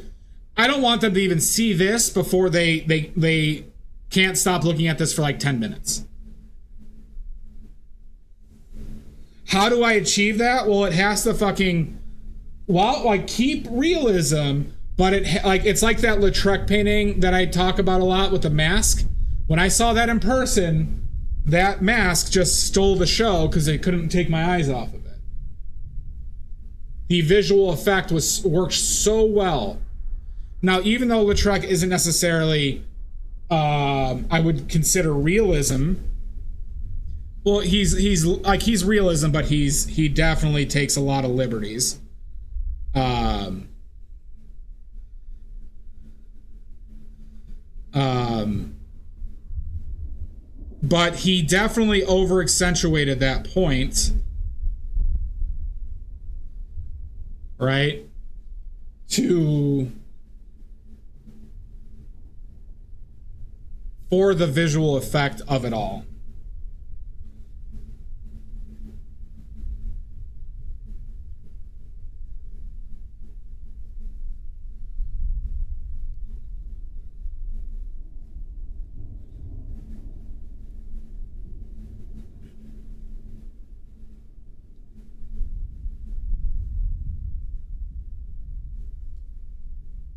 I don't want them to even see this before they can't stop looking at this for like 10 minutes. How do I achieve that? Well, it has to fucking, well, like, keep realism, but it's like that Lautrec painting that I talk about a lot with the mask. When I saw that in person, that mask just stole the show because they couldn't take my eyes off of it. The visual effect worked so well. Now, even though Lautrec isn't necessarily, I would consider realism. Well, he's realism, but he definitely takes a lot of liberties. But he definitely over accentuated that point, right? For the visual effect of it all.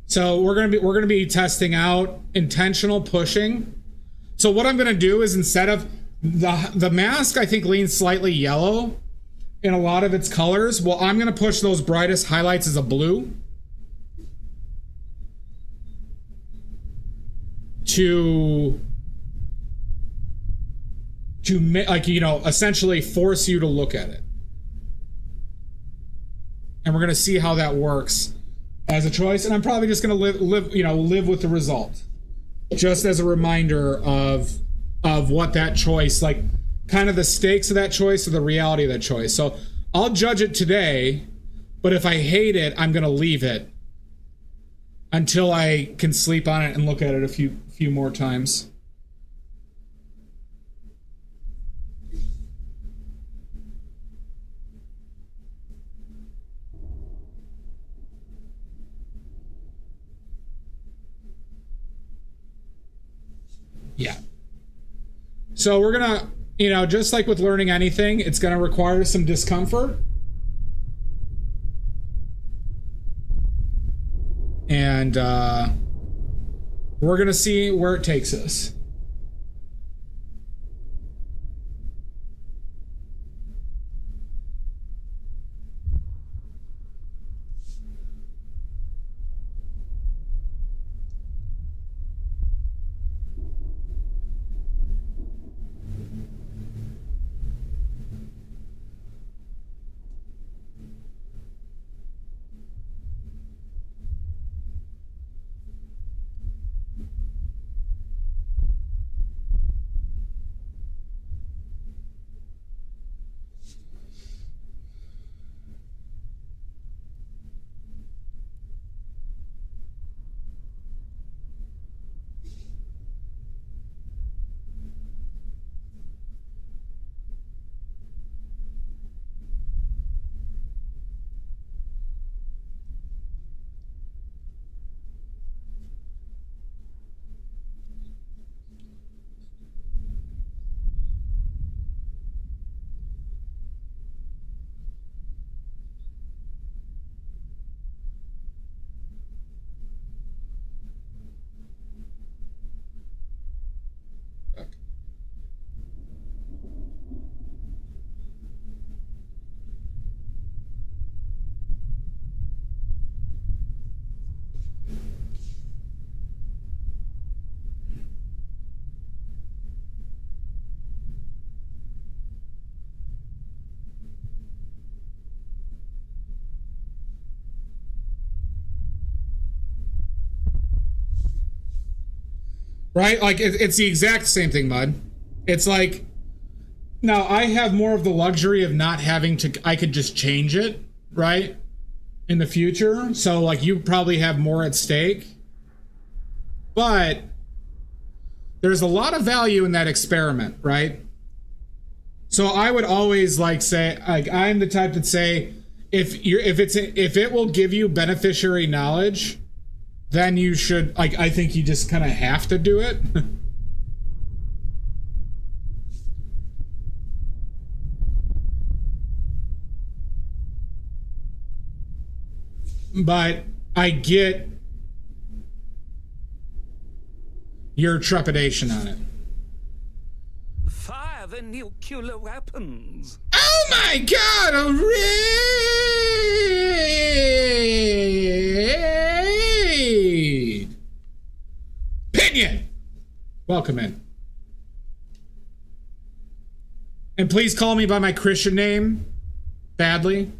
So we're gonna be testing out intentional pushing. So what I'm gonna do is, instead of the mask, I think leans slightly yellow in a lot of its colors. Well, I'm gonna push those brightest highlights as a blue to like, you know, essentially force you to look at it. And we're gonna see how that works as a choice, and I'm probably just gonna live with the result, just as a reminder of what that choice, like, kind of the stakes of that choice or the reality of that choice. So I'll judge it today, but if I hate it, I'm gonna leave it until I can sleep on it and look at it a few more times. Yeah. So we're gonna, you know, just like with learning anything, it's gonna require some discomfort. And we're gonna see where it takes us. Right? Like, it's the exact same thing, Mud. It's like, now I have more of the luxury of not having to, I could just change it, right? In the future. So, like, you probably have more at stake. But there's a lot of value in that experiment, right? So I would always like say, like, I'm the type that say, if it will give you beneficiary knowledge, then you should, like, I think you just kind of have to do it. But I get your trepidation on it. Fire the nuclear weapons. Oh my god, a raid! Pinion! Welcome in. And please call me by my Christian name. Badly.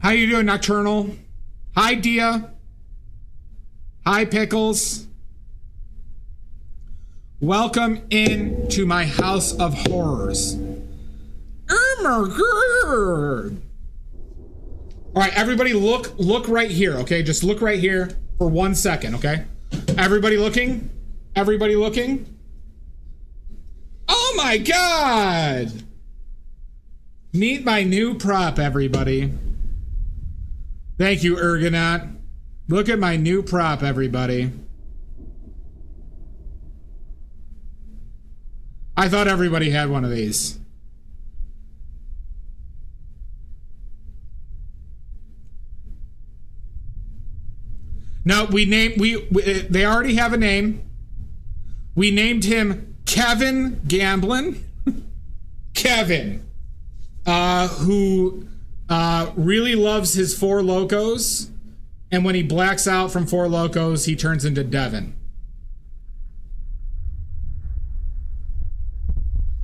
How you doing, Nocturnal? Hi, Dia. Hi, Pickles. Welcome into my house of horrors. Oh my god! All right, everybody, look right here, okay? Just look right here for 1 second, okay? Everybody looking? Everybody looking? Oh my god! Meet my new prop, everybody. Thank you, Ergonaut. Look at my new prop, everybody. I thought everybody had one of these. No, they already have a name. We named him Kevin Gamblin. Kevin, who really loves his Four Locos, and when he blacks out from Four Locos, he turns into Devin.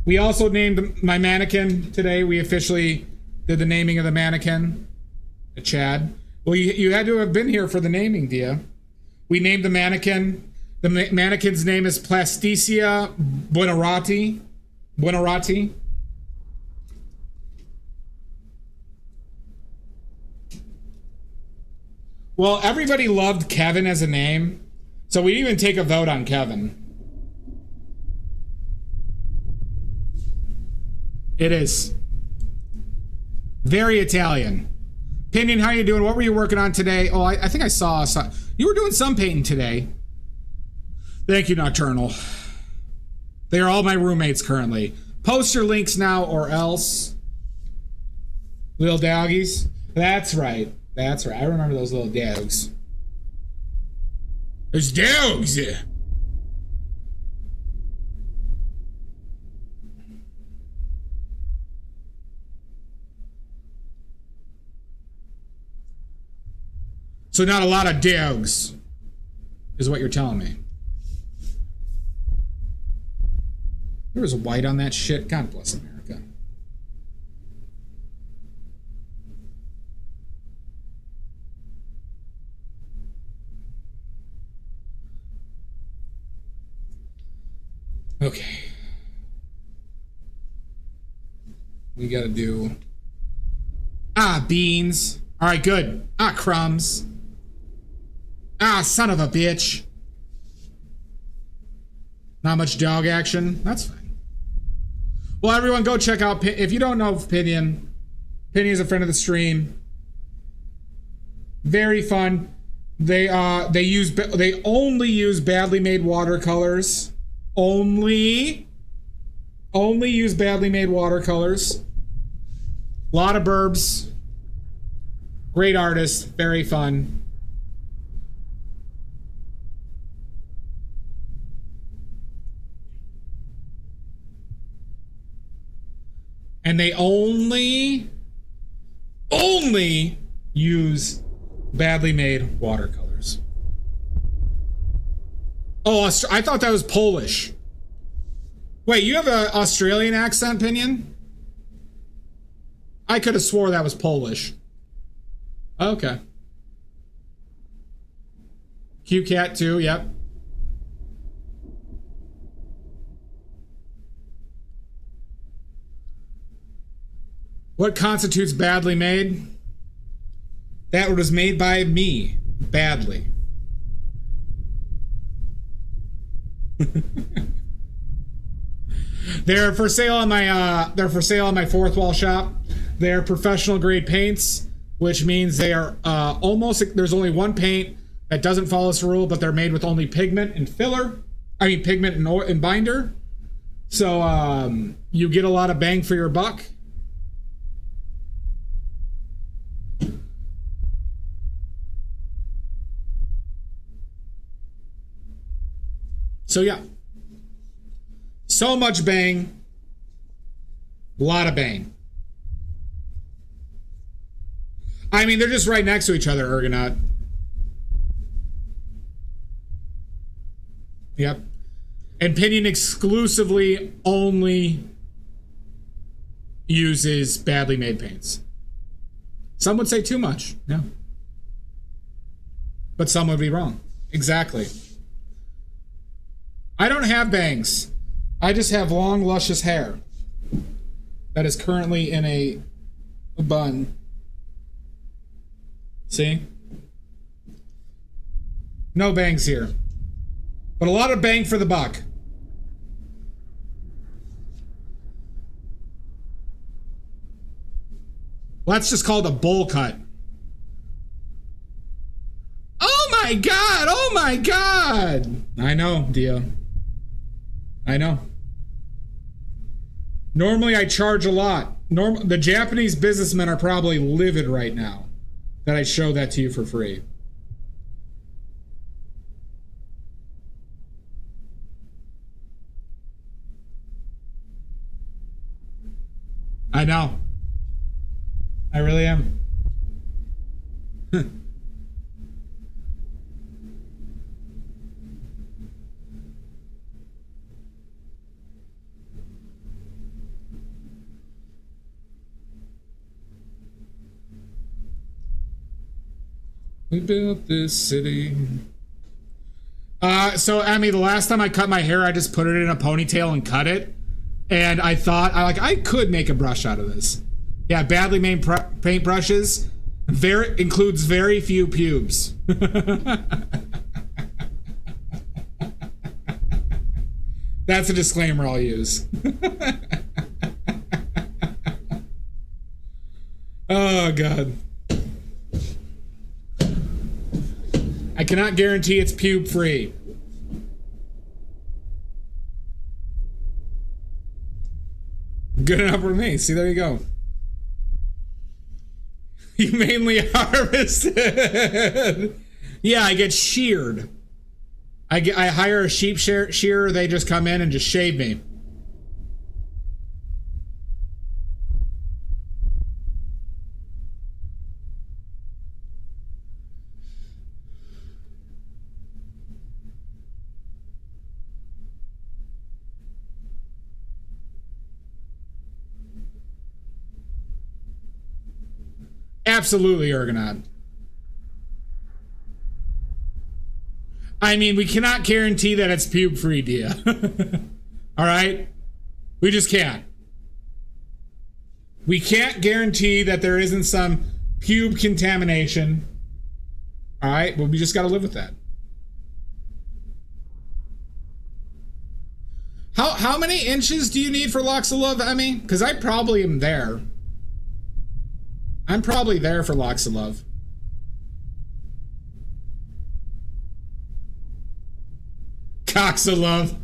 We also named my mannequin today. We officially did the naming of the mannequin, Chad. Well, you had to have been here for the naming, Dia. We named the mannequin. The mannequin's name is Plasticia Buonarroti. Buonarroti. Well, everybody loved Kevin as a name, so we didn't even take a vote on Kevin. It is very Italian. Pinion, how you doing? What were you working on today? Oh, I think I saw you were doing some painting today. Thank you, Nocturnal. They are all my roommates currently. Post your links now or else. Little doggies. That's right. That's right. I remember those little dogs. There's dogs. So not a lot of dogs, is what you're telling me. There was a white on that shit. God bless America. Okay. We gotta do... beans. All right, good. Crumbs. Son of a bitch. Not much dog action. That's fine. Well, everyone, go check out... If you don't know Pinion, Pinion is a friend of the stream. Very fun. They only use badly made watercolors. Only use badly made watercolors. A lot of burbs. Great artist. Very fun. And they only use badly made watercolors. Oh, I thought that was Polish. Wait, you have an Australian accent, Pinion? I could have swore that was Polish. Okay. Cute cat too, yep. What constitutes badly made? That was made by me. badly. They're for sale on my fourth wall shop. They're professional grade paints, which means they are almost, there's only one paint that doesn't follow this rule, but they're made with only pigment and filler. I mean pigment and binder. So you get a lot of bang for your buck. So yeah, so much bang, a lot of bang. I mean, they're just right next to each other, Ergonaut. Yep. And Pinion exclusively only uses badly made paints. Some would say too much, yeah. But some would be wrong. Exactly. I don't have bangs. I just have long, luscious hair that is currently in a bun. See? No bangs here. But a lot of bang for the buck. Well, that's just called a bowl cut. Oh my god! Oh my god! I know, Dia. I know. Normally I charge a lot. The Japanese businessmen are probably livid right now that I show that to you for free. I know. I really am. We built this city. So Emmy, the last time I cut my hair, I just put it in a ponytail and cut it. And I thought, I could make a brush out of this. Yeah, badly made paint brushes. Includes very few pubes. That's a disclaimer I'll use. Oh, God. I cannot guarantee it's pube free. Good enough for me. See, there you go. You mainly harvested. Yeah, I get sheared. I hire a sheep shearer. They just come in and just shave me. Absolutely, Ergonaut. I mean, we cannot guarantee that it's pube free, Dia. All right? We just can't. We can't guarantee that there isn't some pube contamination. All right? But we just got to live with that. How many inches do you need for Locks of Love, Emmy? Because I probably am there. I'm probably there for Locks of Love. Cocks of Love.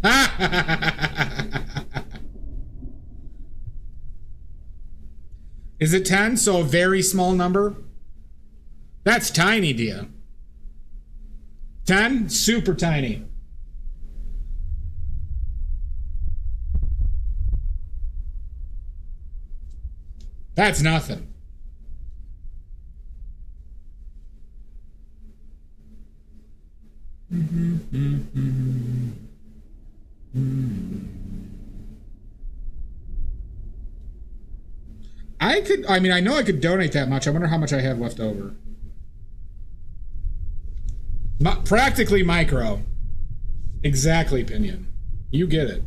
Is it 10? So a very small number? That's tiny, Dia. 10? Super tiny. That's nothing. I know I could donate that much. I wonder how much I have left over. Practically micro. Exactly, Pinion. You get it.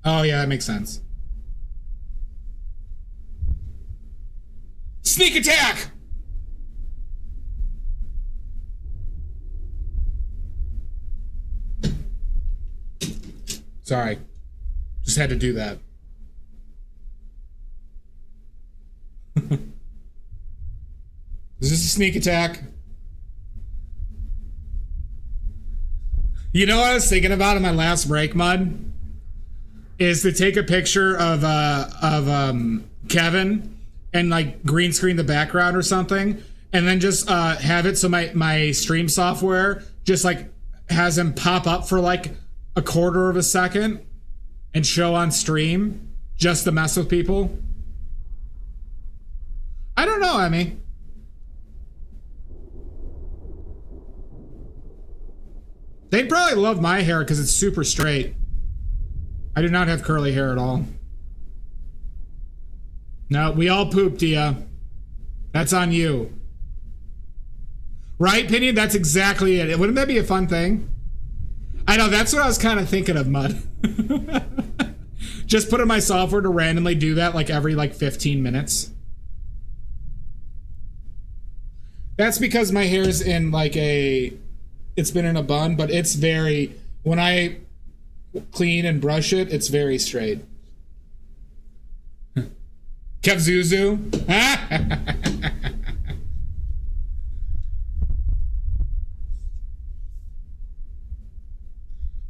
Oh yeah, that makes sense. Sneak attack! Sorry. Just had to do that. Is this a sneak attack? You know what I was thinking about in my last break, Mud? Is to take a picture of Kevin and like green screen the background or something, and then just have it so my stream software just like has him pop up for like a quarter of a second and show on stream just to mess with people. I don't know, Emmy. They'd probably love my hair because it's super straight. I do not have curly hair at all. No, we all pooped, Dia. That's on you. Right, Pinion? That's exactly it. Wouldn't that be a fun thing? I know, that's what I was kind of thinking of, Mud. Just put in my software to randomly do that like every like 15 minutes. That's because my hair's in like it's been in a bun, but it's very, when I clean and brush it, it's very straight. Kevzuzu.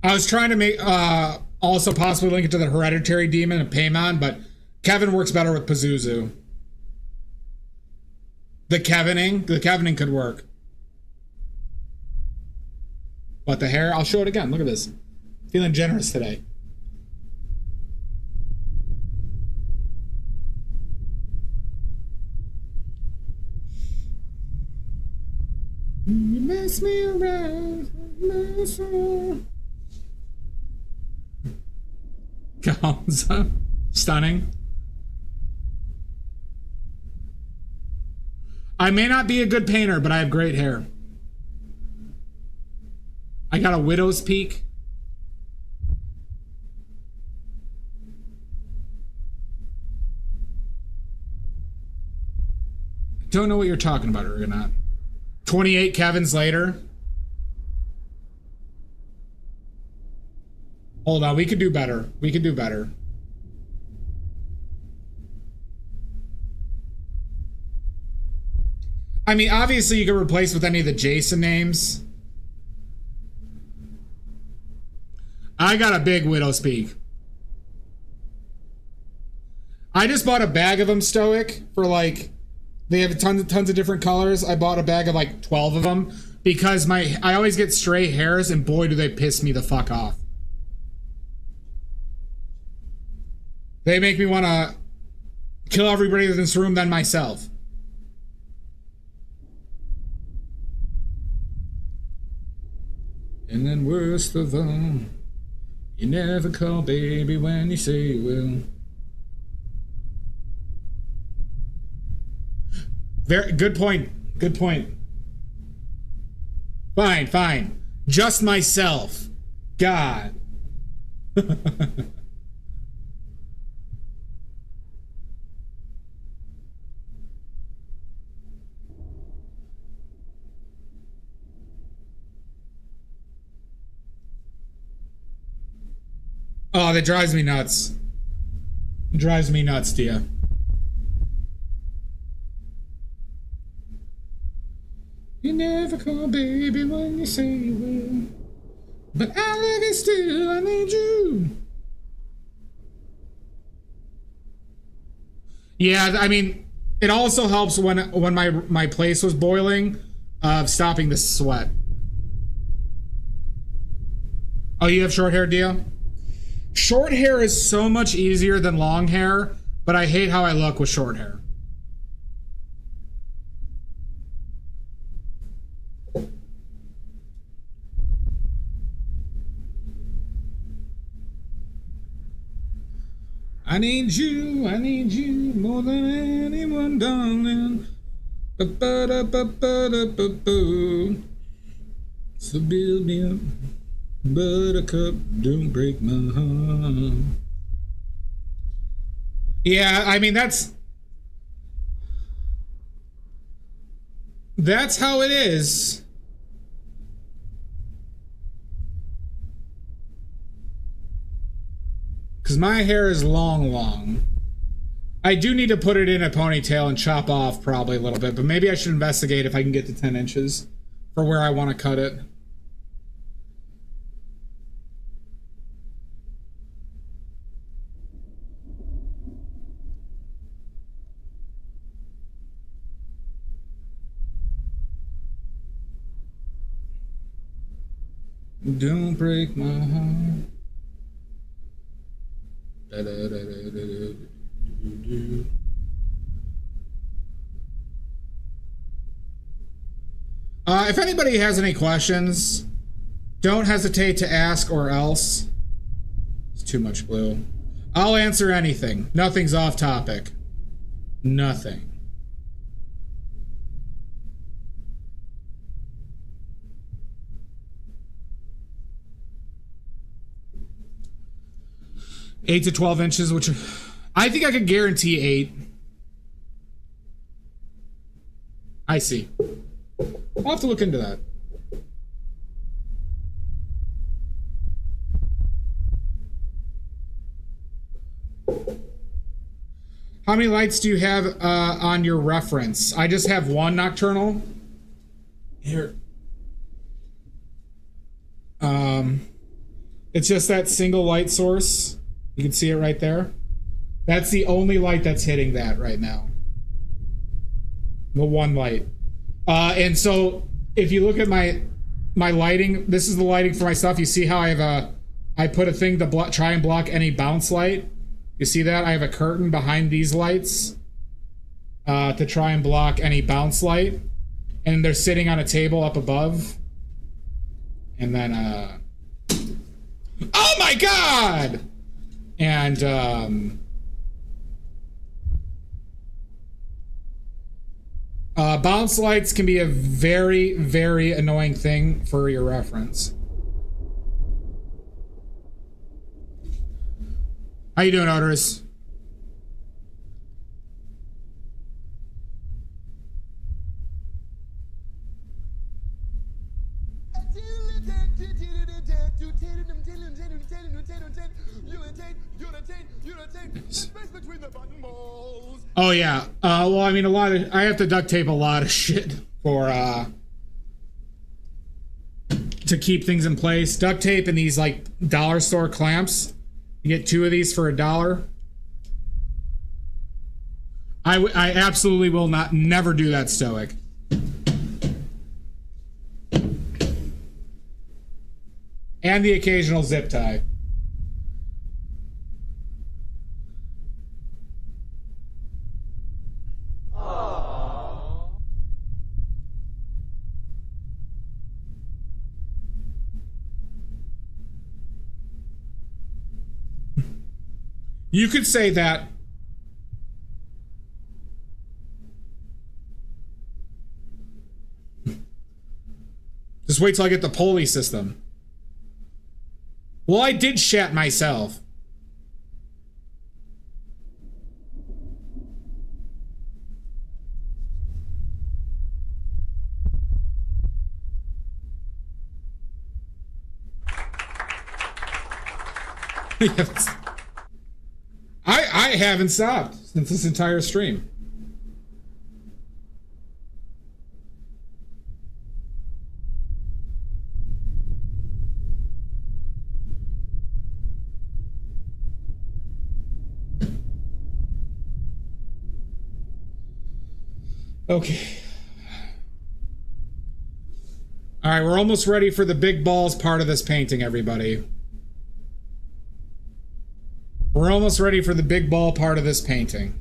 I was trying to make also possibly link it to the hereditary demon and Paimon, but Kevin works better with Pazuzu. The Kevining could work. But the hair, I'll show it again. Look at this. Feeling generous today. You mess me around, mess around. Gonza. Stunning. I may not be a good painter, but I have great hair. I got a widow's peak. Don't know what you're talking about, Ergonaut. 28 Kevins later. Hold on, we could do better. We could do better. I mean, obviously you can replace with any of the Jason names. I got a big widow's peak. I just bought a bag of them, Stoic, for like, they have tons of different colors. I bought a bag of like 12 of them because I always get stray hairs, and boy do they piss me the fuck off. They make me want to kill everybody in this room than myself. And then worst of all, you never call baby when you say you will. Very good point. Good point. Fine, fine. Just myself. God. Oh, that drives me nuts. It drives me nuts, Tia. You never call baby when you say you will. But I love you still, I need you. Yeah, I mean, it also helps when my place was boiling, stopping the sweat. Oh, you have short hair, Dia? Short hair is so much easier than long hair, but I hate how I look with short hair. I need you more than anyone, darling. Ba-ba-da-ba-ba-da-ba-boo. So build me up, buttercup, don't break my heart. Yeah, I mean that's how it is. Cause my hair is long. I do need to put it in a ponytail and chop off probably a little bit, but maybe I should investigate if I can get to 10 inches for where I want to cut it. Don't break my heart. If anybody has any questions, don't hesitate to ask or else. It's too much blue. I'll answer anything. Nothing's off topic. Nothing. Eight to 12 inches, which I think I could guarantee 8. I see. I'll have to look into that. How many lights do you have on your reference? I just have one nocturnal. Here. It's just that single light source. You can see it right there. That's the only light that's hitting that right now. The one light. And so if you look at my lighting, this is the lighting for my stuff. You see how I put a thing to try and block any bounce light. You see that? I have a curtain behind these lights to try and block any bounce light. And they're sitting on a table up above. And then, oh my God! And, bounce lights can be a very, very annoying thing for your reference. How you doing, Odorous? Oh yeah. Well, I mean, I have to duct tape a lot of shit for to keep things in place. Duct tape and these like dollar store clamps. You get 2 of these for $1. I absolutely will never do that, Stoic. And the occasional zip tie. You could say that. Just wait till I get the pulley system. Well, I did shat myself. Yes. I haven't stopped since this entire stream. Okay. All right, we're almost ready for the big balls part of this painting, everybody. We're almost ready for the big ball part of this painting.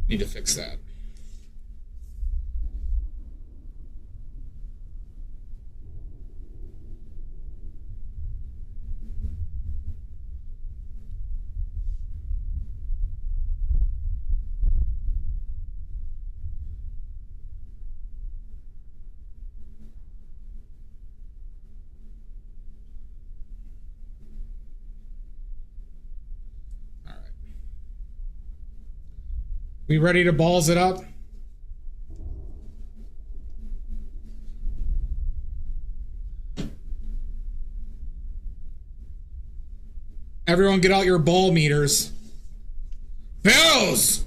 Need to fix that. We ready to balls it up? Everyone get out your ball meters. Bills!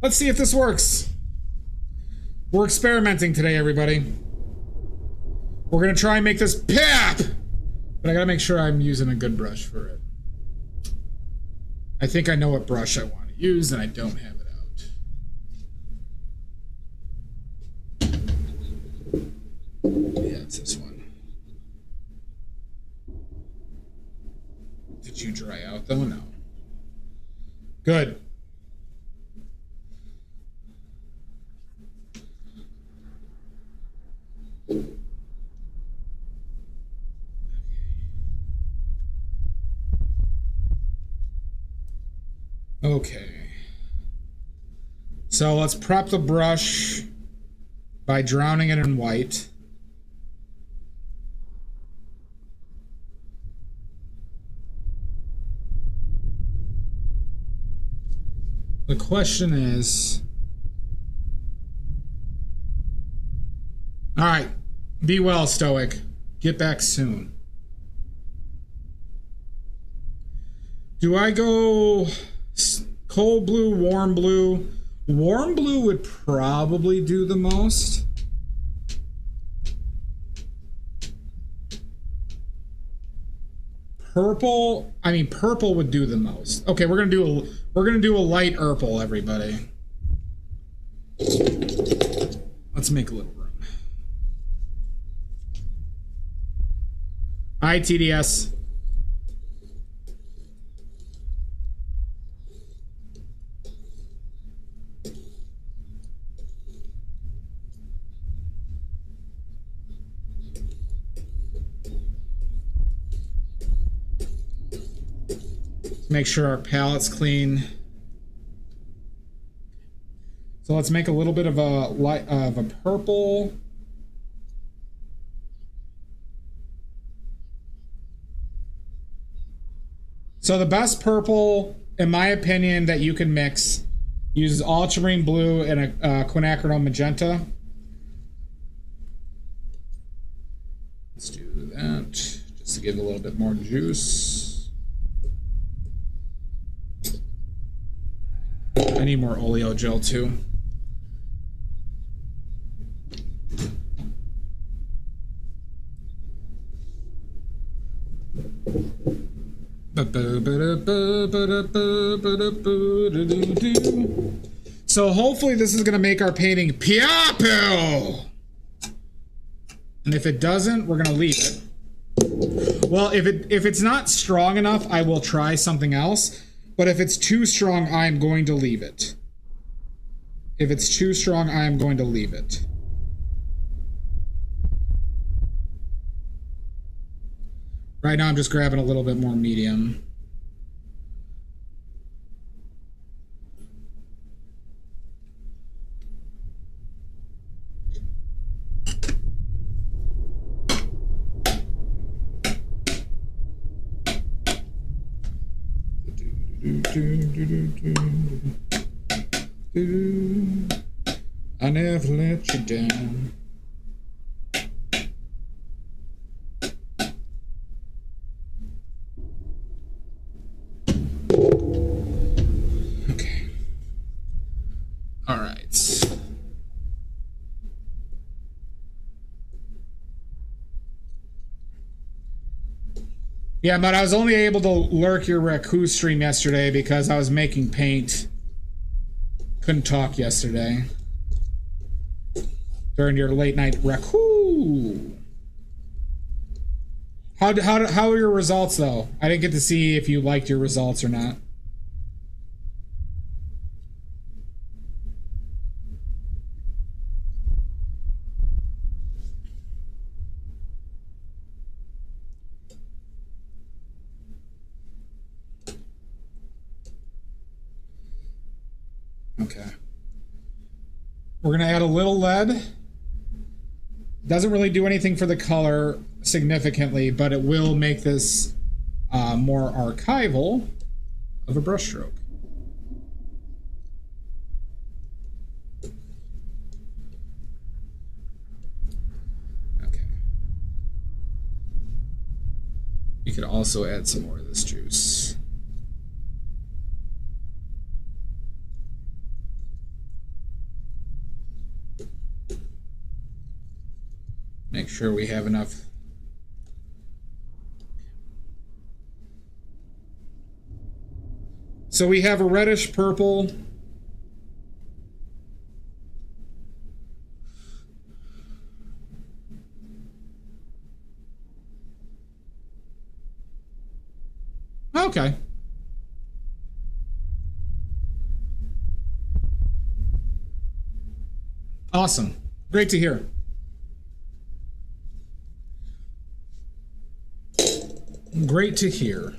Let's see if this works. We're experimenting today, everybody. We're gonna try and make this pap! But I gotta make sure I'm using a good brush for it. I think I know what brush I want to use, and I don't have it out. Yeah, it's this one. Did you dry out though? No. Good. Okay. So let's prep the brush by drowning it in white. The question is, all right, be well, Stoic. Get back soon. Do I go cold blue, warm blue? Warm blue would probably do the most. Purple, I mean purple would do the most. Okay, we're gonna do a light purple, everybody. Let's make a little room. Hi, TDS. Make sure our palette's clean. So let's make a little bit of a light of a purple. So the best purple, in my opinion, that you can mix uses ultramarine blue and a quinacridone magenta. Let's do that just to give it a little bit more juice. I need more oleo gel too. So hopefully this is going to make our painting piapo. And if it doesn't, we're going to leave it. Well, if it's not strong enough, I will try something else. But if it's too strong, I'm going to leave it. If it's too strong, I am going to leave it. Right now, I'm just grabbing a little bit more medium. I never let you down. Okay. All right. Yeah, but I was only able to lurk your Raku stream yesterday because I was making paint. Couldn't talk yesterday. During your late night Raku. How are your results though? I didn't get to see if you liked your results or not. Okay. We're gonna add a little lead. Doesn't really do anything for the color significantly, but it will make this more archival of a brushstroke. You could also add some more of this juice. Make sure we have enough. So we have a reddish purple. Okay. Awesome. Great to hear. Great to hear.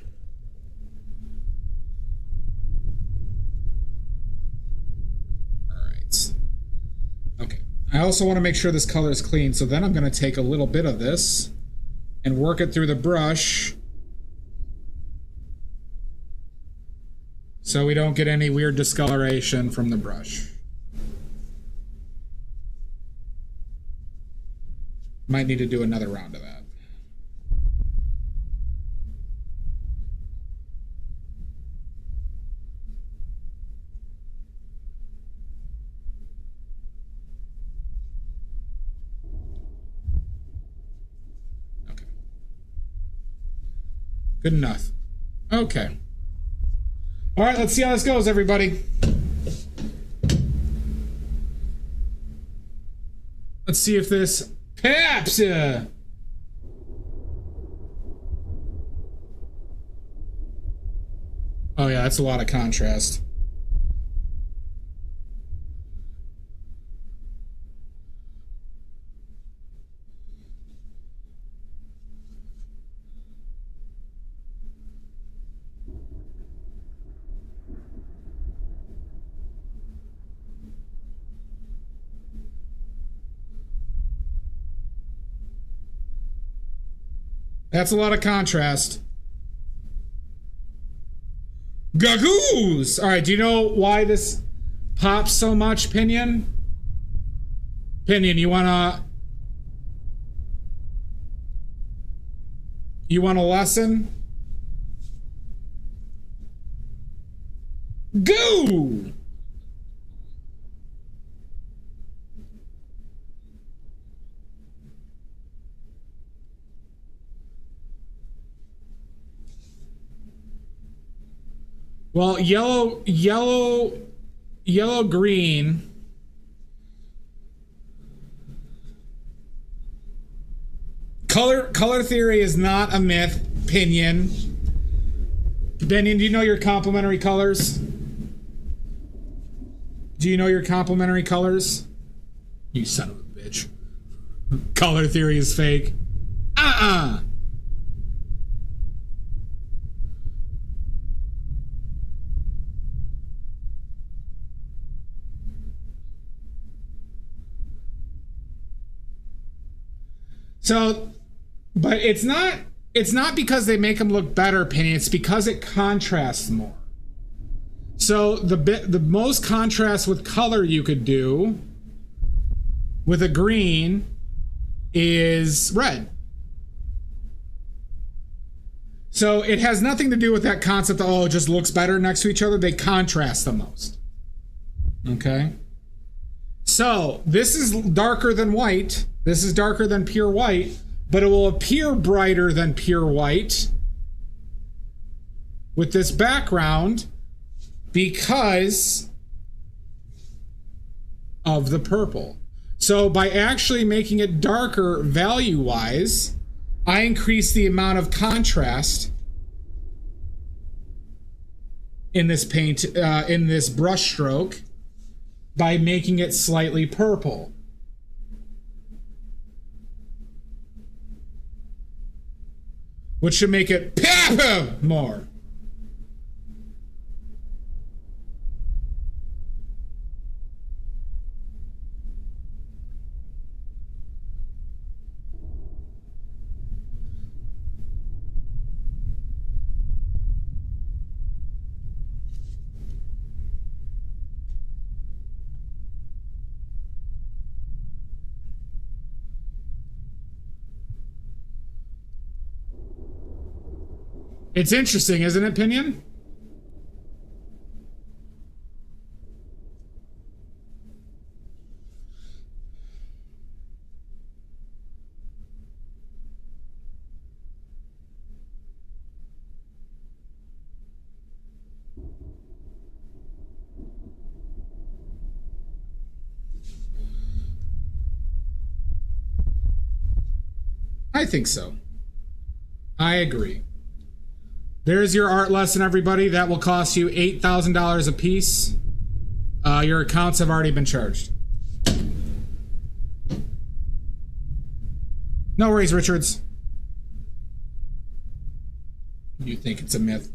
All right. Okay. I also want to make sure this color is clean, so then I'm going to take a little bit of this and work it through the brush so we don't get any weird discoloration from the brush. Might need to do another round of that. Okay. Good enough. Okay. All right, let's see how this goes, everybody. Let's see if this Perhaps. Oh yeah, that's a lot of contrast. That's a lot of contrast. Gagoos! All right, do you know why this pops so much, Pinion? Pinion, you want a lesson? Goo! Well, yellow, green. Color theory is not a myth, Pinion. Pinion, do you know your complementary colors? Do you know your complementary colors? You son of a bitch. Color theory is fake. So, but it's not because they make them look better, Penny. It's because it contrasts more. So the most contrast with color you could do with a green is red. So it has nothing to do with that concept of, oh, it just looks better next to each other. They contrast the most. Okay? So this is darker than white. This is darker than pure white, but it will appear brighter than pure white with this background because of the purple. So by actually making it darker value-wise, I increase the amount of contrast in this paint, in this brush stroke, by making it slightly purple. Which should make it pop more. It's interesting, isn't it, Pinion? I think so. I agree. There's your art lesson, everybody. That will cost you $8,000 a piece. Your accounts have already been charged. No worries, Richards. You think it's a myth.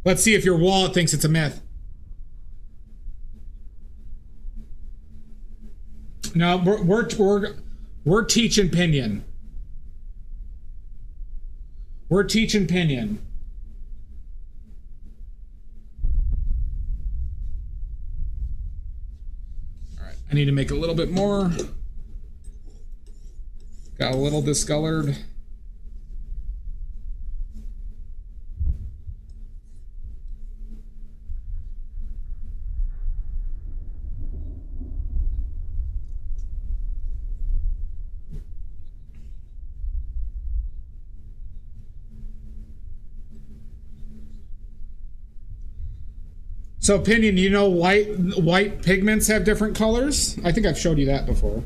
Let's see if your wallet thinks it's a myth. No, we're teaching Pinion. We're teaching Pinion. All right, I need to make a little bit more. Got a little discolored. So, Pinion, you know white pigments have different colors? I think I've showed you that before.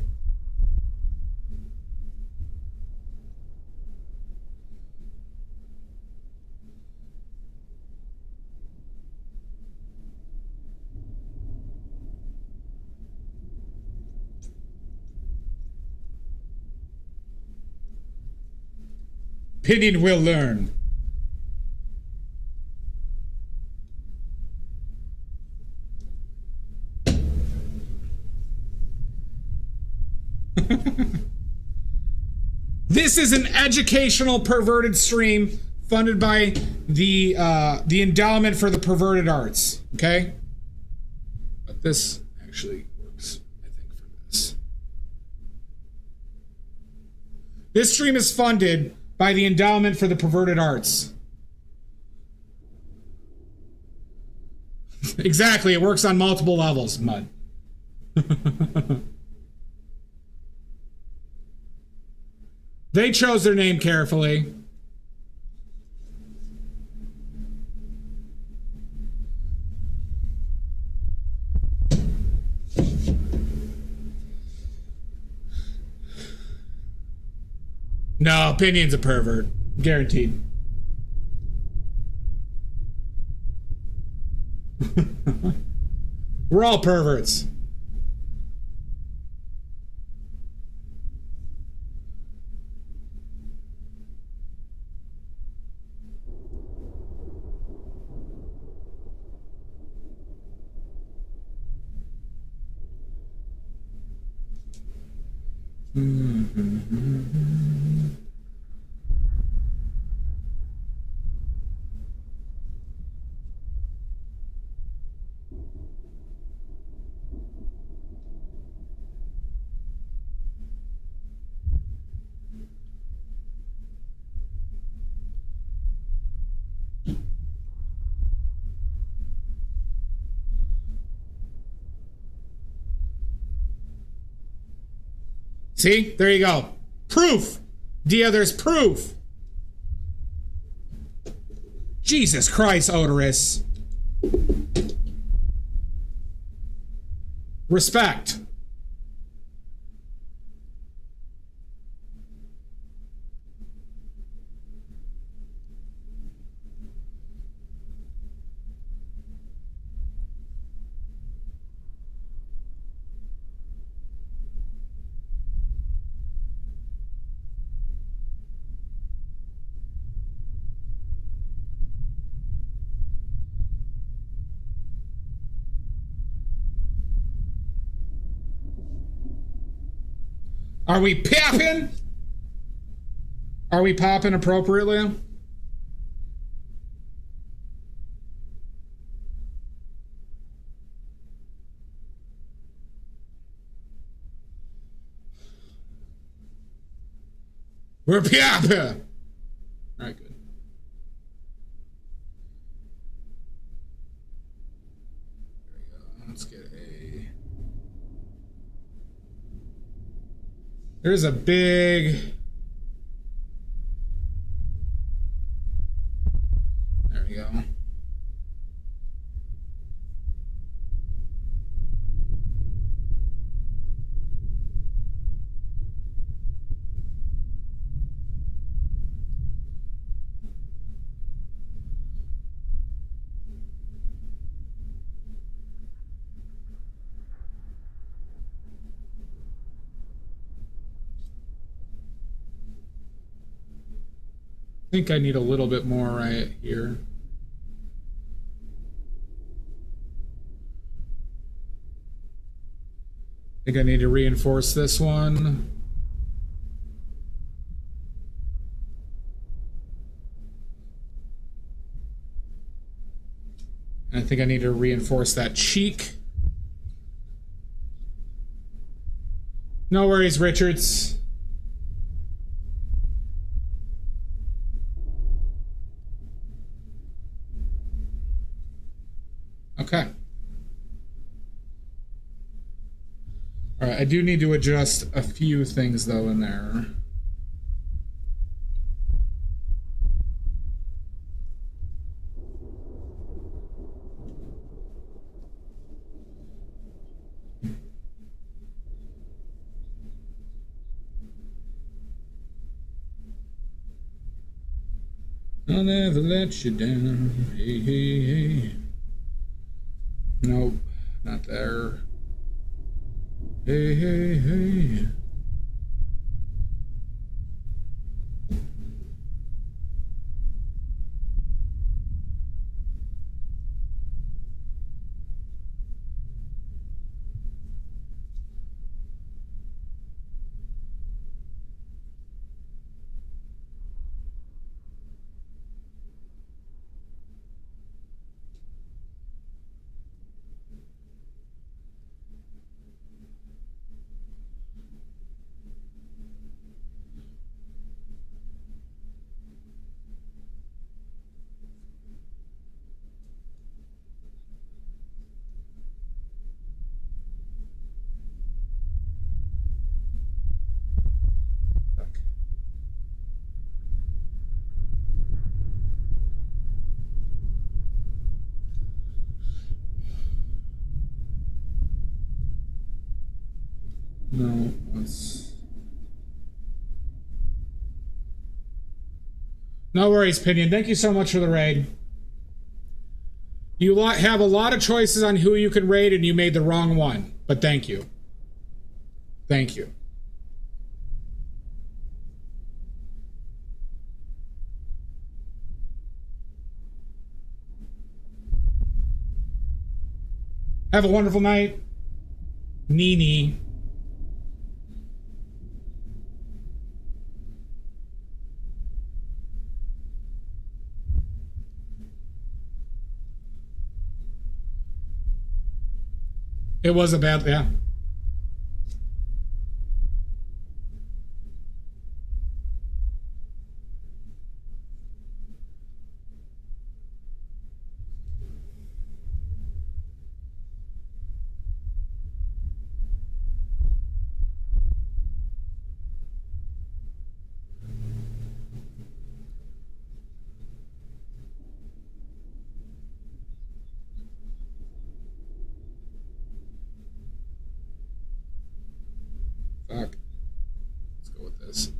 Pinion will learn. This is an educational perverted stream funded by the Endowment for the Perverted Arts. Okay, but this actually works, I think, for this. This stream is funded by the Endowment for the Perverted Arts. Exactly, it works on multiple levels, Mud. They chose their name carefully. No, Pinion's a pervert. Guaranteed. We're all perverts. See? There you go. Proof. Dia, there's proof. Jesus Christ, Odorous. Respect. Are we popping? Are we popping appropriately? We're popping. All right, good. Let's get a... There's a big... There we go. I think I need a little bit more right here. I think I need to reinforce this one. And I think I need to reinforce that cheek. No worries, Richards. Okay. All right, I do need to adjust a few things though in there. I'll never let you down. Hey, hey, hey. Nope, not there. Hey, hey, hey. No, let's... No worries, Pinion. Thank you so much for the raid. You have a lot of choices on who you can raid, and you made the wrong one. But thank you. Thank you. Have a wonderful night. Nini. It was a bad, yeah. Fuck. Let's go with this.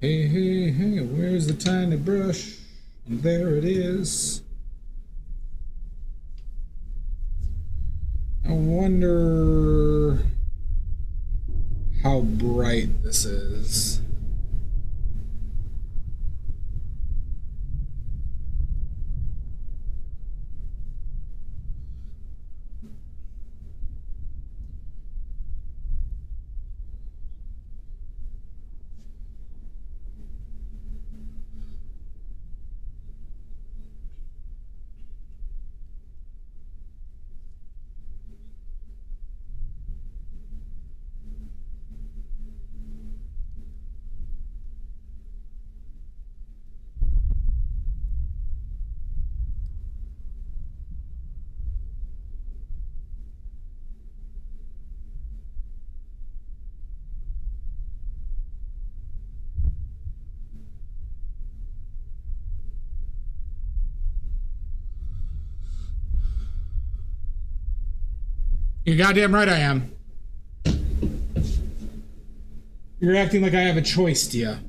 Hey, hey, hey, where's the tiny brush? And there it is. I wonder... bright this is. You're goddamn right I am. You're acting like I have a choice, Dia.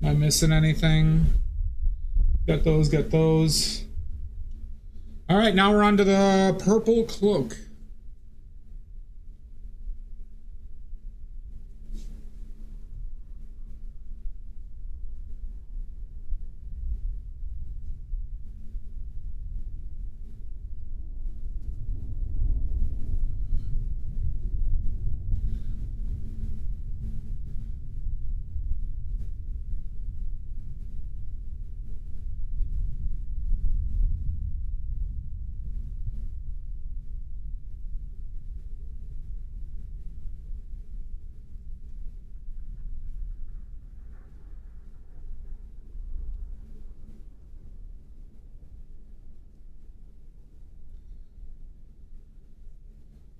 Am I missing anything? Got those, got those. All right, now we're on to the purple cloak.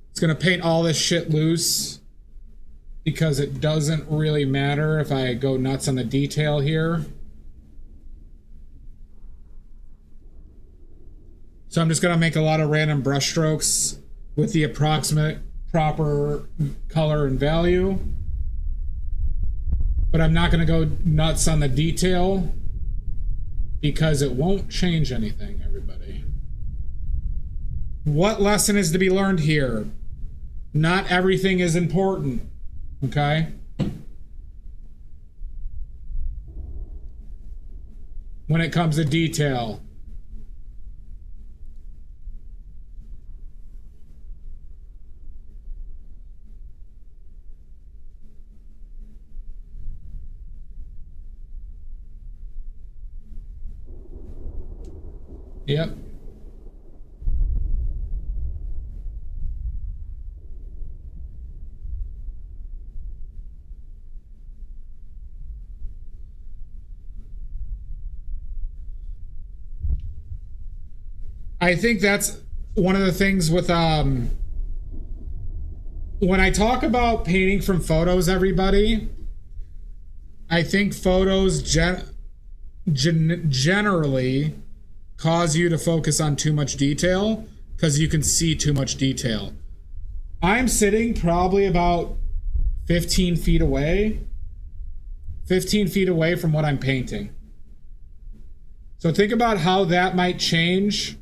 It's gonna paint all this shit loose because it doesn't really matter if I go nuts on the detail here. So I'm just gonna make a lot of random brush strokes with the approximate proper color and value. But I'm not gonna go nuts on the detail because it won't change anything, everybody. What lesson is to be learned here? Not everything is important, okay? When it comes to detail. Yep. I think that's one of the things with when I talk about painting from photos, everybody, I think photos generally cause you to focus on too much detail because you can see too much detail. I'm sitting probably about 15 feet away from what I'm painting. So think about how that might change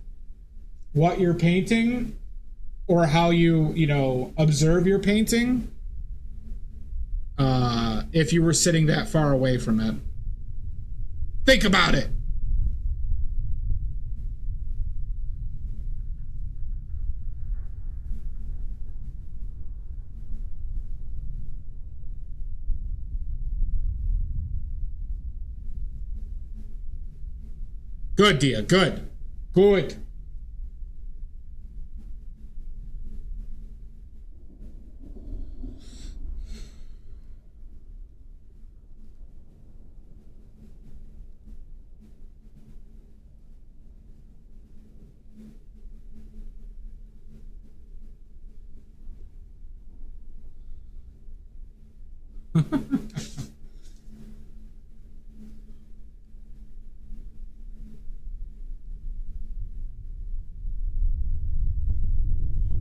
what you're painting or how you observe your painting if you were sitting that far away from it. Think about it. Good, Dia. Good. Good.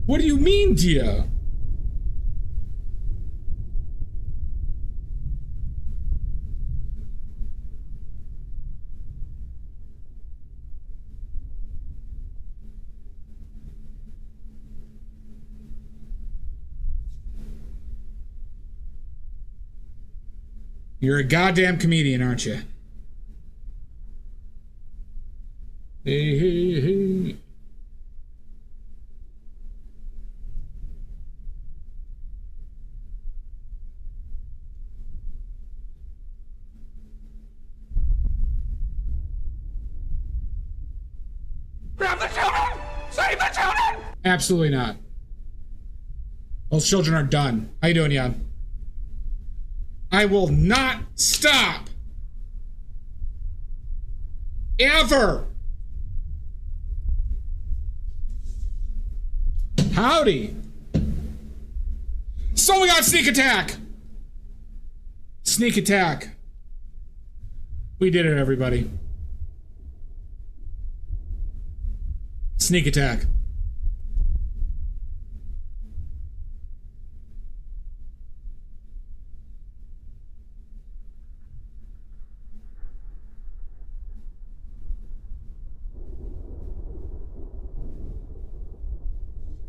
What do you mean, Dia? You're a goddamn comedian, aren't you? Hey, hey, hey. Grab the children! Save the children! Absolutely not. Those children are done. How you doing, Jan? I will not stop. Ever. Howdy. So we got sneak attack. Sneak attack. We did it, everybody. Sneak attack.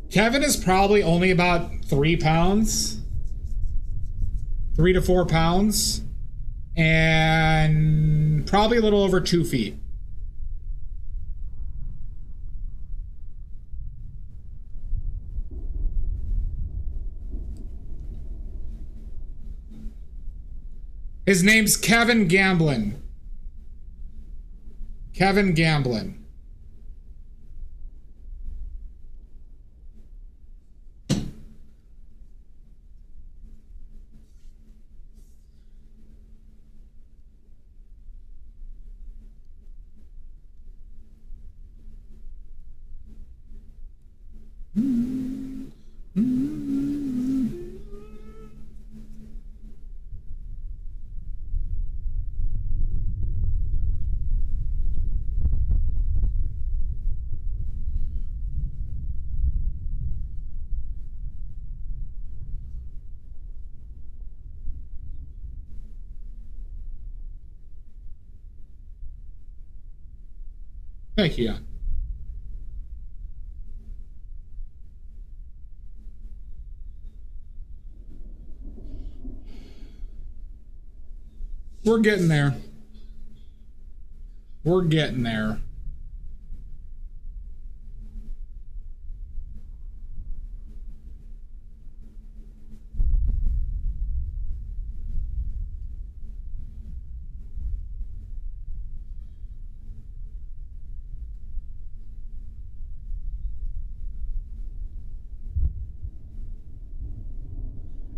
Kevin is probably only about 3 pounds. 3 to 4 pounds. And probably a little over 2 feet. His name's Kevin Gamblin. Kevin Gamblin. Thank you. We're getting there. We're getting there.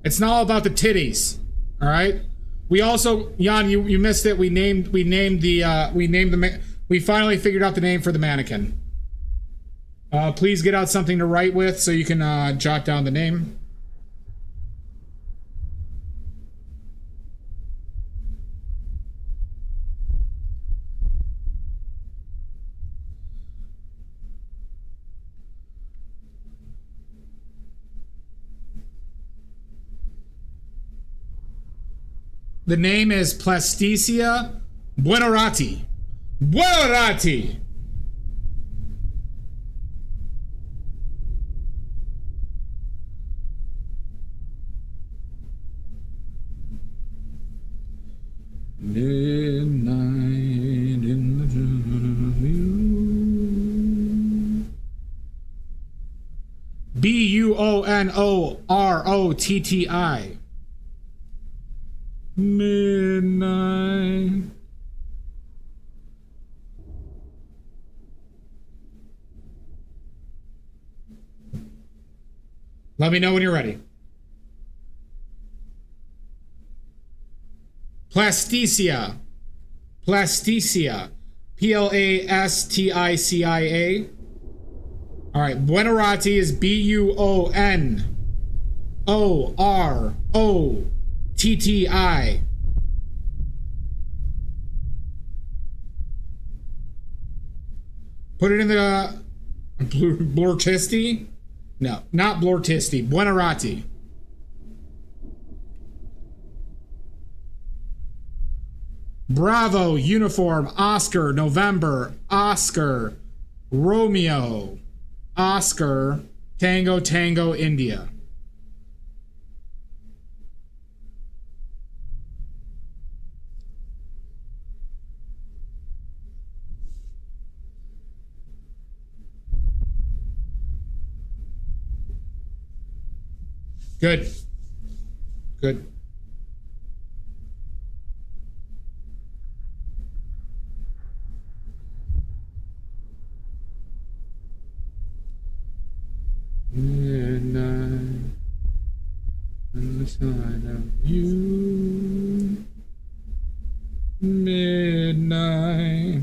It's not all about the titties, all right? We also, Jan, you missed it. We finally figured out the name for the mannequin. Please get out something to write with so you can jot down the name. The name is Plasticia Buonarroti. Buonarroti! Midnight in the jungle. Buonorotti. Midnight. Let me know when you're ready. Plasticia. Plasticia. Plasticia. All right. Buonarroti is Buonorotti. Put it in the Blortisti? No, not Blortisti. Buonarroti. Bravo, uniform, Oscar, November, Oscar, Romeo, Oscar, Tango, Tango, India. Good. Good. Midnight on the side of you. Midnight.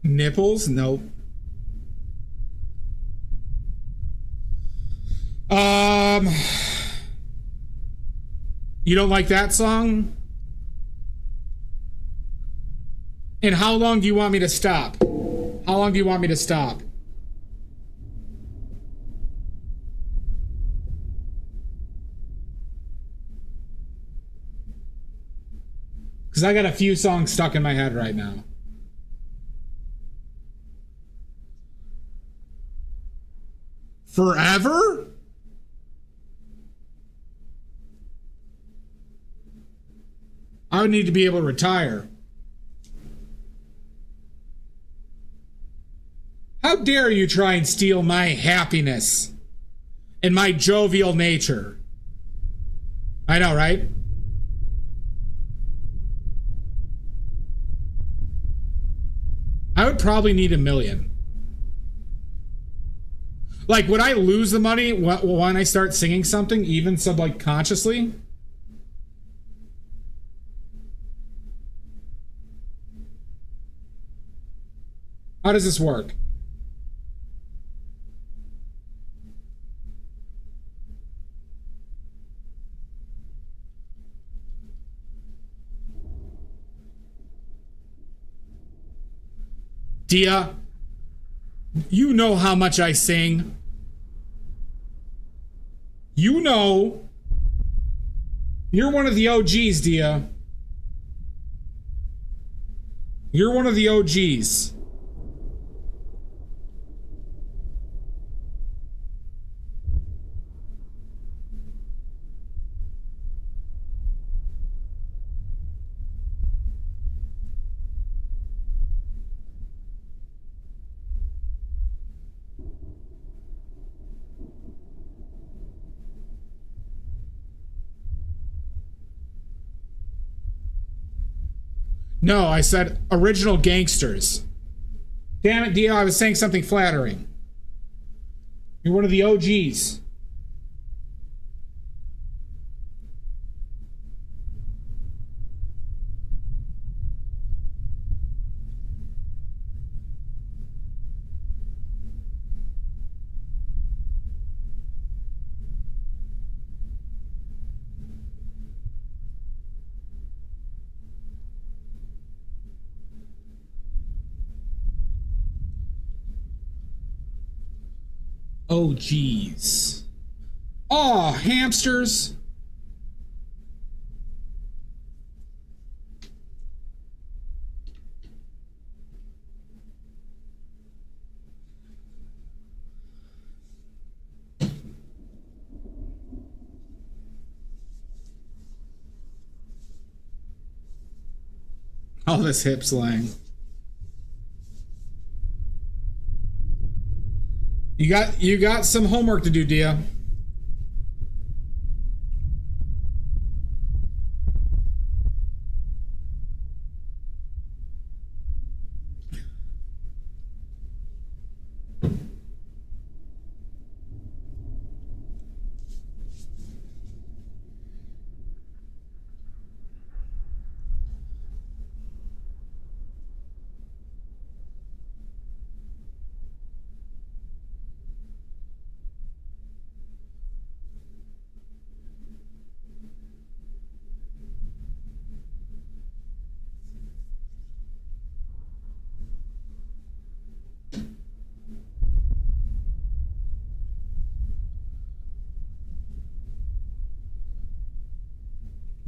Nipples? Nope. You don't like that song? And how long do you want me to stop? How long do you want me to stop? Because I got a few songs stuck in my head right now. Forever? I would need to be able to retire. How dare you try and steal my happiness and my jovial nature? I know, right? I would probably need $1 million. Like, would I lose the money when I start singing something, even subconsciously? How does this work? Dia, you know how much I sing. You know. You're one of the OGs, Dia. You're one of the OGs. No, I said original gangsters. Damn it, Dio, I was saying something flattering. You're one of the OGs. Oh, geez. Aw, hamsters. All this hip slang. You got some homework to do, Dia.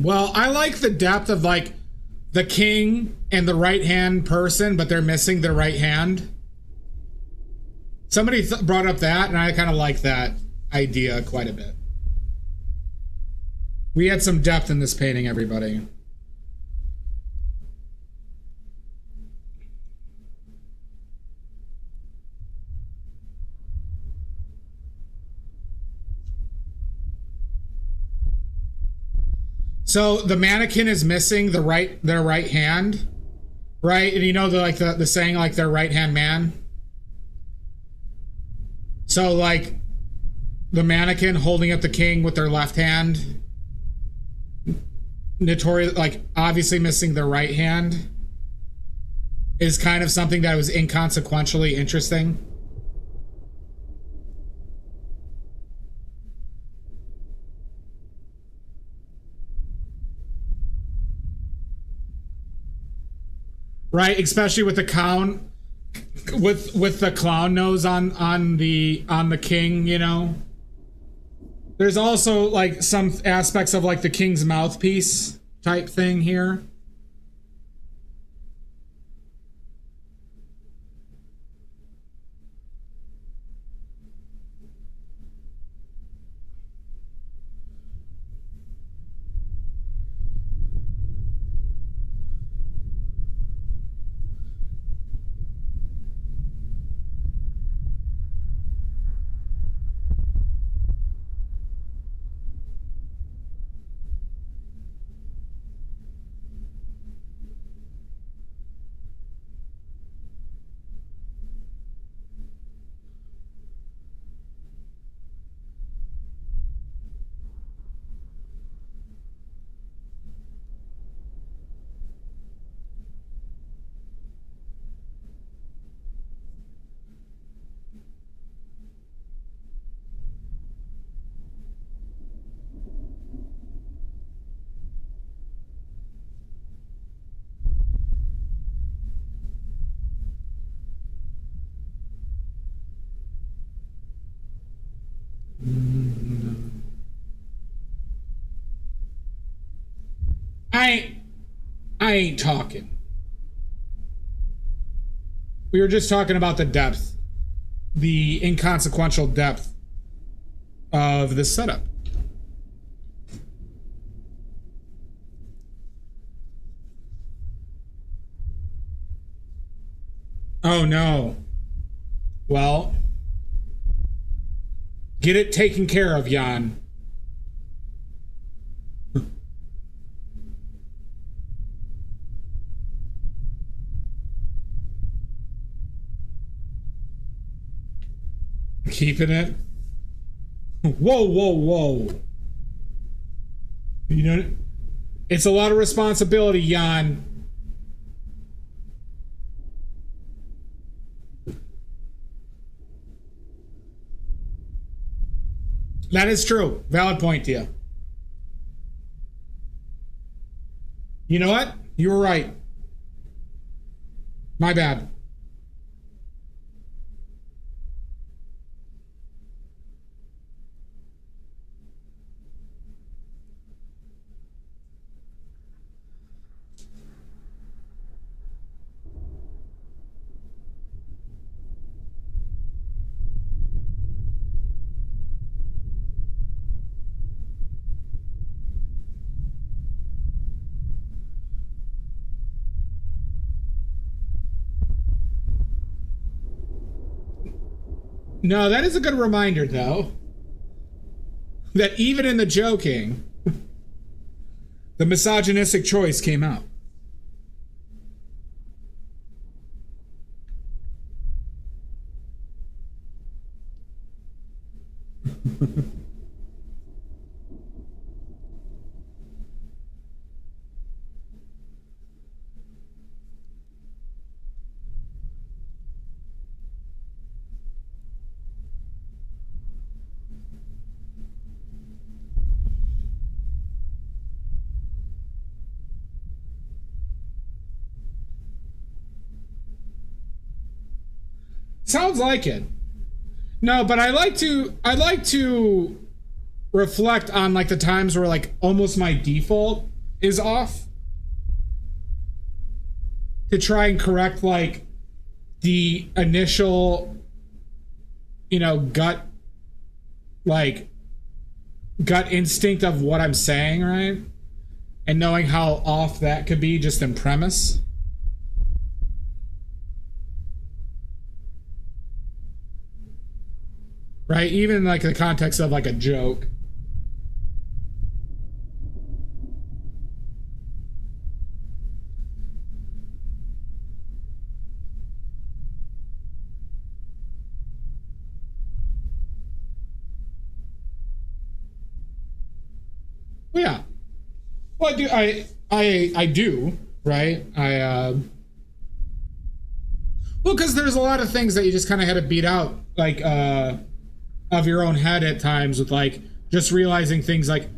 Well, I like the depth of like the king and the right hand person, but they're missing their right hand. Somebody brought up that, and I kind of like that idea quite a bit. We had some depth in this painting, everybody. So the mannequin is missing their right hand, right? And you know the saying like their right hand man. So like the mannequin holding up the king with their left hand, notorious, like obviously missing their right hand, is kind of something that was inconsequentially interesting. Right, especially with the clown, with the clown nose on the king, you know. There's also like some aspects of like the king's mouthpiece type thing here. I ain't talking. We were just talking about the depth, the inconsequential depth of this setup. Oh no. Well, get it taken care of, Jan. Keeping it. Whoa, whoa, whoa. You know, it's a lot of responsibility, Jan. That is true. Valid point to you. You know what? You were right. My bad. No, that is a good reminder, though, that even in the joking, the misogynistic choice came out. Sounds like it. No, but I like to reflect on like the times where like almost my default is off, to try and correct like the initial gut, like, gut instinct of what I'm saying, right? And knowing how off that could be just in premise. Right? Even like the context of like a joke. Well, yeah. Well, I do, right? Well, because there's a lot of things that you just kind of had to beat out, like, of your own head at times with, like, just realizing things like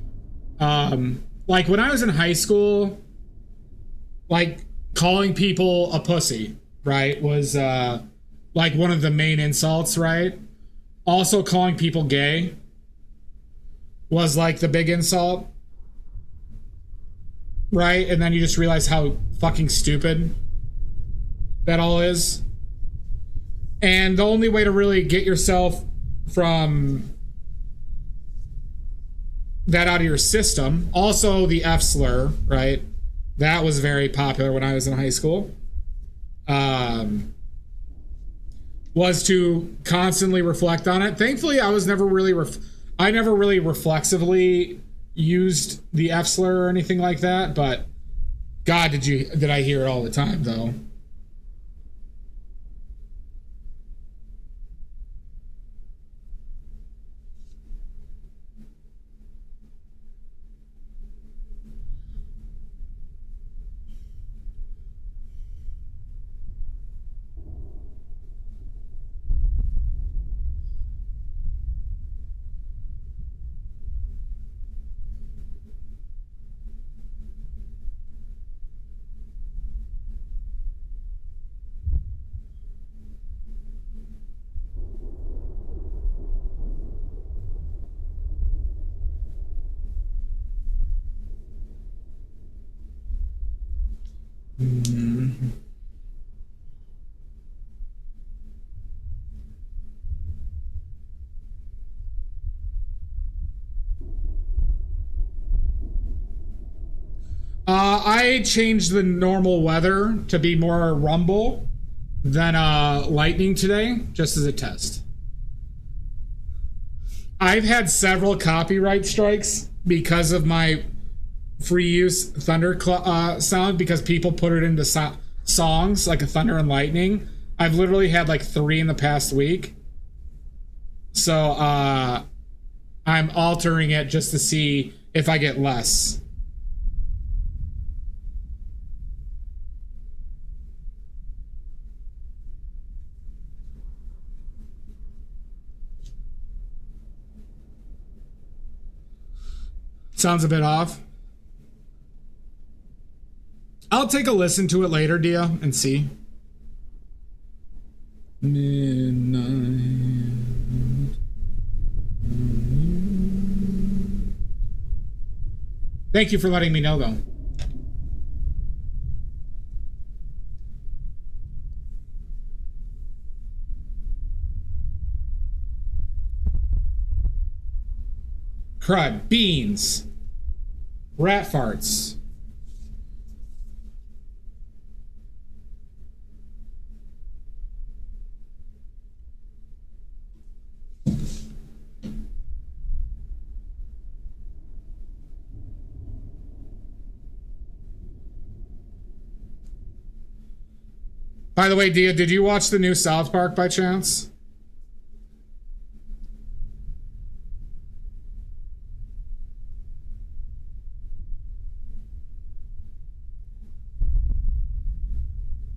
when I was in high school, like, calling people a pussy, right, was, like, one of the main insults, right? Also, calling people gay was, like, the big insult. Right? And then you just realize how fucking stupid that all is. And the only way to really get yourself from that out of your system, also the F slur, right? That was very popular when I was in high school. Was to constantly reflect on it. Thankfully, I was never really I never really reflexively used the F slur or anything like that, but God, did I hear it all the time though. I changed the normal weather to be more rumble than lightning today, just as a test. I've had several copyright strikes because of my free use thunder sound, because people put it into songs like a thunder and lightning. I've literally had like 3 in the past week. So I'm altering it just to see if I get less. Sounds a bit off. I'll take a listen to it later, Dia, and see. Midnight. Thank you for letting me know, though. Crud. Beans. Rat farts. By the way, Dia, did you watch the new South Park by chance?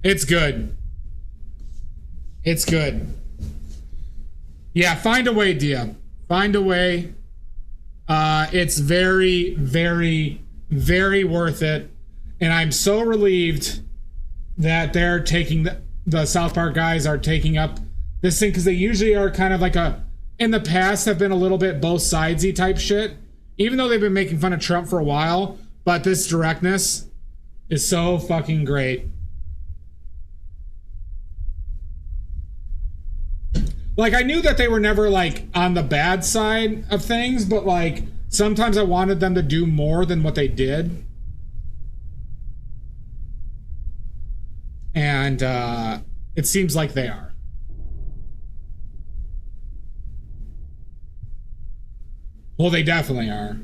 It's good. It's good. Yeah, find a way, Dia. Find a way. It's very, very, very worth it. And I'm so relieved that they're taking the South Park guys are taking up this thing, because they usually are kind of like in the past have been a little bit both sidesy type shit, even though they've been making fun of Trump for a while. But this directness is so fucking great. Like, I knew that they were never, like, on the bad side of things, but, like, sometimes I wanted them to do more than what they did. And, it seems like they are. Well, they definitely are.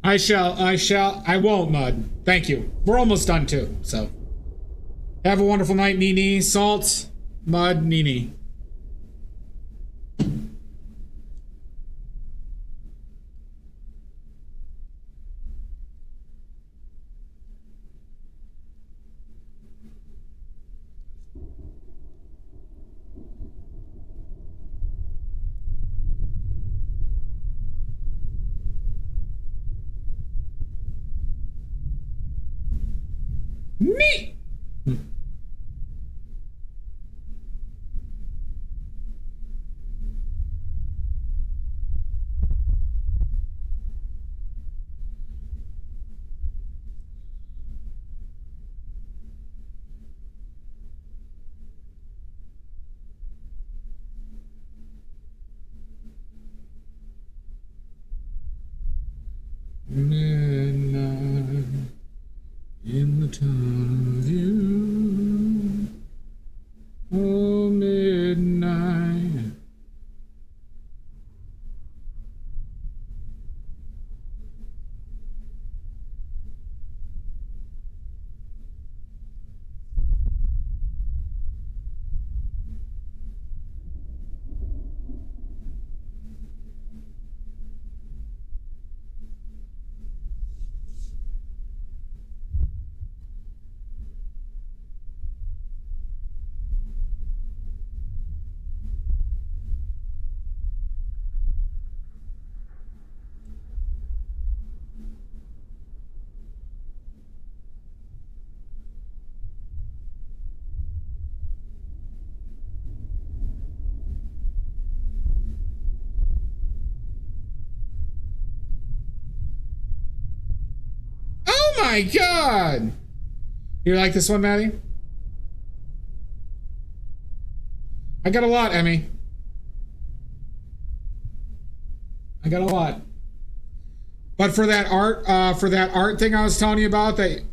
I won't, Mud. Thank you. We're almost done too, so. Have a wonderful night, Nini. Salt, Mud, Nini. Me. Midnight in the town of you. Oh, midnight. Oh my God! You like this one, Maddie? I got a lot, Emmy. I got a lot. But for that art thing I was telling you about, that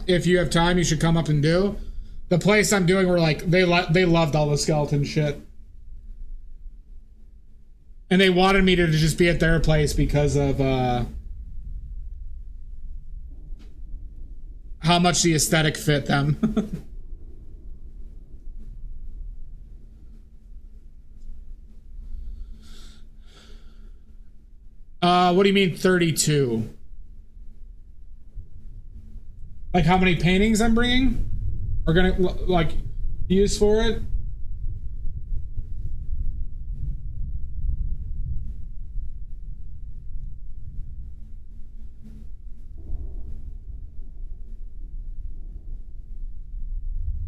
if you have time, you should come up and do. The place I'm doing, were like they loved all the skeleton shit, and they wanted me to just be at their place because of how much the aesthetic fit them. What do you mean 32? Like how many paintings I'm bringing are gonna like use for it?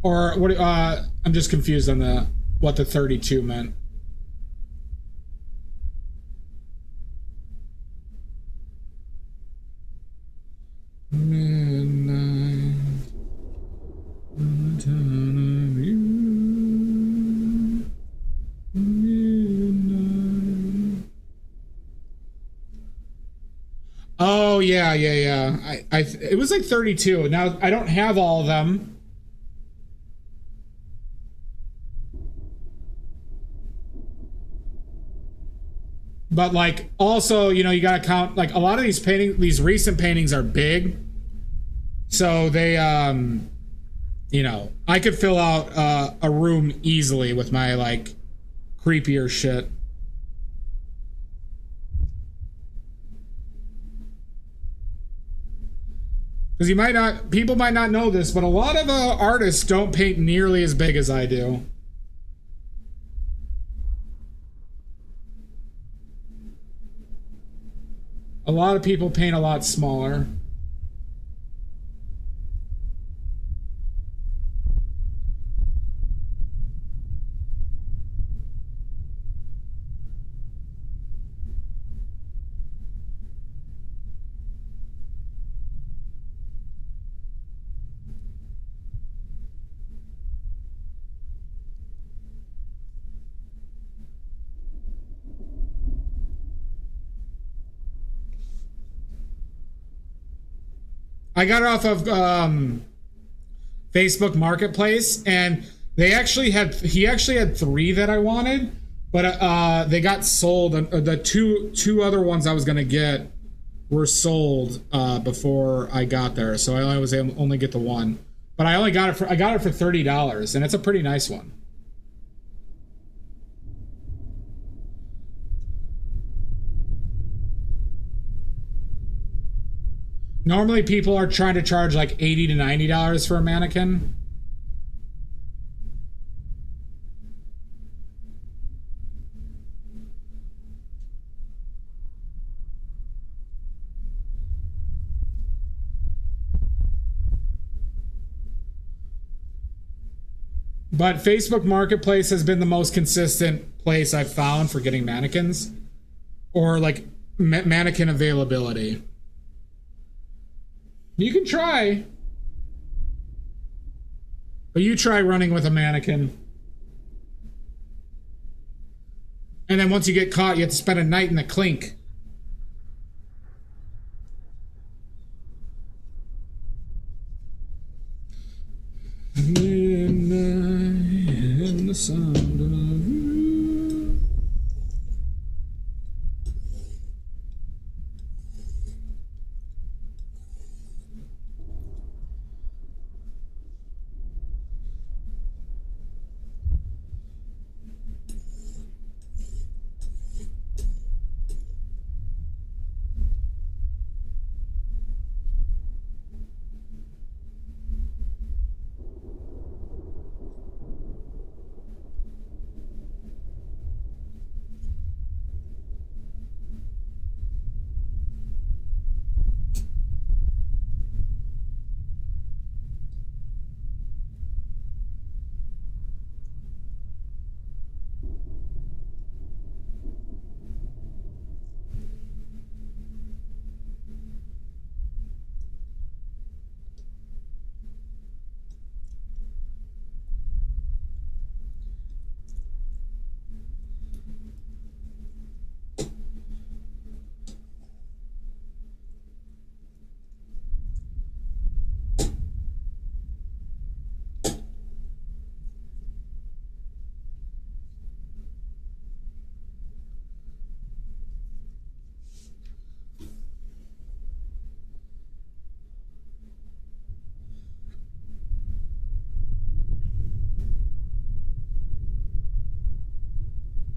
Or what? I'm just confused on what the 32 meant. Midnight in the town of you. Midnight. Oh yeah. It was like 32. Now I don't have all of them. But like also, you know, you gotta count, like a lot of these recent paintings are big. So they you know, I could fill out a room easily with my like creepier shit. Because people might not know this, but a lot of artists don't paint nearly as big as I do. A lot of people paint a lot smaller. I got it off of Facebook Marketplace, and he actually had 3 that I wanted, but they got sold. The two other ones I was gonna get were sold before I got there, so I was able to only get the one. But I got it for $30, and it's a pretty nice one. Normally, people are trying to charge like $80 to $90 for a mannequin. But Facebook Marketplace has been the most consistent place I've found for getting mannequins, or like mannequin availability. You can try, but you try running with a mannequin, and then once you get caught, you have to spend a night in the clink. Midnight in the sound of you.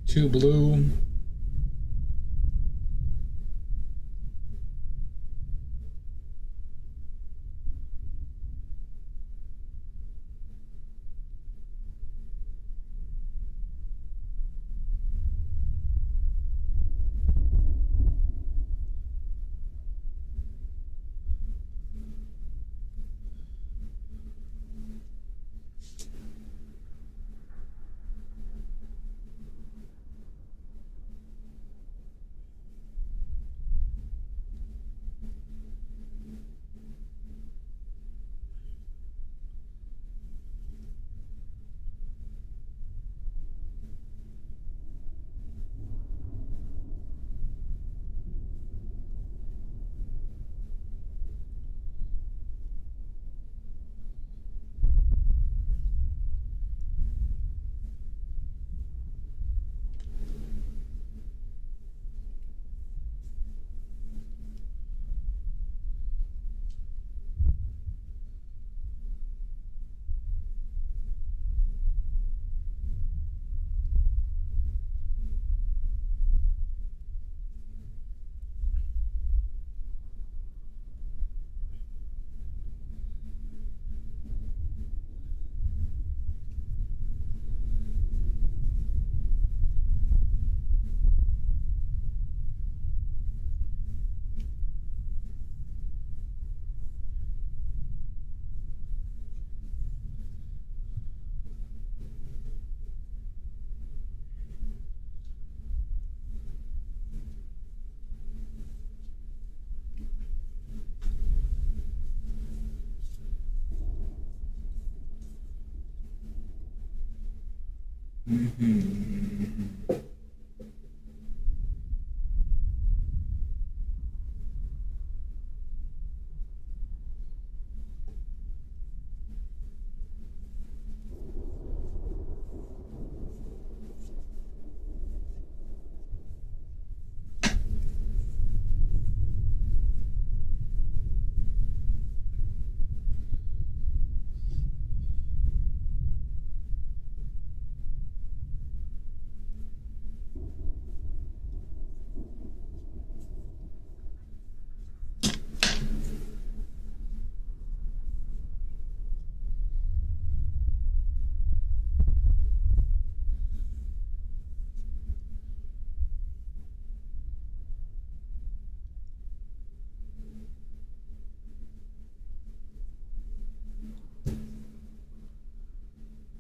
Two blue.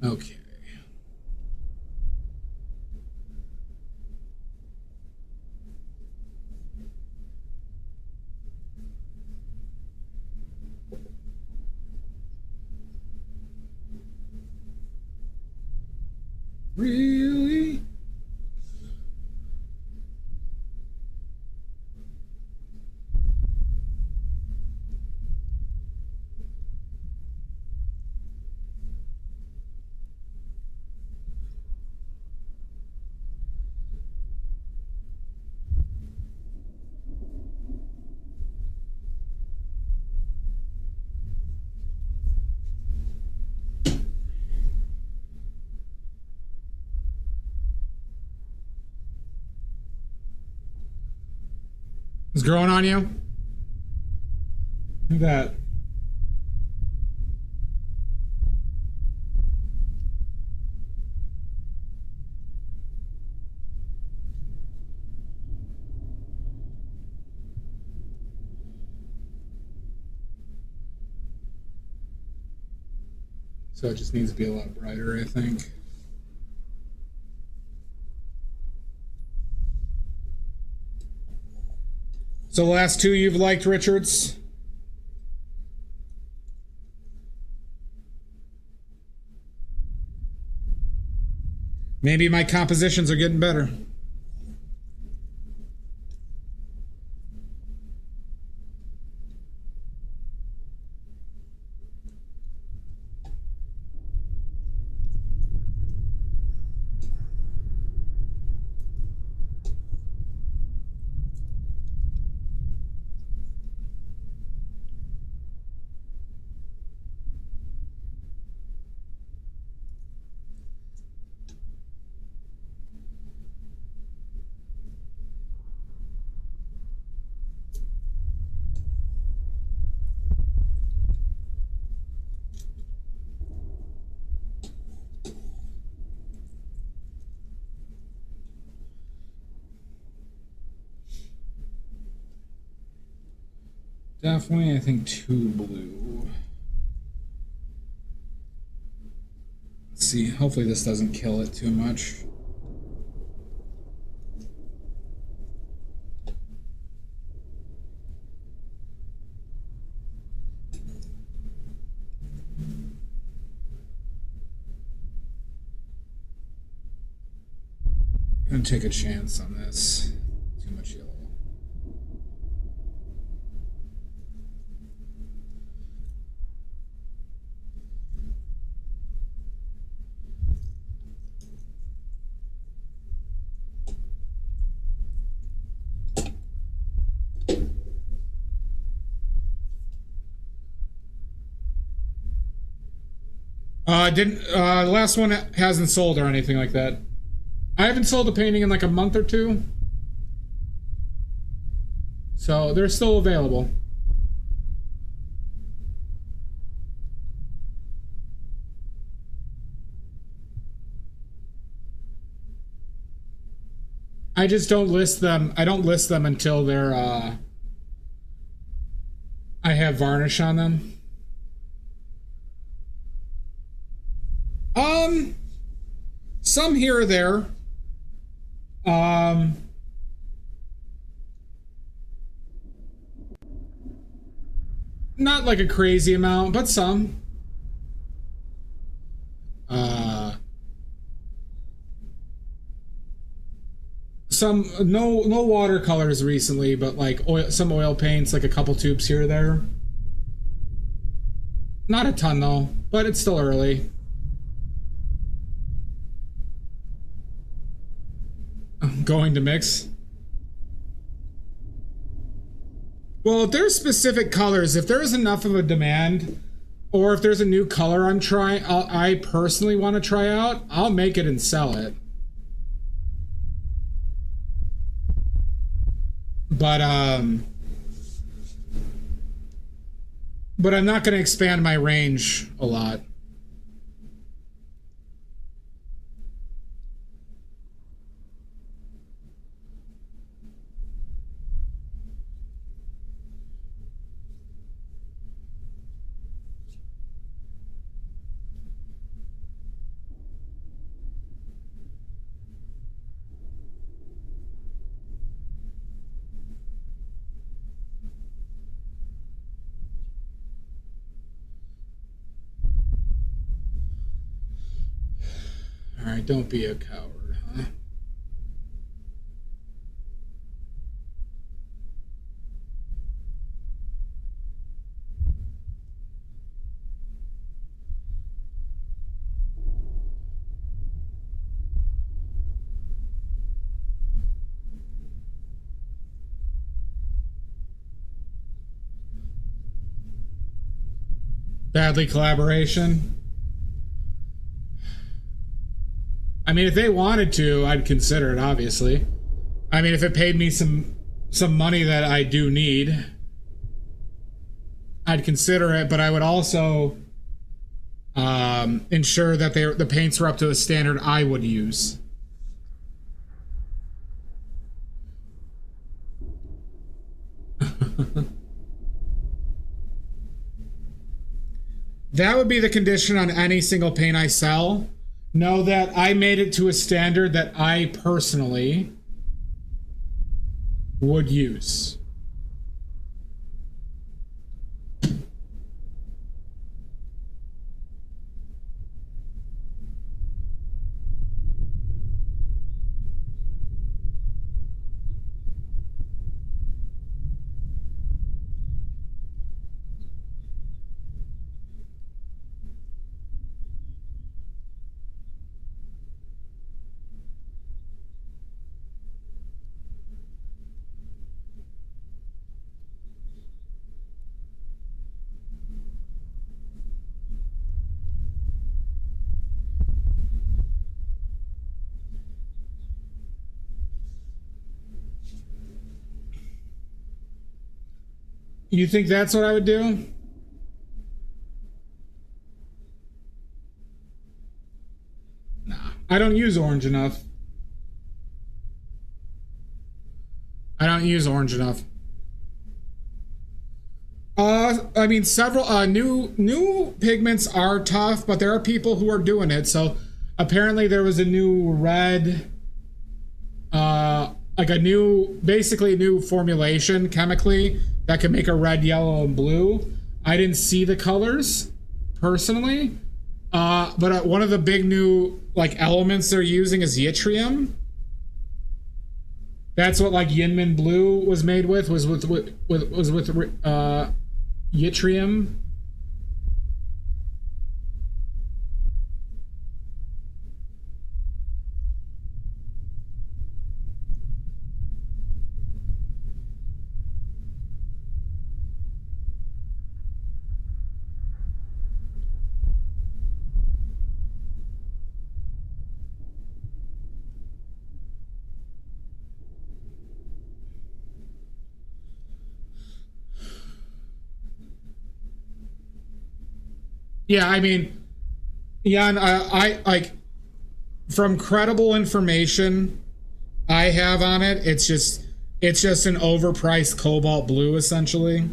Okay. Really? It's growing on you? Look at that. So it just needs to be a lot brighter, I think. So the last two you've liked, Richards? Maybe my compositions are getting better. Definitely, I think too blue. Let's see, hopefully this doesn't kill it too much. I'm gonna take a chance on this. Too much yellow. The last one hasn't sold or anything like that. I haven't sold a painting in like a month or two. So they're still available. I just don't list them. I don't list them until they're I have varnish on them. Some here or there. Not like a crazy amount, but some. Some no watercolors recently, but like some oil paints, like a couple tubes here or there. Not a ton though, but it's still early. Going to mix. Well, if there's specific colors, if there's enough of a demand, or if there's a new color I personally want to try out, I'll make it and sell it. But I'm not going to expand my range a lot. right, don't be a coward, huh? Badly collaboration. I mean, if they wanted to, I'd consider it, obviously. I mean, if it paid me some money that I do need, I'd consider it, but I would also ensure that the paints were up to the standard I would use. That would be the condition on any single paint I sell. Know that I made it to a standard that I personally would use. You think that's what I would do? Nah, I don't use orange enough. I don't use orange enough. I mean, several new pigments are tough, but there are people who are doing it. So apparently there was a new red, like basically a new formulation chemically that can make a red, yellow, and blue. I didn't see the colors personally, but one of the big new like elements they're using is yttrium. That's what like Yinmin Blue was made with, was with yttrium. Yeah, I mean, yeah, and I like from credible information I have on it, it's just an overpriced cobalt blue essentially.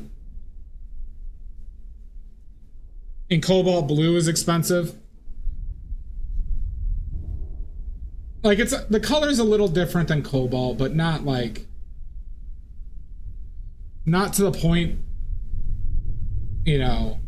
And cobalt blue is expensive. Like the color's a little different than cobalt, but not to the point, you know.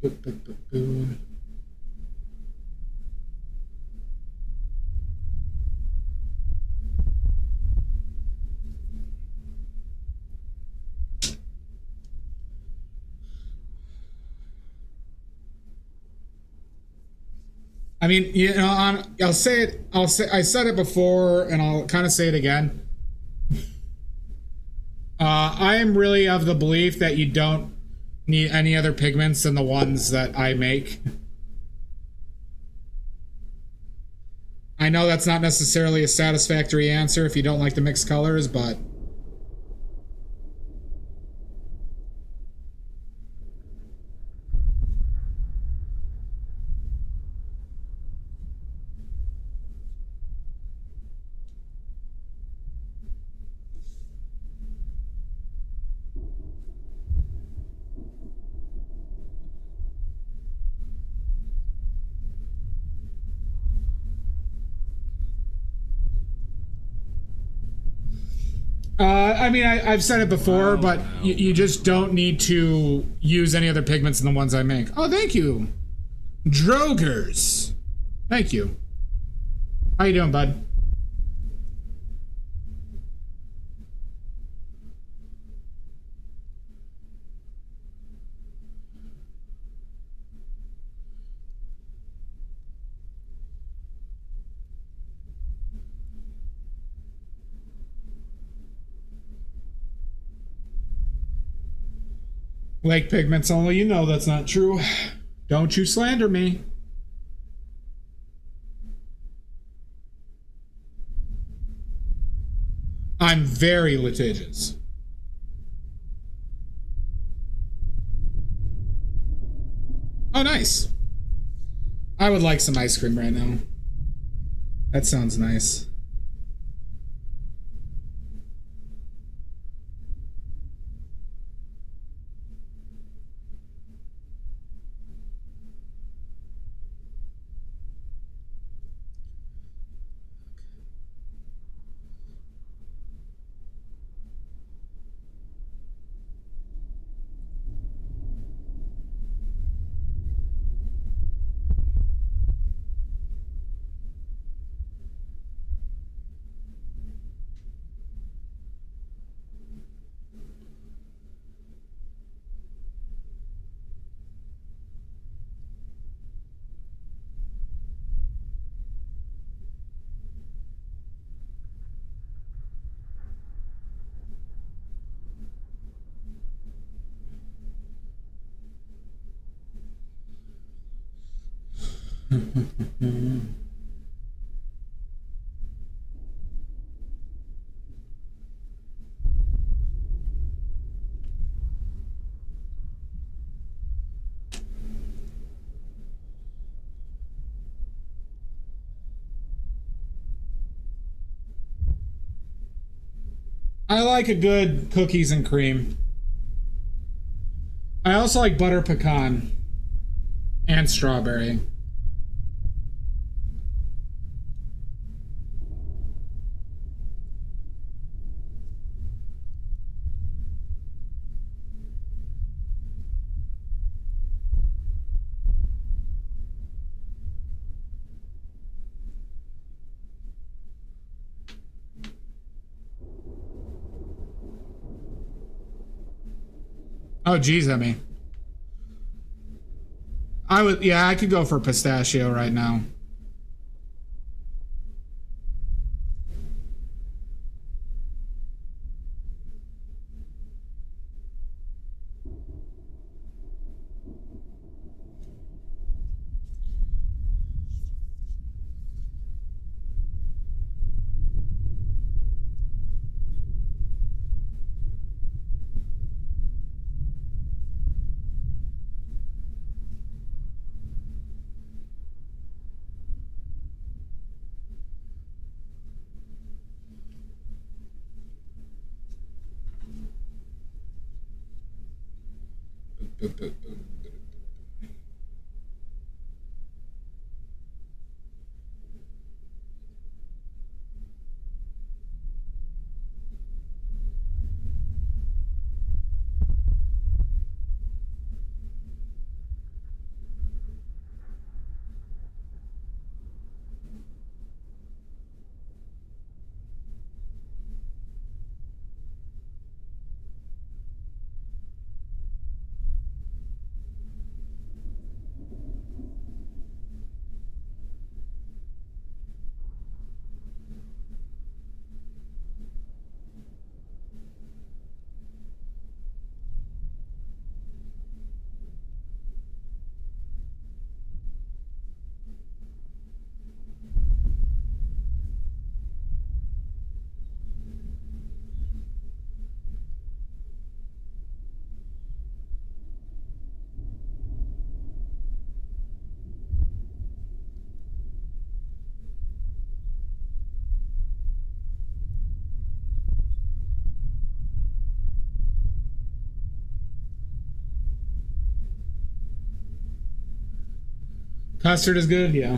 I mean, you know, I'll say it. I said it before, and I'll kind of say it again. I am really of the belief that you don't need any other pigments than the ones that I make. I know that's not necessarily a satisfactory answer if you don't like the mixed colors, but I mean, I've said it before, but you just don't need to use any other pigments than the ones I make. Oh, thank you. Drogers. Thank you. How you doing, bud? Lake pigments only. You know that's not true. Don't you slander me. I'm very litigious. Oh, nice. I would like some ice cream right now. That sounds nice. I like a good cookies and cream. I also like butter pecan and strawberry. Oh, geez, Emmy. Yeah, I could go for pistachio right now. Custard is good, yeah.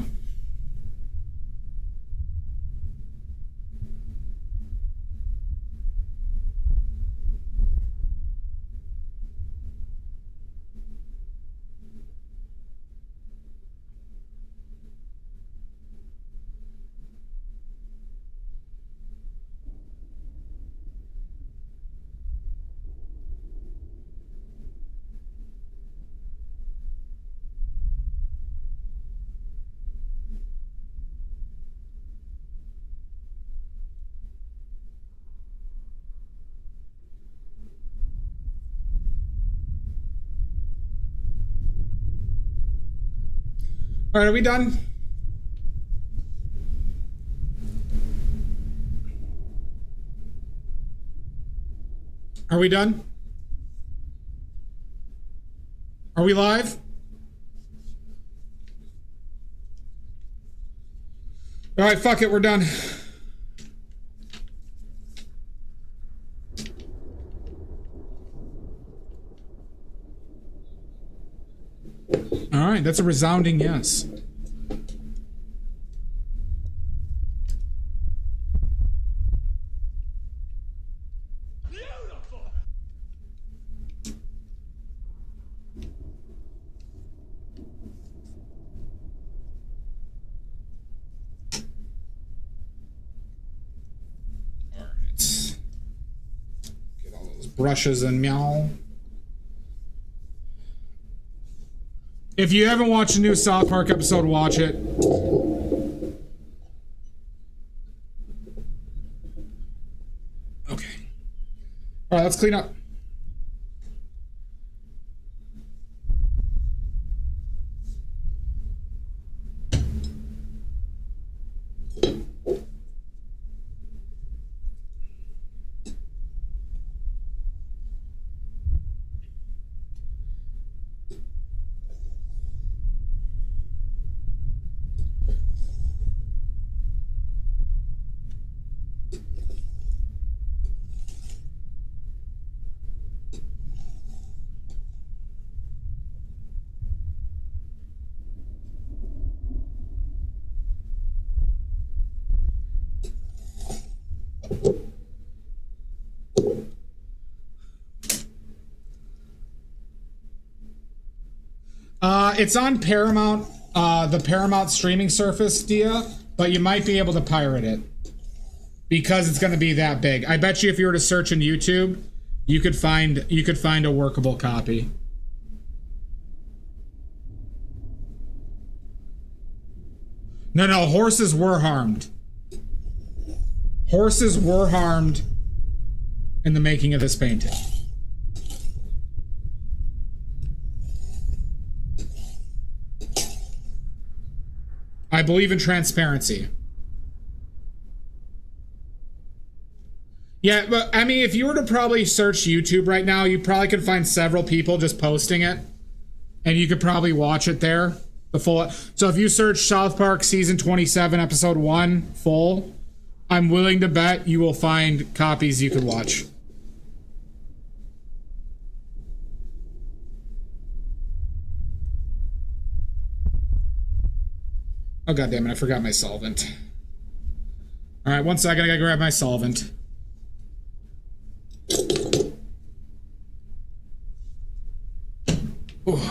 All right, are we done? Are we done? Are we live? All right, fuck it, we're done. All right, that's a resounding yes. Brushes and meow. If you haven't watched a new South Park episode, watch it. Okay. All right, let's clean up. It's on Paramount, the Paramount streaming service, Dia, but you might be able to pirate it because it's going to be that big. I bet you if you were to search in YouTube, you could find a workable copy. No, horses were harmed. Horses were harmed in the making of this painting. I believe in transparency. Yeah, but I mean, if you were to probably search YouTube right now, you probably could find several people just posting it, and you could probably watch it there. The full. So if you search South Park season 27, episode 1, full, I'm willing to bet you will find copies you could watch. Oh, goddammit, I forgot my solvent. All right, 1 second, I gotta grab my solvent. Ooh.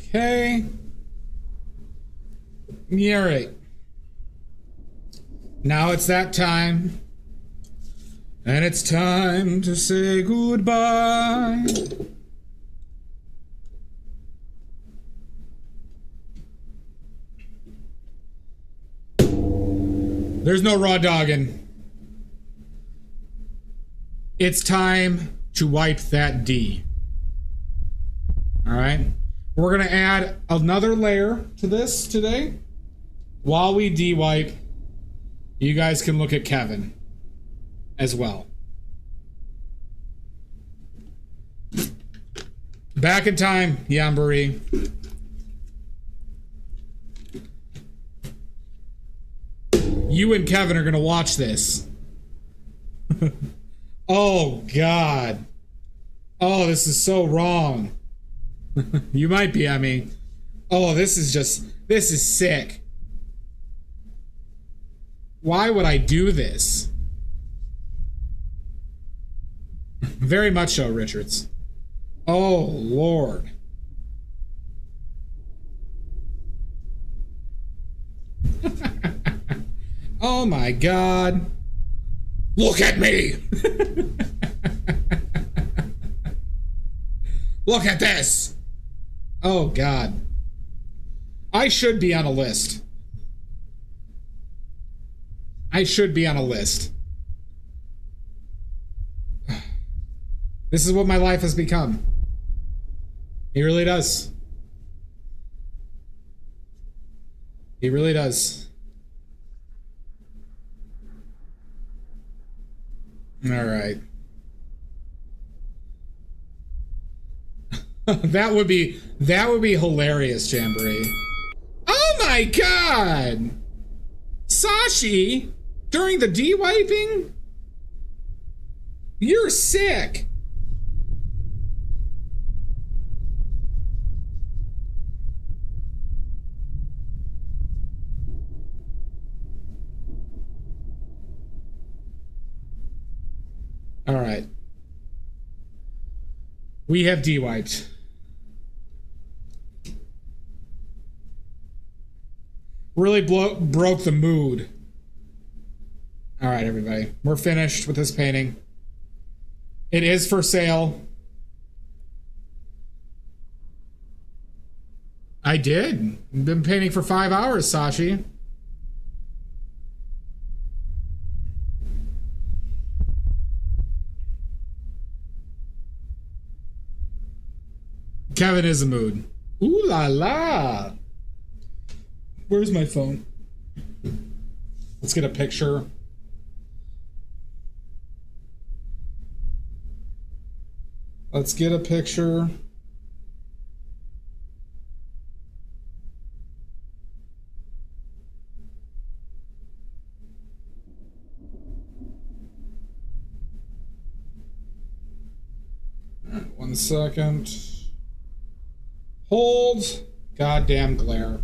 Okay. Yeah, all right. Now it's that time. And it's time to say goodbye. There's no raw dogging. It's time to wipe that D. All right. We're going to add another layer to this today. While we de-wipe, you guys can look at Kevin as well. Back in time, Yambari. You and Kevin are going to watch this. Oh, God. Oh, this is so wrong. You might be, I mean. Oh, this is sick. Why would I do this? Very much so, Richards. Oh, Lord. Oh, my God. Look at me! Look at this! Oh, God. I should be on a list. I should be on a list. This is what my life has become. He really does. He really does. All right. that would be hilarious, Jamboree. Oh my God! Sashi, during the de-wiping? You're sick. All right. We have de-wiped. Really broke the mood. All right, everybody. We're finished with this painting. It is for sale. I did. I've been painting for 5 hours, Sashi. Kevin is a mood. Ooh la la. Where's my phone? Let's get a picture. Let's get a picture. All right, 1 second. Hold. Goddamn glare.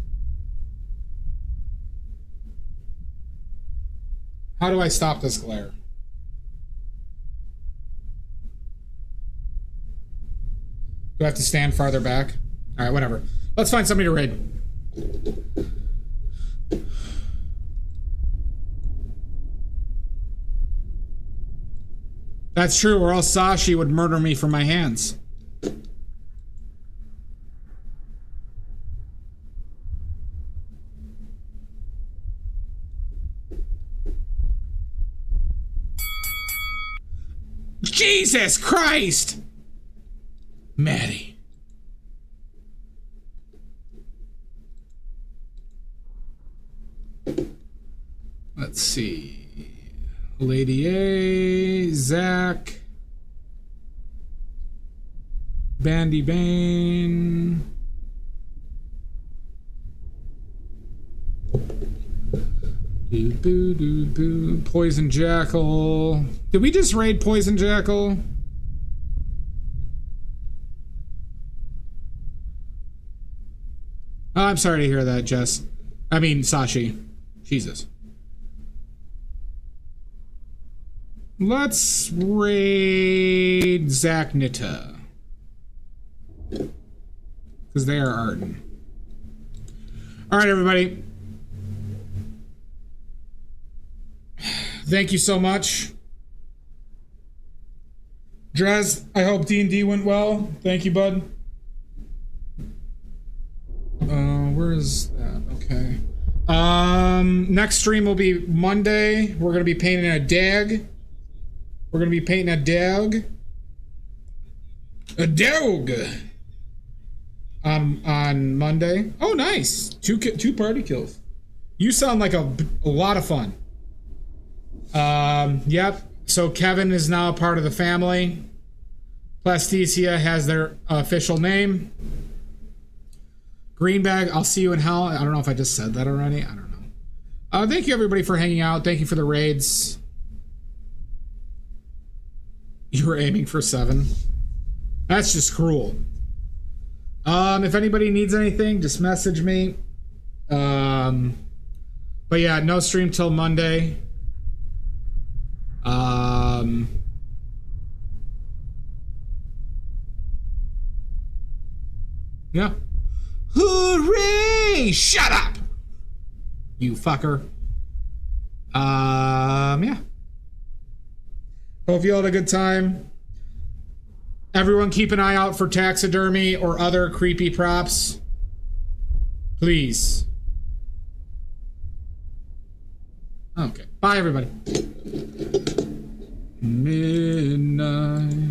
How do I stop this glare? Do I have to stand farther back? All right, whatever. Let's find somebody to raid. That's true, or else Sashi would murder me for my hands. Jesus Christ! Maddie. Let's see. Lady A, Zach, Bandy Bane. Poison Jackal. Did we just raid Poison Jackal? Oh, I'm sorry to hear that, Jess. I mean, Sashi. Jesus. Let's raid Zachnita. because they are arting. All right, everybody. Thank you so much. Drez, I hope D&D went well. Thank you, bud. Where is that? Okay. Next stream will be Monday. We're gonna be painting a dag. We're gonna be painting a dag. A dog. On Monday. Oh, nice. Two party kills. You sound like a lot of fun. Yep. So Kevin is now a part of the family. Plasticia has their official name. Greenbag, I'll see you in hell. I don't know if I just said that already. I don't know. Thank you everybody for hanging out. Thank you for the raids. You were aiming for 7. That's just cruel. If anybody needs anything, just message me. But yeah, no stream till Monday. Yeah. Hooray! Shut up! You fucker. Yeah. Hope you all had a good time. Everyone keep an eye out for taxidermy or other creepy props. Please. Okay. Bye, everybody. Midnight.